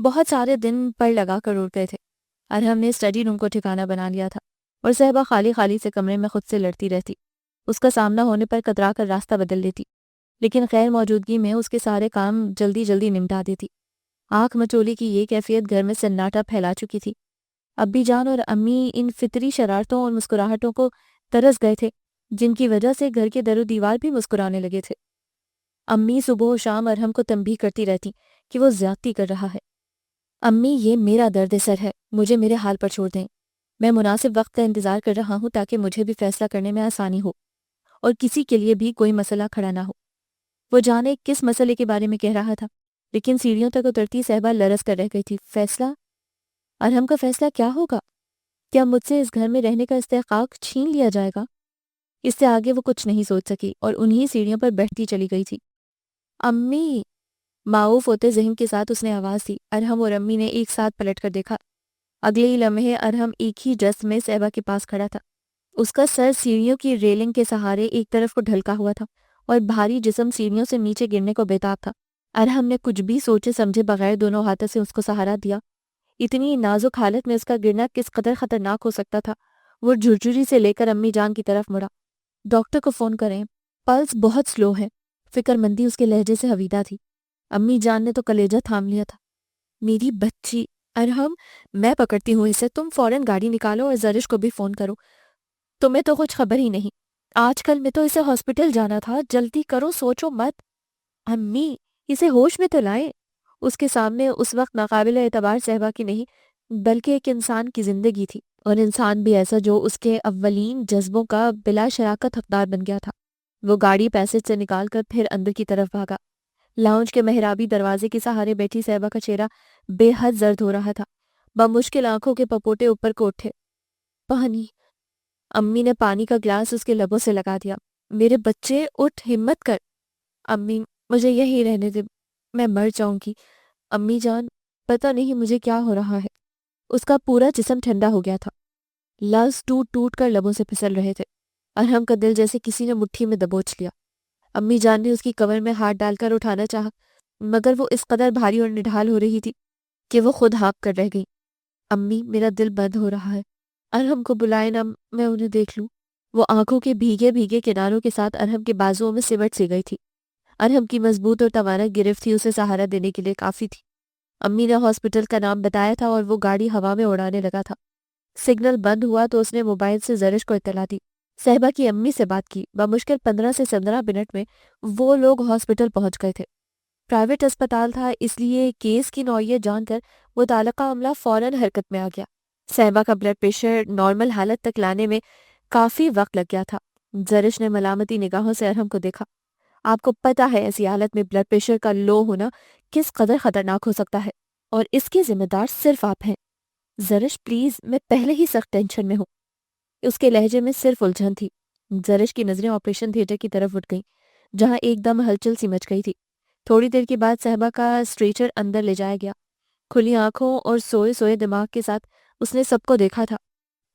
Speaker 1: بہت سارے دن پر لگا کر اڑ گئے تھے۔ ارحم نے اسٹڈی روم کو ٹھکانہ بنا لیا تھا اور صحبا خالی خالی سے کمرے میں خود سے لڑتی رہتی، اس کا سامنا ہونے پر کترا کر راستہ بدل لیتی، لیکن غیر موجودگی میں اس کے سارے کام جلدی جلدی نمٹا دیتی۔ آنکھ مچولی کی یہ کیفیت گھر میں سناٹا پھیلا چکی تھی۔ ابی جان اور امی ان فطری شرارتوں اور مسکراہٹوں کو ترس گئے تھے جن کی وجہ سے گھر کے در و دیوار بھی مسکرانے لگے تھے۔ امی صبح و شام ارحم کو تنبیہ کرتی رہتی کہ وہ زیادتی کر رہا ہے۔ امی، یہ میرا درد سر ہے، مجھے میرے حال پر چھوڑ دیں، میں مناسب وقت کا انتظار کر رہا ہوں تاکہ مجھے بھی فیصلہ کرنے میں آسانی ہو اور کسی کے لیے بھی کوئی مسئلہ کھڑا نہ ہو۔ وہ جانے کس مسئلے کے بارے میں کہہ رہا تھا، لیکن سیڑھیوں تک اترتی صحبا لرز کر رہ گئی تھی۔ فیصلہ؟ ارحم کا فیصلہ کیا ہوگا؟ کیا مجھ سے اس گھر میں رہنے کا استحقاق چھین لیا جائے گا؟ اس سے آگے وہ کچھ نہیں سوچ سکی اور انہی سیڑھیوں پر بیٹھتی چلی گئی تھی۔ امی! معاوف ہوتے ذہن کے ساتھ اس نے آواز دی۔ ارحم اور امی نے ایک ساتھ پلٹ کر دیکھا۔ اگلے ہی لمحے ارحم ایک ہی جسم میں صحبا کے پاس کھڑا تھا۔ اس کا سر سیڑھیوں کی ریلنگ کے سہارے ایک طرف کو ڈھلکا ہوا تھا اور بھاری جسم سیڑھیوں سے نیچے گرنے کو بےتاب تھا۔ ارحم نے کچھ بھی سوچے سمجھے بغیر دونوں ہاتھوں سے اس کو سہارا دیا۔ اتنی نازک حالت میں اس کا گرنا کس قدر خطرناک ہو سکتا تھا۔ وہ جھرجھری سے لے کر امی جان کی طرف مڑا۔ ڈاکٹر کو فون کریں، پلس بہت سلو ہے۔ فکر مندی اس کے لہجے سے حویدہ تھی۔ امی جان نے تو کلیجہ تھام لیا تھا۔ میری بچی! ارحم، میں پکڑتی ہوں اسے، تم فوراً گاڑی نکالو اور زرش کو بھی فون کرو۔ تمہیں تو کچھ خبر ہی نہیں، آج کل میں تو اسے ہاسپٹل جانا تھا، جلدی کرو، سوچو مت۔ امی، اسے ہوش میں تو لائیں۔ اس کے سامنے اس وقت ناقابل اعتبار صحبا کی نہیں بلکہ ایک انسان کی زندگی تھی، اور انسان بھی ایسا جو اس کے اولین جذبوں کا بلا شراکت حقدار بن گیا تھا۔ وہ گاڑی پیسج سے نکال کر پھر اندر کی طرف بھاگا۔ لاؤنج کے محرابی دروازے کے سہارے بیٹھی صحبا کا چہرہ بے حد زرد ہو رہا تھا۔ بمشکل آنکھوں کے پپوٹے اوپر کو اٹھے۔ پانی! امی نے پانی کا گلاس اس کے لبوں سے لگا دیا۔ میرے بچے، اٹھ، ہمت کر۔ امی، مجھے یہی رہنے دے، میں مر جاؤں گی۔ امی جان، پتہ نہیں مجھے کیا ہو رہا ہے۔ اس کا پورا جسم ٹھنڈا ہو گیا تھا۔ لفظ ٹوٹ ٹوٹ کر لبوں سے پھسل رہے تھے۔ ارحم کا دل جیسے کسی نے مٹھی میں دبوچ لیا۔ امی جان نے اس کی کمر میں ہاتھ ڈال کر اٹھانا چاہا، مگر وہ اس قدر بھاری اور نڈھال ہو رہی تھی کہ وہ خود ہانپ کر رہ گئی۔ امی، میرا دل بند ہو رہا ہے، ارحم کو بلائے نا، میں انہیں دیکھ لوں۔ وہ آنکھوں کے بھیگے بھیگے کناروں کے ساتھ ارحم کے بازوؤں میں سمٹ سی گئی تھی۔ ارحم کی مضبوط اور توانا گرفت ہی اسے سہارا دینے کے لیے کافی تھی۔ امی نے ہاسپٹل کا نام بتایا تھا اور وہ گاڑی ہوا میں اڑانے لگا تھا۔ سگنل بند ہوا تو اس نے موبائل سے زرش کو اطلاع دی۔ صحبا کی امی سے بات کی۔ بمشکل 15 سے 17 منٹ میں وہ لوگ ہاسپٹل پہنچ گئے تھے۔ پرائیویٹ اسپتال تھا، اس لیے کیس کی نوعیت جان کر متعلقہ عملہ فوراً حرکت میں آ گیا۔ صحبا کا بلڈ پریشر نارمل حالت تک لانے میں کافی وقت لگ گیا تھا۔ زرش نے ملامتی نگاہوں سے ارحم کو دیکھا۔ آپ کو پتہ ہے ایسی حالت میں بلڈ پریشر کا لو ہونا کس قدر خطرناک ہو سکتا ہے، اور اس کے ذمہ دار صرف آپ ہیں۔ زرش پلیز، میں پہلے ہی سخت ٹینشن میں ہوں۔ اس کے لہجے میں صرف الجھن تھی۔ زرش کی نظریں آپریشن تھیٹر کی طرف اٹھ گئیں، جہاں ایک دم ہلچل سی مچ گئی تھی۔ تھوڑی دیر کے بعد صحبا کا اسٹریچر اندر لے جایا گیا۔ کھلی آنکھوں اور سوئے سوئے دماغ کے ساتھ اس نے سب کو دیکھا تھا۔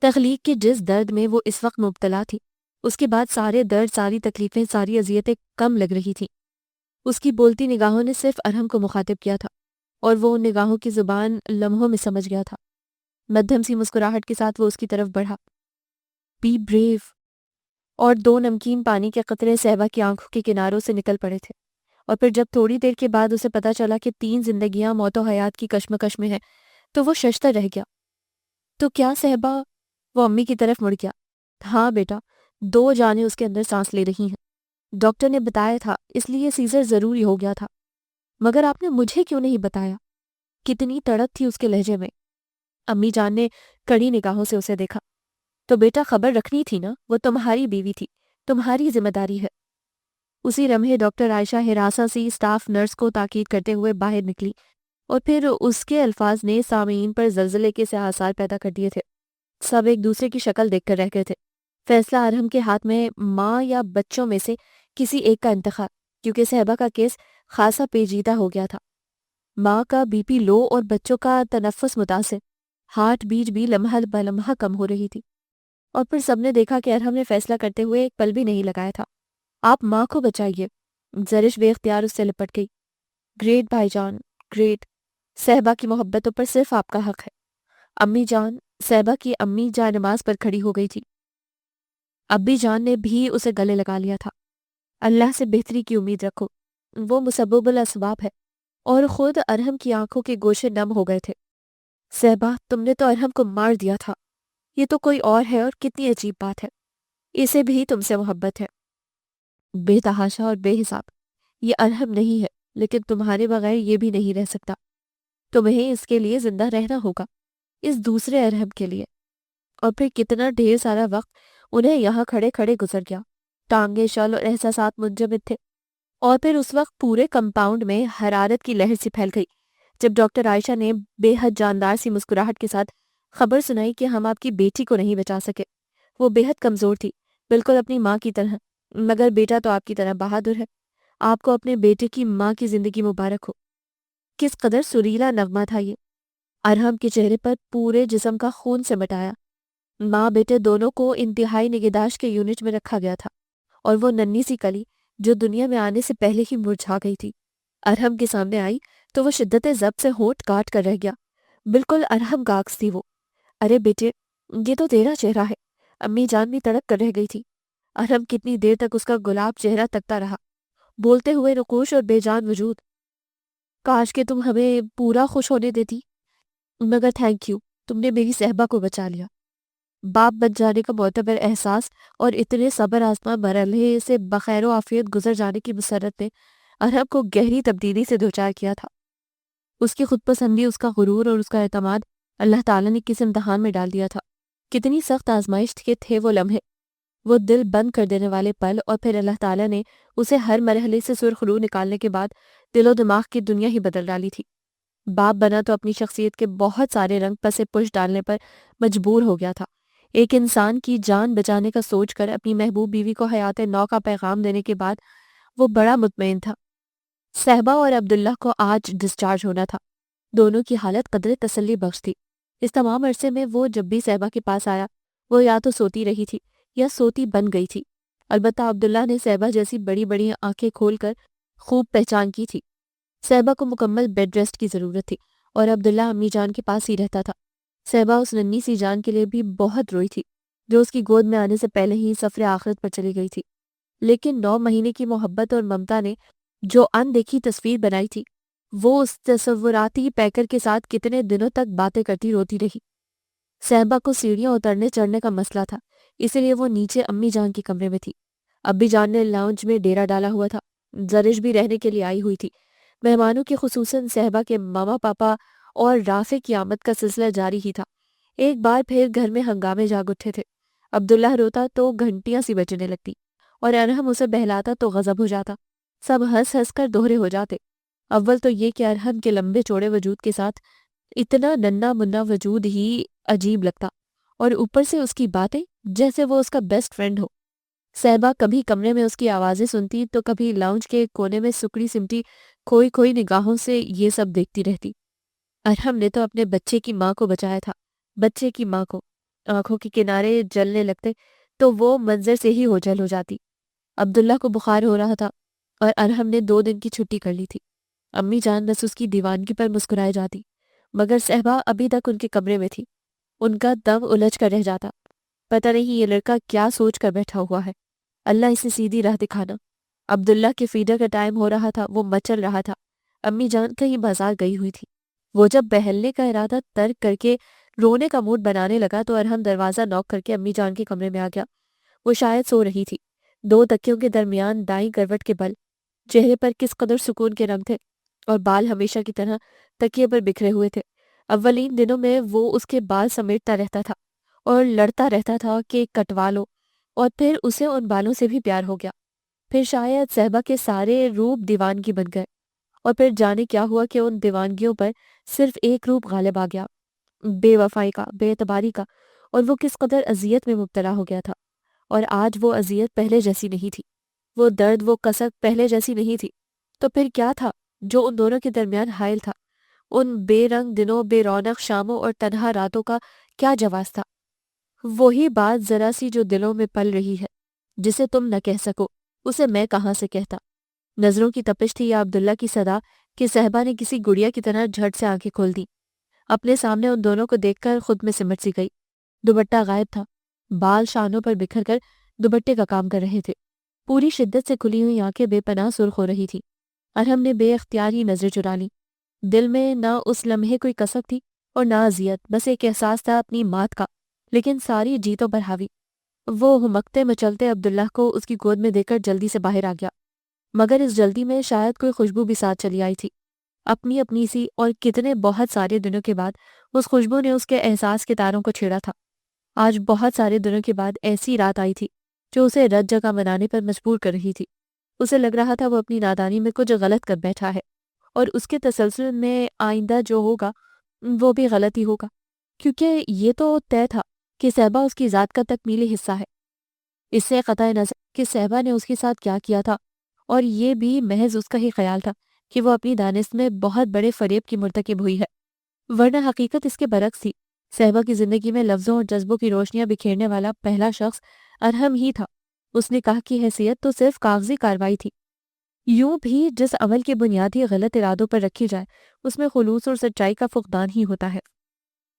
Speaker 1: تخلیق کے جس درد میں وہ اس وقت مبتلا تھی، اس کے بعد سارے درد، ساری تکلیفیں، ساری اذیتیں کم لگ رہی تھیں۔ اس کی بولتی نگاہوں نے صرف ارحم کو مخاطب کیا تھا، اور وہ ان نگاہوں کی زبان لمحوں میں سمجھ گیا تھا۔ مدھم سی مسکراہٹ کے ساتھ وہ اس کی طرف بڑھا۔ Be brave! اور 2 نمکین پانی کے قطرے صحبا کی آنکھوں کے کناروں سے نکل پڑے تھے، اور پھر جب تھوڑی دیر کے بعد اسے پتا چلا کہ 3 زندگیاں موت و حیات کی کشمکش میں ہیں تو وہ ششدر رہ گیا۔ تو کیا صحبا؟ وہ امی کی طرف مڑ گیا۔ ہاں بیٹا، 2 جانیں اس کے اندر سانس لے رہی ہیں، ڈاکٹر نے بتایا تھا، اس لیے سیزر ضروری ہو گیا تھا۔ مگر آپ نے مجھے کیوں نہیں بتایا؟ کتنی تڑپ تھی اس کے لہجے میں۔ امی جان نے کڑی نگاہوں سے اسے دیکھا۔ تو بیٹا خبر رکھنی تھی نا، وہ تمہاری بیوی تھی، تمہاری ذمہ داری ہے۔ اسی لمحے ڈاکٹر عائشہ ہراساں سی اسٹاف نرس کو تاکید کرتے ہوئے باہر نکلی، اور پھر اس کے الفاظ نے سامعین پر زلزلے کے سے آثار پیدا کر دیے تھے۔ سب ایک دوسرے کی شکل دیکھ کر رہ گئے تھے۔ فیصلہ ارحم کے ہاتھ میں، ماں یا بچوں میں سے کسی ایک کا انتخاب، کیونکہ صحبا کا کیس خاصا پیچیدہ ہو گیا تھا۔ ماں کا بی پی لو اور بچوں کا تنفس متاثر، ہارٹ بیٹ بھی لمحہ بلمحہ کم ہو رہی تھی۔ اور پھر سب نے دیکھا کہ ارحم نے فیصلہ کرتے ہوئے ایک پل بھی نہیں لگایا تھا۔ آپ ماں کو بچائیے۔ زرش بے اختیار اس سے لپٹ گئی۔ گریٹ بھائی جان، گریٹ۔ صہبا کی محبتوں پر صرف آپ کا حق ہے۔ امی جان، صہبا کی امی جائے نماز پر کھڑی ہو گئی تھی۔ ابی جان نے بھی اسے گلے لگا لیا تھا۔ اللہ سے بہتری کی امید رکھو، وہ مسبب الاسباب ہے۔ اور خود ارحم کی آنکھوں کے گوشے نم ہو گئے تھے۔ صہبا، تم نے تو ارحم کو مار دیا تھا۔ یہ تو کوئی اور ہے، اور کتنی عجیب بات ہے۔ اسے بھی تم سے محبت ہے، بے تحاشا اور بے حساب۔ یہ ارحم نہیں ہے، لیکن تمہارے بغیر یہ بھی نہیں رہ سکتا۔ تمہیں اس کے لیے زندہ رہنا ہوگا، اس دوسرے ارحم کے لیے۔ اور پھر کتنا ڈھیر سارا وقت انہیں یہاں کھڑے کھڑے گزر گیا۔ ٹانگیں، شل اور احساسات منجمد تھے۔ اور پھر اس وقت پورے کمپاؤنڈ میں حرارت کی لہر سی پھیل گئی جب ڈاکٹر عائشہ نے بے حد جاندار سی مسکراہٹ کے ساتھ خبر سنائی کہ ہم آپ کی بیٹی کو نہیں بچا سکے۔ وہ بے حد کمزور تھی، بالکل اپنی ماں کی طرح، مگر بیٹا تو آپ کی طرح بہادر ہے۔ آپ کو اپنے بیٹے کی ماں کی زندگی مبارک ہو۔ کس قدر سریلا نغمہ تھا یہ۔ ارحم کے چہرے پر پورے جسم کا خون سمٹ آیا۔ ماں بیٹے دونوں کو انتہائی نگہداشت کے یونٹ میں رکھا گیا تھا، اور وہ ننھی سی کلی جو دنیا میں آنے سے پہلے ہی مرجھا گئی تھی، ارحم کے سامنے آئی تو وہ شدت ضبط سے ہونٹ کاٹ کر رہ گیا۔ بالکل ارحم کا عکس تھی وہ۔ ارے بیٹے، یہ تو تیرا چہرہ ہے۔ امی جان بھی تڑپ کر رہ گئی تھی۔ ارحم کتنی دیر تک اس کا گلاب چہرہ تکتا رہا، بولتے ہوئے نقوش اور بے جان وجود۔ کاش کہ تم ہمیں پورا خوش ہونے دیتی، مگر تھینک یو، تم نے میری صہبا کو بچا لیا۔ باپ بن جانے کا معتبر احساس اور اتنے صبر آزما مرحلے سے بخیر و عافیت گزر جانے کی مسرت نے ارحم کو گہری تبدیلی سے دوچار کیا تھا۔ اس کی خود پسندی، اس کا غرور اور اس کا اعتماد اللہ تعالیٰ نے کس امتحان میں ڈال دیا تھا۔ کتنی سخت آزمائش کے تھے وہ لمحے، وہ دل بند کر دینے والے پل، اور پھر اللہ تعالیٰ نے اسے ہر مرحلے سے سرخ روح نکالنے کے بعد دل و دماغ کی دنیا ہی بدل ڈالی تھی۔ باپ بنا تو اپنی شخصیت کے بہت سارے رنگ پسے پش ڈالنے پر مجبور ہو گیا تھا۔ ایک انسان کی جان بچانے کا سوچ کر اپنی محبوب بیوی کو حیات نو کا پیغام دینے کے بعد وہ بڑا مطمئن تھا۔ صہبا اور عبداللہ کو آج ڈسچارج ہونا تھا۔ دونوں کی حالت قدرے تسلی بخش تھی۔ اس تمام عرصے میں وہ جب بھی صہبا کے پاس آیا، وہ یا تو سوتی رہی تھی یا سوتی بن گئی تھی۔ البتہ عبداللہ نے صہبا جیسی بڑی بڑی آنکھیں کھول کر خوب پہچان کی تھی۔ صہبا کو مکمل بیڈ ریسٹ کی ضرورت تھی، اور عبداللہ امی جان کے پاس ہی رہتا تھا۔ صہبا اس ننھی سی جان کے لیے بھی بہت روئی تھی جو اس کی گود میں آنے سے پہلے ہی سفر آخرت پر چلی گئی تھی۔ لیکن 9 مہینے کی محبت اور ممتا نے جو ان دیکھی تصویر بنائی تھی، وہ اس تصوراتی پیکر کے ساتھ کتنے دنوں تک باتیں کرتی روتی رہی۔ صہبا کو سیڑھیاں اترنے چڑھنے کا مسئلہ تھا، اس لیے وہ نیچے امی جان کے کمرے میں تھی۔ ابی جان نے لاؤنج میں ڈیرا ڈالا ہوا تھا، زرش بھی رہنے کے لیے آئی ہوئی تھی۔ مہمانوں کی خصوصاً صہبا کے ماما پاپا اور رافع کی آمد کا سلسلہ جاری ہی تھا۔ ایک بار پھر گھر میں ہنگامے جاگ اٹھے تھے۔ عبداللہ روتا تو گھنٹیاں سی بجنے لگتی، اور ارحم اسے بہلاتا تو غضب ہو جاتا۔ سب ہنس ہنس کر دوہرے ہو جاتے۔ اول تو یہ کہ ارحم کے لمبے چوڑے وجود کے ساتھ اتنا ننھا منا وجود ہی عجیب لگتا، اور اوپر سے اس کی باتیں جیسے وہ اس کا بیسٹ فرینڈ ہو۔ صہبا کبھی کمرے میں اس کی آوازیں سنتی تو کبھی لاؤنج کے کونے میں سکڑی سمٹی کھوئی کھوئی نگاہوں سے یہ سب دیکھتی رہتی۔ ارحم نے تو اپنے بچے کی ماں کو بچایا تھا، بچے کی ماں کو۔ آنکھوں کے کنارے جلنے لگتے تو وہ منظر سے ہی اوجھل ہو جاتی۔ عبداللہ کو بخار ہو رہا تھا، اور ارحم نے 2 دن کی چھٹی کر لی تھی۔ امی جان بس اس کی دیوانگی پر مسکرائے جاتی، مگر صہبا ابھی تک ان کے کمرے میں تھی۔ ان کا دم الجھ کر رہ جاتا۔ پتہ نہیں یہ لڑکا کیا سوچ کر بیٹھا ہوا ہے، اللہ اسے سیدھی راہ دکھانا۔ عبداللہ کے فیڈر کا ٹائم ہو رہا تھا، وہ مچل رہا تھا۔ امی جان کہیں بازار گئی ہوئی تھی۔ وہ جب بہلنے کا ارادہ ترک کر کے رونے کا موڈ بنانے لگا تو ارحم دروازہ نوک کر کے امی جان کے کمرے میں آ گیا۔ وہ شاید سو رہی تھی، 2 تکیوں کے درمیان دائیں کروٹ کے بل۔ چہرے پر کس قدر سکون کے رنگ تھے، اور بال ہمیشہ کی طرح تکیے پر بکھرے ہوئے تھے۔ اولین دنوں میں وہ اس کے بال سمیٹتا رہتا تھا اور لڑتا رہتا تھا کہ کٹوا لو، اور پھر اسے ان بالوں سے بھی پیار ہو گیا۔ پھر شاید صہبا کے سارے روپ دیوانگی بن گئے، اور پھر جانے کیا ہوا کہ ان دیوانگیوں پر صرف ایک روپ غالب آ گیا، بے وفائی کا، بے اعتباری کا، اور وہ کس قدر اذیت میں مبتلا ہو گیا تھا۔ اور آج وہ اذیت پہلے جیسی نہیں تھی، وہ درد، وہ کسک پہلے جیسی نہیں تھی۔ تو پھر کیا تھا جو ان دونوں کے درمیان حائل تھا؟ ان بے رنگ دنوں، بے رونق شاموں اور تنہا راتوں کا کیا جواز تھا؟ وہی بات ذرا سی جو دلوں میں پل رہی ہے، جسے تم نہ کہہ سکو، اسے میں کہاں سے کہتا۔ نظروں کی تپش تھی یا عبداللہ کی صدا کہ صہبا نے کسی گڑیا کی طرح جھٹ سے آنکھیں کھول دی۔ اپنے سامنے ان دونوں کو دیکھ کر خود میں سمٹ سی گئی۔ دوپٹہ غائب تھا، بال شانوں پر بکھر کر دوپٹے کا کام کر رہے تھے۔ پوری شدت سے کھلی ہوئی آنکھیں بے پناہ سرخ ہو رہی تھی۔ ارحم نے بے اختیار ہی نظریں چرا لی۔ دل میں نہ اس لمحے کوئی کسک تھی اور نہ اذیت، بس ایک احساس تھا اپنی مات کا، لیکن ساری جیتوں پر حاوی۔ وہ ہمکتے مچلتے عبداللہ کو اس کی گود میں دے کر جلدی سے باہر آ گیا، مگر اس جلدی میں شاید کوئی خوشبو بھی ساتھ چلی آئی تھی، اپنی اپنی سی، اور کتنے بہت سارے دنوں کے بعد اس خوشبو نے اس کے احساس کے تاروں کو چھیڑا تھا۔ آج بہت سارے دنوں کے بعد ایسی رات آئی تھی جو اسے رت جگہ منانے پر مجبور کر رہی تھی۔ اسے لگ رہا تھا وہ اپنی نادانی میں کچھ غلط کر بیٹھا ہے، اور اس کے تسلسل میں آئندہ جو ہوگا وہ بھی غلط ہی ہوگا، کیونکہ یہ تو طے تھا کہ صہبا اس کی ذات کا تکمیلی حصہ ہے۔ اس سے قطع نظر کہ صہبا نے اس کے ساتھ کیا کیا تھا، اور یہ بھی محض اس کا ہی خیال تھا کہ وہ اپنی دانست میں بہت بڑے فریب کی مرتکب ہوئی ہے، ورنہ حقیقت اس کے برعکس تھی۔ صہبا کی زندگی میں لفظوں اور جذبوں کی روشنیاں بکھیرنے والا پہلا شخص ارحم ہی تھا۔ اس نکاح کی حیثیت تو صرف کاغذی کاروائی تھی۔ یوں بھی جس عمل کی بنیادی غلط ارادوں پر رکھی جائے اس میں خلوص اور سچائی کا فقدان ہی ہوتا ہے۔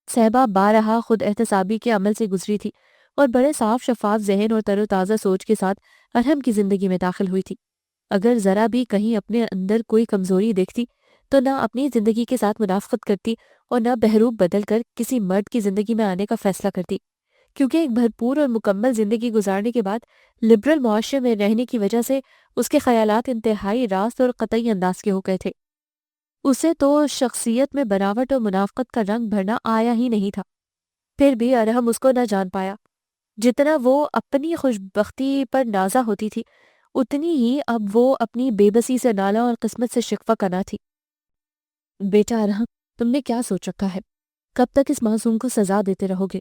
Speaker 1: صہبا بارہا خود احتسابی کے عمل سے گزری تھی اور بڑے صاف شفاف ذہن اور تر و تازہ سوچ کے ساتھ ارحم کی زندگی میں داخل ہوئی تھی۔ اگر ذرا بھی کہیں اپنے اندر کوئی کمزوری دیکھتی تو نہ اپنی زندگی کے ساتھ منافقت کرتی اور نہ بہروپ بدل کر کسی مرد کی زندگی میں آنے کا فیصلہ کرتی، کیونکہ ایک بھرپور اور مکمل زندگی گزارنے کے بعد لبرل معاشرے میں رہنے کی وجہ سے اس کے خیالات انتہائی راست اور قطعی انداز کے ہو گئے تھے۔ اسے تو شخصیت میں بناوٹ اور منافقت کا رنگ بھرنا آیا ہی نہیں تھا۔ پھر بھی ارحم اس کو نہ جان پایا۔ جتنا وہ اپنی خوشبختی پر نازا ہوتی تھی، اتنی ہی اب وہ اپنی بے بسی سے نالا اور قسمت سے شکوہ کنا تھی۔ بیٹا ارحم، تم نے کیا سوچ رکھا ہے؟ کب تک اس معصوم کو سزا دیتے رہو گے؟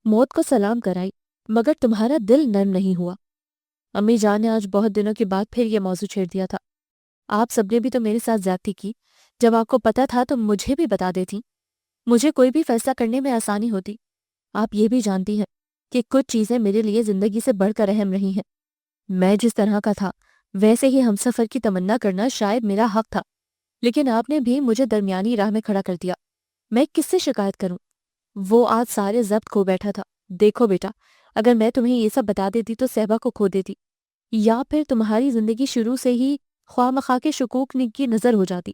Speaker 1: موت کو سلام کرائی، مگر تمہارا دل نرم نہیں ہوا۔ امی جان نے آج بہت دنوں کے بعد پھر یہ موضوع چھیڑ دیا تھا۔ آپ سب نے بھی تو میرے ساتھ زیادتی کی، جب آپ کو پتا تھا تو مجھے بھی بتا دیتی، مجھے کوئی بھی فیصلہ کرنے میں آسانی ہوتی۔ آپ یہ بھی جانتی ہیں کہ کچھ چیزیں میرے لیے زندگی سے بڑھ کر اہم رہی ہیں۔ میں جس طرح کا تھا ویسے ہی ہم سفر کی تمنا کرنا شاید میرا حق تھا، لیکن آپ نے بھی مجھے درمیانی راہ میں کھڑا کر دیا۔ میں کس سے شکایت کروں؟ وہ آج سارے ضبط کھو بیٹھا تھا۔ دیکھو بیٹا، اگر میں تمہیں یہ سب بتا دیتی تو صہبا کو کھو دیتی، یا پھر تمہاری زندگی شروع سے ہی خواہ مخواہ کے شکوک کی نظر ہو جاتی۔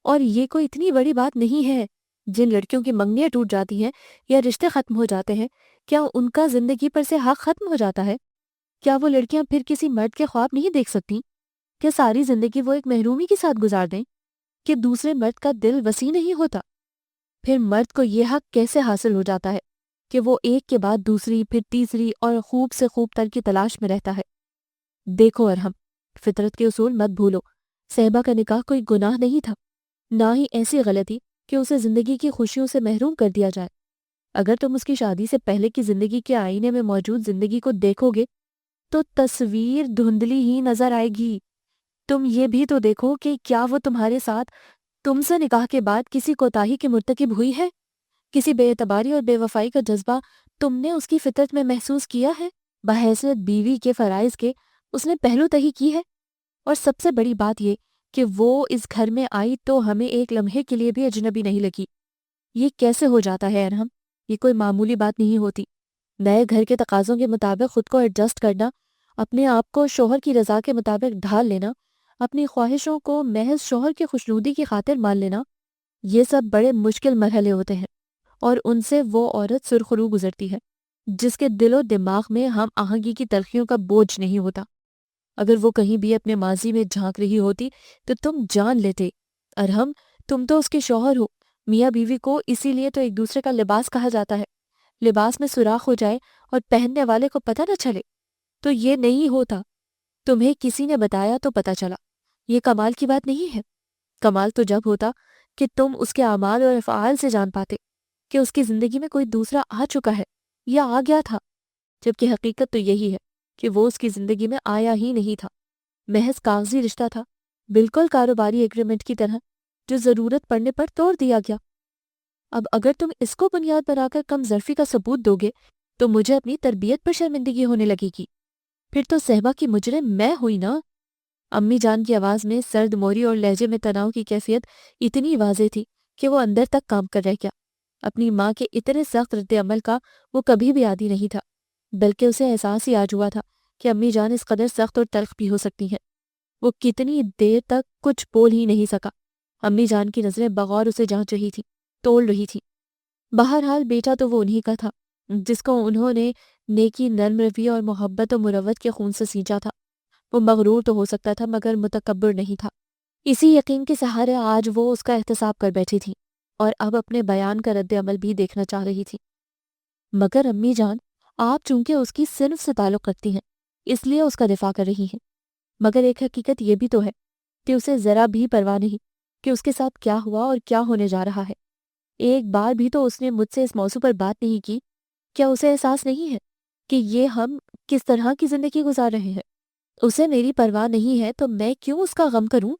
Speaker 1: اور یہ کوئی اتنی بڑی بات نہیں ہے۔ جن لڑکیوں کی منگنیاں ٹوٹ جاتی ہیں یا رشتے ختم ہو جاتے ہیں، کیا ان کا زندگی پر سے حق ختم ہو جاتا ہے؟ کیا وہ لڑکیاں پھر کسی مرد کے خواب نہیں دیکھ سکتی؟ کیا ساری زندگی وہ ایک محرومی کے ساتھ گزار دیں؟ کہ دوسرے مرد کا دل وسیع نہیں ہوتا؟ پھر مرد کو یہ حق کیسے حاصل ہو جاتا ہے کہ وہ ایک کے بعد دوسری، پھر تیسری اور خوب سے خوب تر کی تلاش میں رہتا ہے؟ دیکھو ارحم، فطرت کے اصول مت بھولو۔ صہبا کا نکاح کوئی گناہ نہیں تھا، نہ ہی ایسی غلطی کہ اسے زندگی کی خوشیوں سے محروم کر دیا جائے۔ اگر تم اس کی شادی سے پہلے کی زندگی کے آئینے میں موجود زندگی کو دیکھو گے تو تصویر دھندلی ہی نظر آئے گی۔ تم یہ بھی تو دیکھو کہ کیا وہ تمہارے ساتھ تم سے نکاح کے بعد کسی کوتاہی کی مرتکب ہوئی ہے؟ کسی بے اعتباری اور بے وفائی کا جذبہ تم نے اس کی فطرت میں محسوس کیا ہے؟ بحیثیت بیوی کے فرائض کے اس نے پہلو تہی کی ہے؟ اور سب سے بڑی بات یہ کہ وہ اس گھر میں آئی تو ہمیں ایک لمحے کے لیے بھی اجنبی نہیں لگی۔ یہ کیسے ہو جاتا ہے ارحم؟ یہ کوئی معمولی بات نہیں ہوتی۔ نئے گھر کے تقاضوں کے مطابق خود کو ایڈجسٹ کرنا، اپنے آپ کو شوہر کی رضا کے مطابق ڈھال لینا، اپنی خواہشوں کو محض شوہر کی خوشنودی کی خاطر مان لینا، یہ سب بڑے مشکل مرحلے ہوتے ہیں، اور ان سے وہ عورت سرخرو گزرتی ہے جس کے دل و دماغ میں ہم آہنگی کی تلخیوں کا بوجھ نہیں ہوتا۔ اگر وہ کہیں بھی اپنے ماضی میں جھانک رہی ہوتی تو تم جان لیتے۔ ارحم، تم تو اس کے شوہر ہو۔ میاں بیوی کو اسی لیے تو ایک دوسرے کا لباس کہا جاتا ہے۔ لباس میں سوراخ ہو جائے اور پہننے والے کو پتہ نہ چلے تو یہ نہیں ہوتا۔ تمہیں کسی نے بتایا تو پتہ چلا، یہ کمال کی بات نہیں ہے۔ کمال تو جب ہوتا کہ تم اس کے اعمال اور افعال سے جان پاتے کہ اس کی زندگی میں کوئی دوسرا آ چکا ہے یا آ گیا تھا، جبکہ حقیقت تو یہی ہے کہ وہ اس کی زندگی میں آیا ہی نہیں تھا۔ محض کاغذی رشتہ تھا، بالکل کاروباری ایگریمنٹ کی طرح، جو ضرورت پڑنے پر توڑ دیا گیا۔ اب اگر تم اس کو بنیاد بنا کر کم ظرفی کا ثبوت دو گے تو مجھے اپنی تربیت پر شرمندگی ہونے لگے گی، پھر تو صہبا کی مجرم میں ہوئی نا۔ امی جان کی آواز میں سرد موری اور لہجے میں تناؤ کی کیفیت اتنی واضح تھی کہ وہ اندر تک کام کر رہ گیا۔ اپنی ماں کے اتنے سخت رد عمل کا وہ کبھی بھی عادی نہیں تھا، بلکہ اسے احساس ہی آج ہوا تھا کہ امی جان اس قدر سخت اور تلخ بھی ہو سکتی ہیں۔ وہ کتنی دیر تک کچھ بول ہی نہیں سکا۔ امی جان کی نظریں بغور اسے جانچ رہی تھی، تول رہی تھی۔ بہرحال بیٹا تو وہ انہی کا تھا جس کو انہوں نے نیکی، نرم روی اور محبت و مروت کے خون سے سینچا تھا۔ وہ مغرور تو ہو سکتا تھا مگر متکبر نہیں تھا۔ اسی یقین کے سہارے آج وہ اس کا احتساب کر بیٹھی تھی اور اب اپنے بیان کا رد عمل بھی دیکھنا چاہ رہی تھی۔ مگر امی جان، آپ چونکہ اس کی صنف سے تعلق رکھتی ہیں اس لیے اس کا دفاع کر رہی ہیں، مگر ایک حقیقت یہ بھی تو ہے کہ اسے ذرا بھی پرواہ نہیں کہ اس کے ساتھ کیا ہوا اور کیا ہونے جا رہا ہے۔ ایک بار بھی تو اس نے مجھ سے اس موضوع پر بات نہیں کی۔ کیا اسے احساس نہیں ہے کہ یہ ہم کس طرح کی زندگی گزار رہے ہیں؟ اسے میری پرواہ نہیں ہے تو میں کیوں اس کا غم کروں؟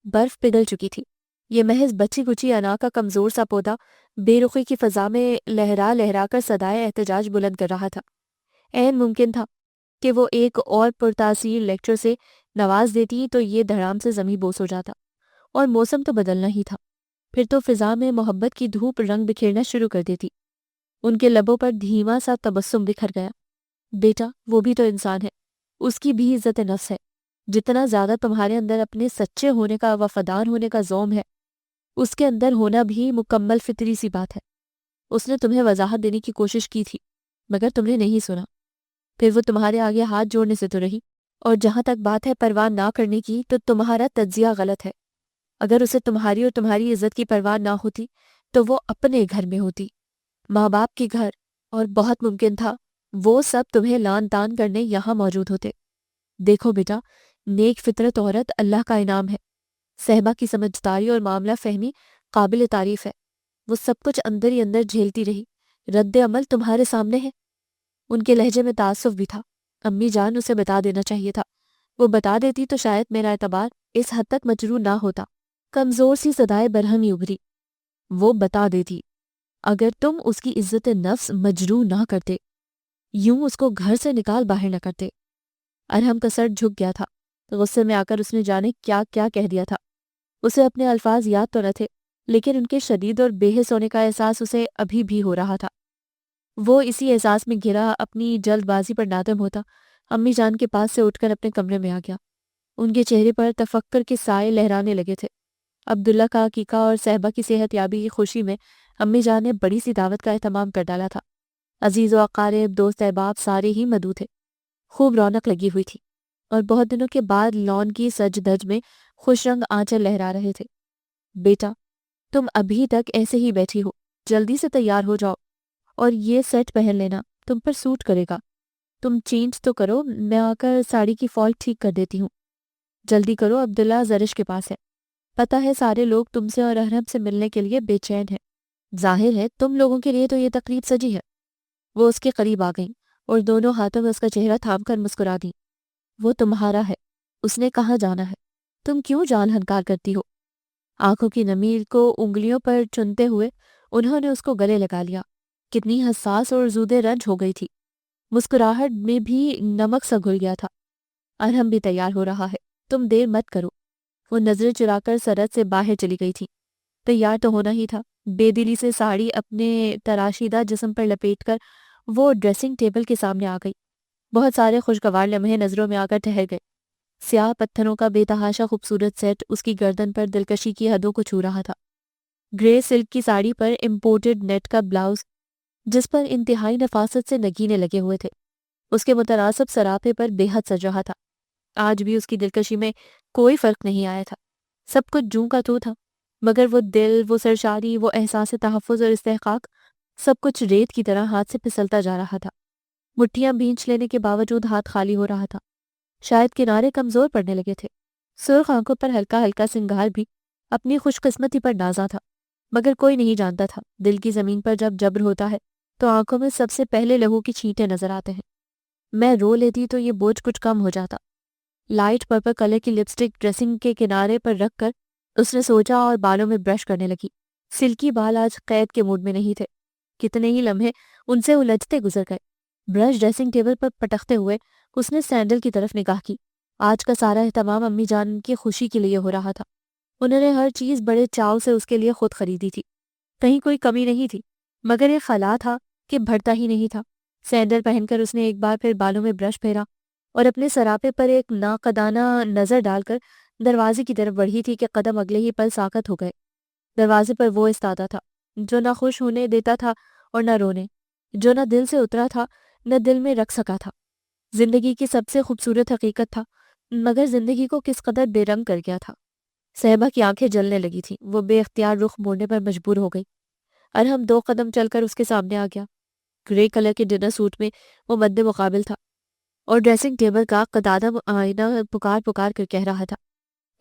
Speaker 1: برف پگھل چکی تھی۔ یہ محض بچی کچی انا کا کمزور سا پودا بے رخی کی فضا میں لہرا لہرا کر صدائے احتجاج بلند کر رہا تھا۔ عین ممکن تھا کہ وہ ایک اور پرتاثیر لیکچر سے نواز دیتی تو یہ دھڑام سے زمیں بوس ہو جاتا، اور موسم تو بدلنا ہی تھا۔ پھر تو فضا میں محبت کی دھوپ رنگ بکھیرنا شروع کر دیتی۔ ان کے لبوں پر دھیما سا تبسم بکھر گیا۔ بیٹا، وہ بھی تو انسان ہے، اس کی بھی عزت نفس ہے۔ جتنا زیادہ تمہارے اندر اپنے سچے ہونے کا، وفادار ہونے کا زوم ہے، اس کے اندر ہونا بھی مکمل فطری سی بات ہے۔ اس نے تمہیں وضاحت دینے کی کوشش کی تھی مگر تم نے نہیں سنا۔ پھر وہ تمہارے آگے ہاتھ جوڑنے سے تو رہی، اور جہاں تک بات ہے پرواہ نہ کرنے کی تو تمہارا تجزیہ غلط ہے۔ اگر اسے تمہاری اور تمہاری عزت کی پرواہ نہ ہوتی تو وہ اپنے گھر میں ہوتی، ماں باپ کے گھر، اور بہت ممکن تھا وہ سب تمہیں لان تان کرنے یہاں موجود ہوتے۔ دیکھو بیٹا، نیک فطرت عورت اللہ کا انعام ہے۔ صہبا کی سمجھداری اور معاملہ فہمی قابل تعریف ہے۔ وہ سب کچھ اندر ہی اندر جھیلتی رہی، رد عمل تمہارے سامنے ہے۔ ان کے لہجے میں تعصب بھی تھا۔ امی جان، اسے بتا دینا چاہیے تھا۔ وہ بتا دیتی تو شاید میرا اعتبار اس حد تک مجروح نہ ہوتا۔ کمزور سی صدائے برہم ہی ابھری۔ وہ بتا دیتی، اگر تم اس کی عزت نفس مجروح نہ کرتے، یوں اس کو گھر سے نکال باہر نہ کرتے۔ ارحم کا سر جھک گیا تھا۔ غصے میں آ کر اس نے جانے کیا کیا کہہ دیا تھا۔ اسے اپنے الفاظ یاد تو نہ تھے، لیکن ان کے شدید اور بے حس ہونے کا احساس اسے ابھی بھی ہو رہا تھا۔ وہ اسی احساس میں گھرا اپنی جلد بازی پر نادم ہوتا امی جان کے پاس سے اٹھ کر اپنے کمرے میں آ گیا۔ ان کے چہرے پر تفکر کے سائے لہرانے لگے تھے۔ عبداللہ کا عقیقہ اور صہبا کی صحت یابی کی خوشی میں امی جان نے بڑی سی دعوت کا اہتمام کر ڈالا تھا۔ عزیز و اقارب، دوست احباب سارے ہی مدعو تھے۔ خوب رونق لگی ہوئی تھی، اور بہت دنوں کے بعد لون کی سج دھج میں خوش رنگ آنچل لہرا رہے تھے۔ بیٹا، تم ابھی تک ایسے ہی بیٹھی ہو، جلدی سے تیار ہو جاؤ اور یہ سیٹ پہن لینا، تم پر سوٹ کرے گا۔ تم چینج تو کرو، میں آ کر ساڑی کی فالٹ ٹھیک کر دیتی ہوں۔ جلدی کرو، عبداللہ زرش کے پاس ہے۔ پتہ ہے سارے لوگ تم سے اور ارحم سے ملنے کے لیے بے چین ہیں۔ ظاہر ہے تم لوگوں کے لیے تو یہ تقریب سجی ہے۔ وہ اس کے قریب آ گئیں اور دونوں ہاتھوں میں اس کا چہرہ تھام کر مسکرا دیں۔ وہ تمہارا ہے، اس نے کہاں جانا ہے، تم کیوں جان ہنکار کرتی ہو؟ آنکھوں کی نمی کو انگلیوں پر چنتے ہوئے انہوں نے اس کو گلے لگا لیا۔ کتنی حساس اور زودے رنج ہو گئی تھی۔ مسکراہٹ میں بھی نمک سا گھل گیا تھا۔ ارحم بھی تیار ہو رہا ہے، تم دیر مت کرو۔ وہ نظریں چرا کر سرحد سے باہر چلی گئی تھی۔ تیار تو ہونا ہی تھا۔ بے دلی سے ساڑی اپنے تراشیدہ جسم پر لپیٹ کر وہ ڈریسنگ ٹیبل کے سامنے آ گئی۔ بہت سارے خوشگوار لمحے نظروں میں آ کر ٹھہر گئے۔ سیاہ پتھروں کا بے تحاشا خوبصورت سیٹ اس کی گردن پر دلکشی کی حدوں کو چھو رہا تھا۔ گرے سلک کی ساڑی پر امپورٹڈ نیٹ کا بلاؤز جس پر انتہائی نفاست سے نگینے لگے ہوئے تھے، اس کے متناسب سراپے پر بے حد سج رہا تھا۔ آج بھی اس کی دلکشی میں کوئی فرق نہیں آیا تھا۔ سب کچھ جوں کا تو تھا، مگر وہ دل، وہ سرشاری، وہ احساس تحفظ اور استحقاق، سب کچھ ریت کی طرح ہاتھ سے پھسلتا جا رہا تھا۔ مٹھیاں بھینچ لینے کے باوجود ہاتھ خالی ہو رہا تھا۔ شاید کنارے کمزور پڑنے لگے تھے۔ سرخ آنکھوں پر ہلکا ہلکا سنگار بھی اپنی خوش قسمتی پر نازا تھا، مگر کوئی نہیں جانتا تھا دل کی زمین پر جب جبر ہوتا ہے تو آنکھوں میں سب سے پہلے لہو کی چھینٹیں نظر آتے ہیں۔ میں رو لیتی تو یہ بوجھ کچھ کم ہو جاتا۔ لائٹ پرپل کلر کی لپسٹک ڈریسنگ کے کنارے پر رکھ کر اس نے سوچا اور بالوں میں برش کرنے لگی۔ سلکی بال آج قید کے موڈ میں نہیں تھے۔ کتنے ہی لمحے ان سے الجھتے گزر گئے۔ برش ڈریسنگ ٹیبل پر پٹکتے ہوئے اس نے سینڈل کی طرف نگاہ کی۔ آج کا سارا اہتمام امی جان کی خوشی کے لیے ہو رہا تھا۔ انہوں نے ہر چیز بڑے چاؤ سے اس کے لیے خود خریدی تھی، کہیں کوئی کمی نہیں تھی، مگر یہ خلا تھا کہ بھرتا ہی نہیں تھا۔ سینڈل پہن کر اس نے ایک بار پھر بالوں میں برش پھیرا اور اپنے سراپے پر ایک ناقدانہ نظر ڈال کر دروازے کی طرف بڑھی تھی کہ قدم اگلے ہی پل ساکت ہو گئے۔ دروازے پر وہ استادہ تھا جو نہ خوش ہونے دیتا تھا اور نہ رونے، جو نہ دل سے اترا تھا نہ دل میں رکھ سکا تھا۔ زندگی کی سب سے خوبصورت حقیقت تھا، مگر زندگی کو کس قدر بے رنگ کر گیا تھا۔ صحبا کی آنکھیں جلنے لگی تھیں، وہ بے اختیار رخ موڑنے پر مجبور ہو گئی۔ ارحم 2 قدم چل کر اس کے سامنے آ گیا۔ گرے کلر کے ڈنر سوٹ میں وہ مد مقابل تھا اور ڈریسنگ ٹیبل کا قدادم آئینہ پکار پکار کر کہہ رہا تھا،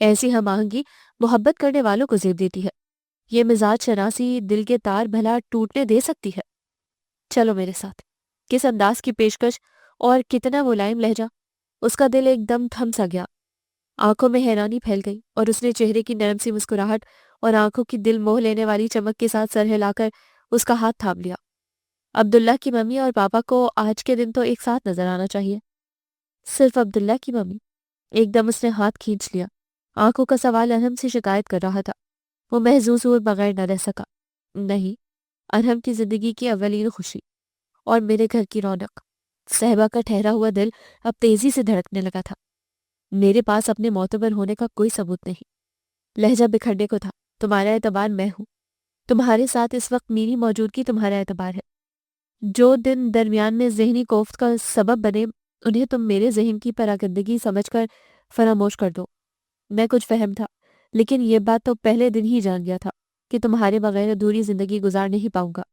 Speaker 1: ایسی ہم آہنگی محبت کرنے والوں کو زیب دیتی ہے، یہ مزاج شناسی دل کے تار بھلا ٹوٹنے دے سکتی ہے۔ چلو میرے ساتھ۔ کس انداز کی پیشکش اور کتنا ملائم لہجہ! اس کا دل ایک دم تھم سا گیا، آنکھوں میں حیرانی پھیل گئی اور اس نے چہرے کی نرم سی مسکراہٹ اور آنکھوں کی دل موہ لینے والی چمک کے ساتھ سر ہلا کر اس کا ہاتھ تھام لیا۔ عبداللہ کی ممی اور پاپا کو آج کے دن تو ایک ساتھ نظر آنا چاہیے۔ صرف عبداللہ کی ممی؟ ایک دم اس نے ہاتھ کھینچ لیا۔ آنکھوں کا سوال ارحم سے شکایت کر رہا تھا۔ وہ محظوظ ہوئے بغیر نہ رہ سکا۔ نہیں، ارحم کی زندگی کی اولین خوشی اور میرے گھر کی رونق۔ صحبا کا ٹھہرا ہوا دل اب تیزی سے دھڑکنے لگا تھا۔ میرے پاس اپنے معتبر ہونے کا کوئی ثبوت نہیں۔ لہجہ بکھرنے کو تھا۔ تمہارا اعتبار میں ہوں، تمہارے ساتھ اس وقت میری موجودگی تمہارا اعتبار ہے۔ جو دن درمیان میں ذہنی کوفت کا سبب بنے انہیں تم میرے ذہن کی پراگندگی سمجھ کر فراموش کر دو۔ میں کچھ فہم تھا، لیکن یہ بات تو پہلے دن ہی جان گیا تھا کہ تمہارے بغیر ادھوری زندگی گزار نہیں پاؤں گا،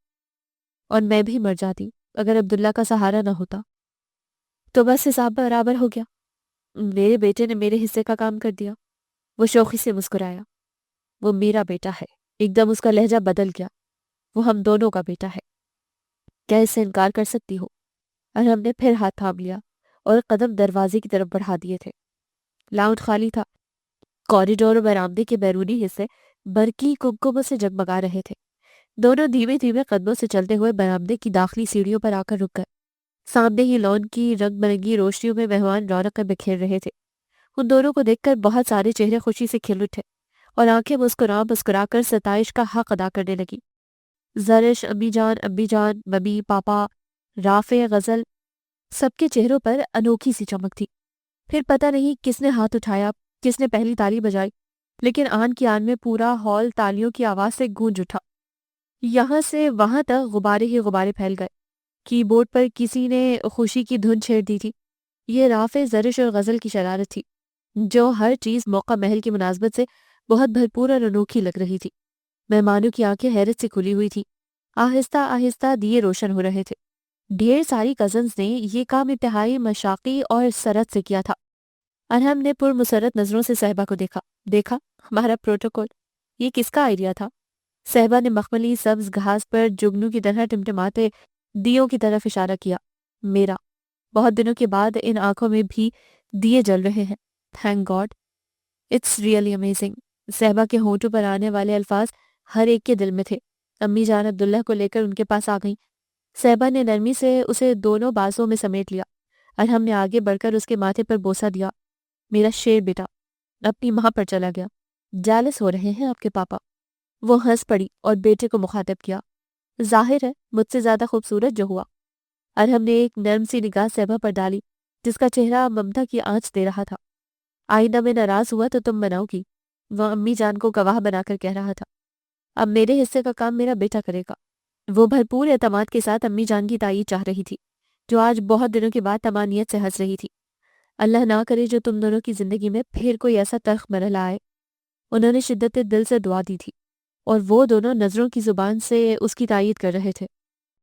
Speaker 1: اور میں بھی مر جاتی اگر عبداللہ کا سہارا نہ ہوتا۔ تو بس حساب برابر ہو گیا، میرے بیٹے نے میرے حصے کا کام کر دیا۔ وہ شوخی سے مسکرایا۔ وہ میرا بیٹا ہے۔ ایک دم اس کا لہجہ بدل گیا۔ وہ ہم دونوں کا بیٹا ہے، کیا اس سے انکار کر سکتی ہو؟ اور ہم نے پھر ہاتھ تھام لیا اور قدم دروازے کی طرف بڑھا دیے تھے۔ لاؤنج خالی تھا۔ کوریڈور اور برآمدے کے بیرونی حصے برقی کمکموں سے جگمگا رہے تھے۔ دونوں دھیمے دھیمے قدموں سے چلتے ہوئے برآمدے کی داخلی سیڑھیوں پر آ کر رک گئے۔ سامنے ہی لان کی رنگ برنگی روشنیوں میں مہمان رونقیں بکھیر رہے تھے۔ ان دونوں کو دیکھ کر بہت سارے چہرے خوشی سے کھل اٹھے اور آنکھیں مسکرا مسکرا کر ستائش کا حق ادا کرنے لگی۔ زرش، امی جان، ممی، پاپا، رافع، غزل، سب کے چہروں پر انوکھی سی چمک تھی۔ پھر پتہ نہیں کس نے ہاتھ اٹھایا، کس نے پہلی تالی بجائی، لیکن آن کی آن میں پورا ہال تالیوں کی آواز سے گونج اٹھا۔ یہاں سے وہاں تک غبارے ہی غبارے پھیل گئے۔ کی بورڈ پر کسی نے خوشی کی دھن چھیڑ دی تھی۔ یہ رافع، زرش اور غزل کی شرارت تھی، جو ہر چیز موقع محل کی مناسبت سے بہت بھرپور اور انوکھی لگ رہی تھی۔ مہمانوں کی آنکھیں حیرت سے کھلی ہوئی تھی۔ آہستہ آہستہ دیے روشن ہو رہے تھے۔ ڈھیر ساری کزنز نے یہ کام انتہائی مشاقی اور سرت سے کیا تھا۔ ارحم نے پر مسرت نظروں سے صحبا کو دیکھا ہمارا پروٹوکول، یہ کس کا آئیڈیا تھا؟ صحبا نے مخملی سبز گھاس پر جگنو کی طرح ٹمٹماتے دیوں کی طرف اشارہ کیا۔ میرا، بہت دنوں کے بعد ان آنکھوں میں بھی دیے جل رہے ہیں۔ Thank God, it's really amazing. Sahba کے ہونٹوں پر آنے والے الفاظ ہر ایک کے دل میں تھے۔ امی جان عبداللہ کو لے کر ان کے پاس آ گئیں۔ صحبا نے نرمی سے اسے دونوں بازوں میں سمیٹ لیا۔ ارحم نے آگے بڑھ کر اس کے ماتھے پر بوسہ دیا۔ میرا شیر بیٹا اپنی ماں پر چلا گیا۔ جالس ہو رہے ہیں آپ کے پاپا۔ وہ ہنس پڑی اور بیٹے کو مخاطب کیا۔ ظاہر ہے مجھ سے زیادہ خوبصورت جو ہوا۔ ارحم نے ایک نرم سی نگاہ صحبا پر ڈالی جس کا چہرہ ممتا کی آنچ دے رہا تھا۔ آئندہ میں ناراض ہوا تو تم بناؤ گی، وہ امی جان کو گواہ بنا کر کہہ رہا تھا۔ اب میرے حصے کا کام میرا بیٹا کرے گا۔ وہ بھرپور اعتماد کے ساتھ امی جان کی تائید چاہ رہی تھی، جو آج بہت دنوں کے بعد تمانیت سے ہنس رہی تھی۔ اللہ نہ کرے جو تم دونوں کی زندگی میں پھر کوئی ایسا تلخ مرحلہ آئے۔ انہوں نے شدت دل سے دعا دی تھی اور وہ دونوں نظروں کی زبان سے اس کی تائید کر رہے تھے۔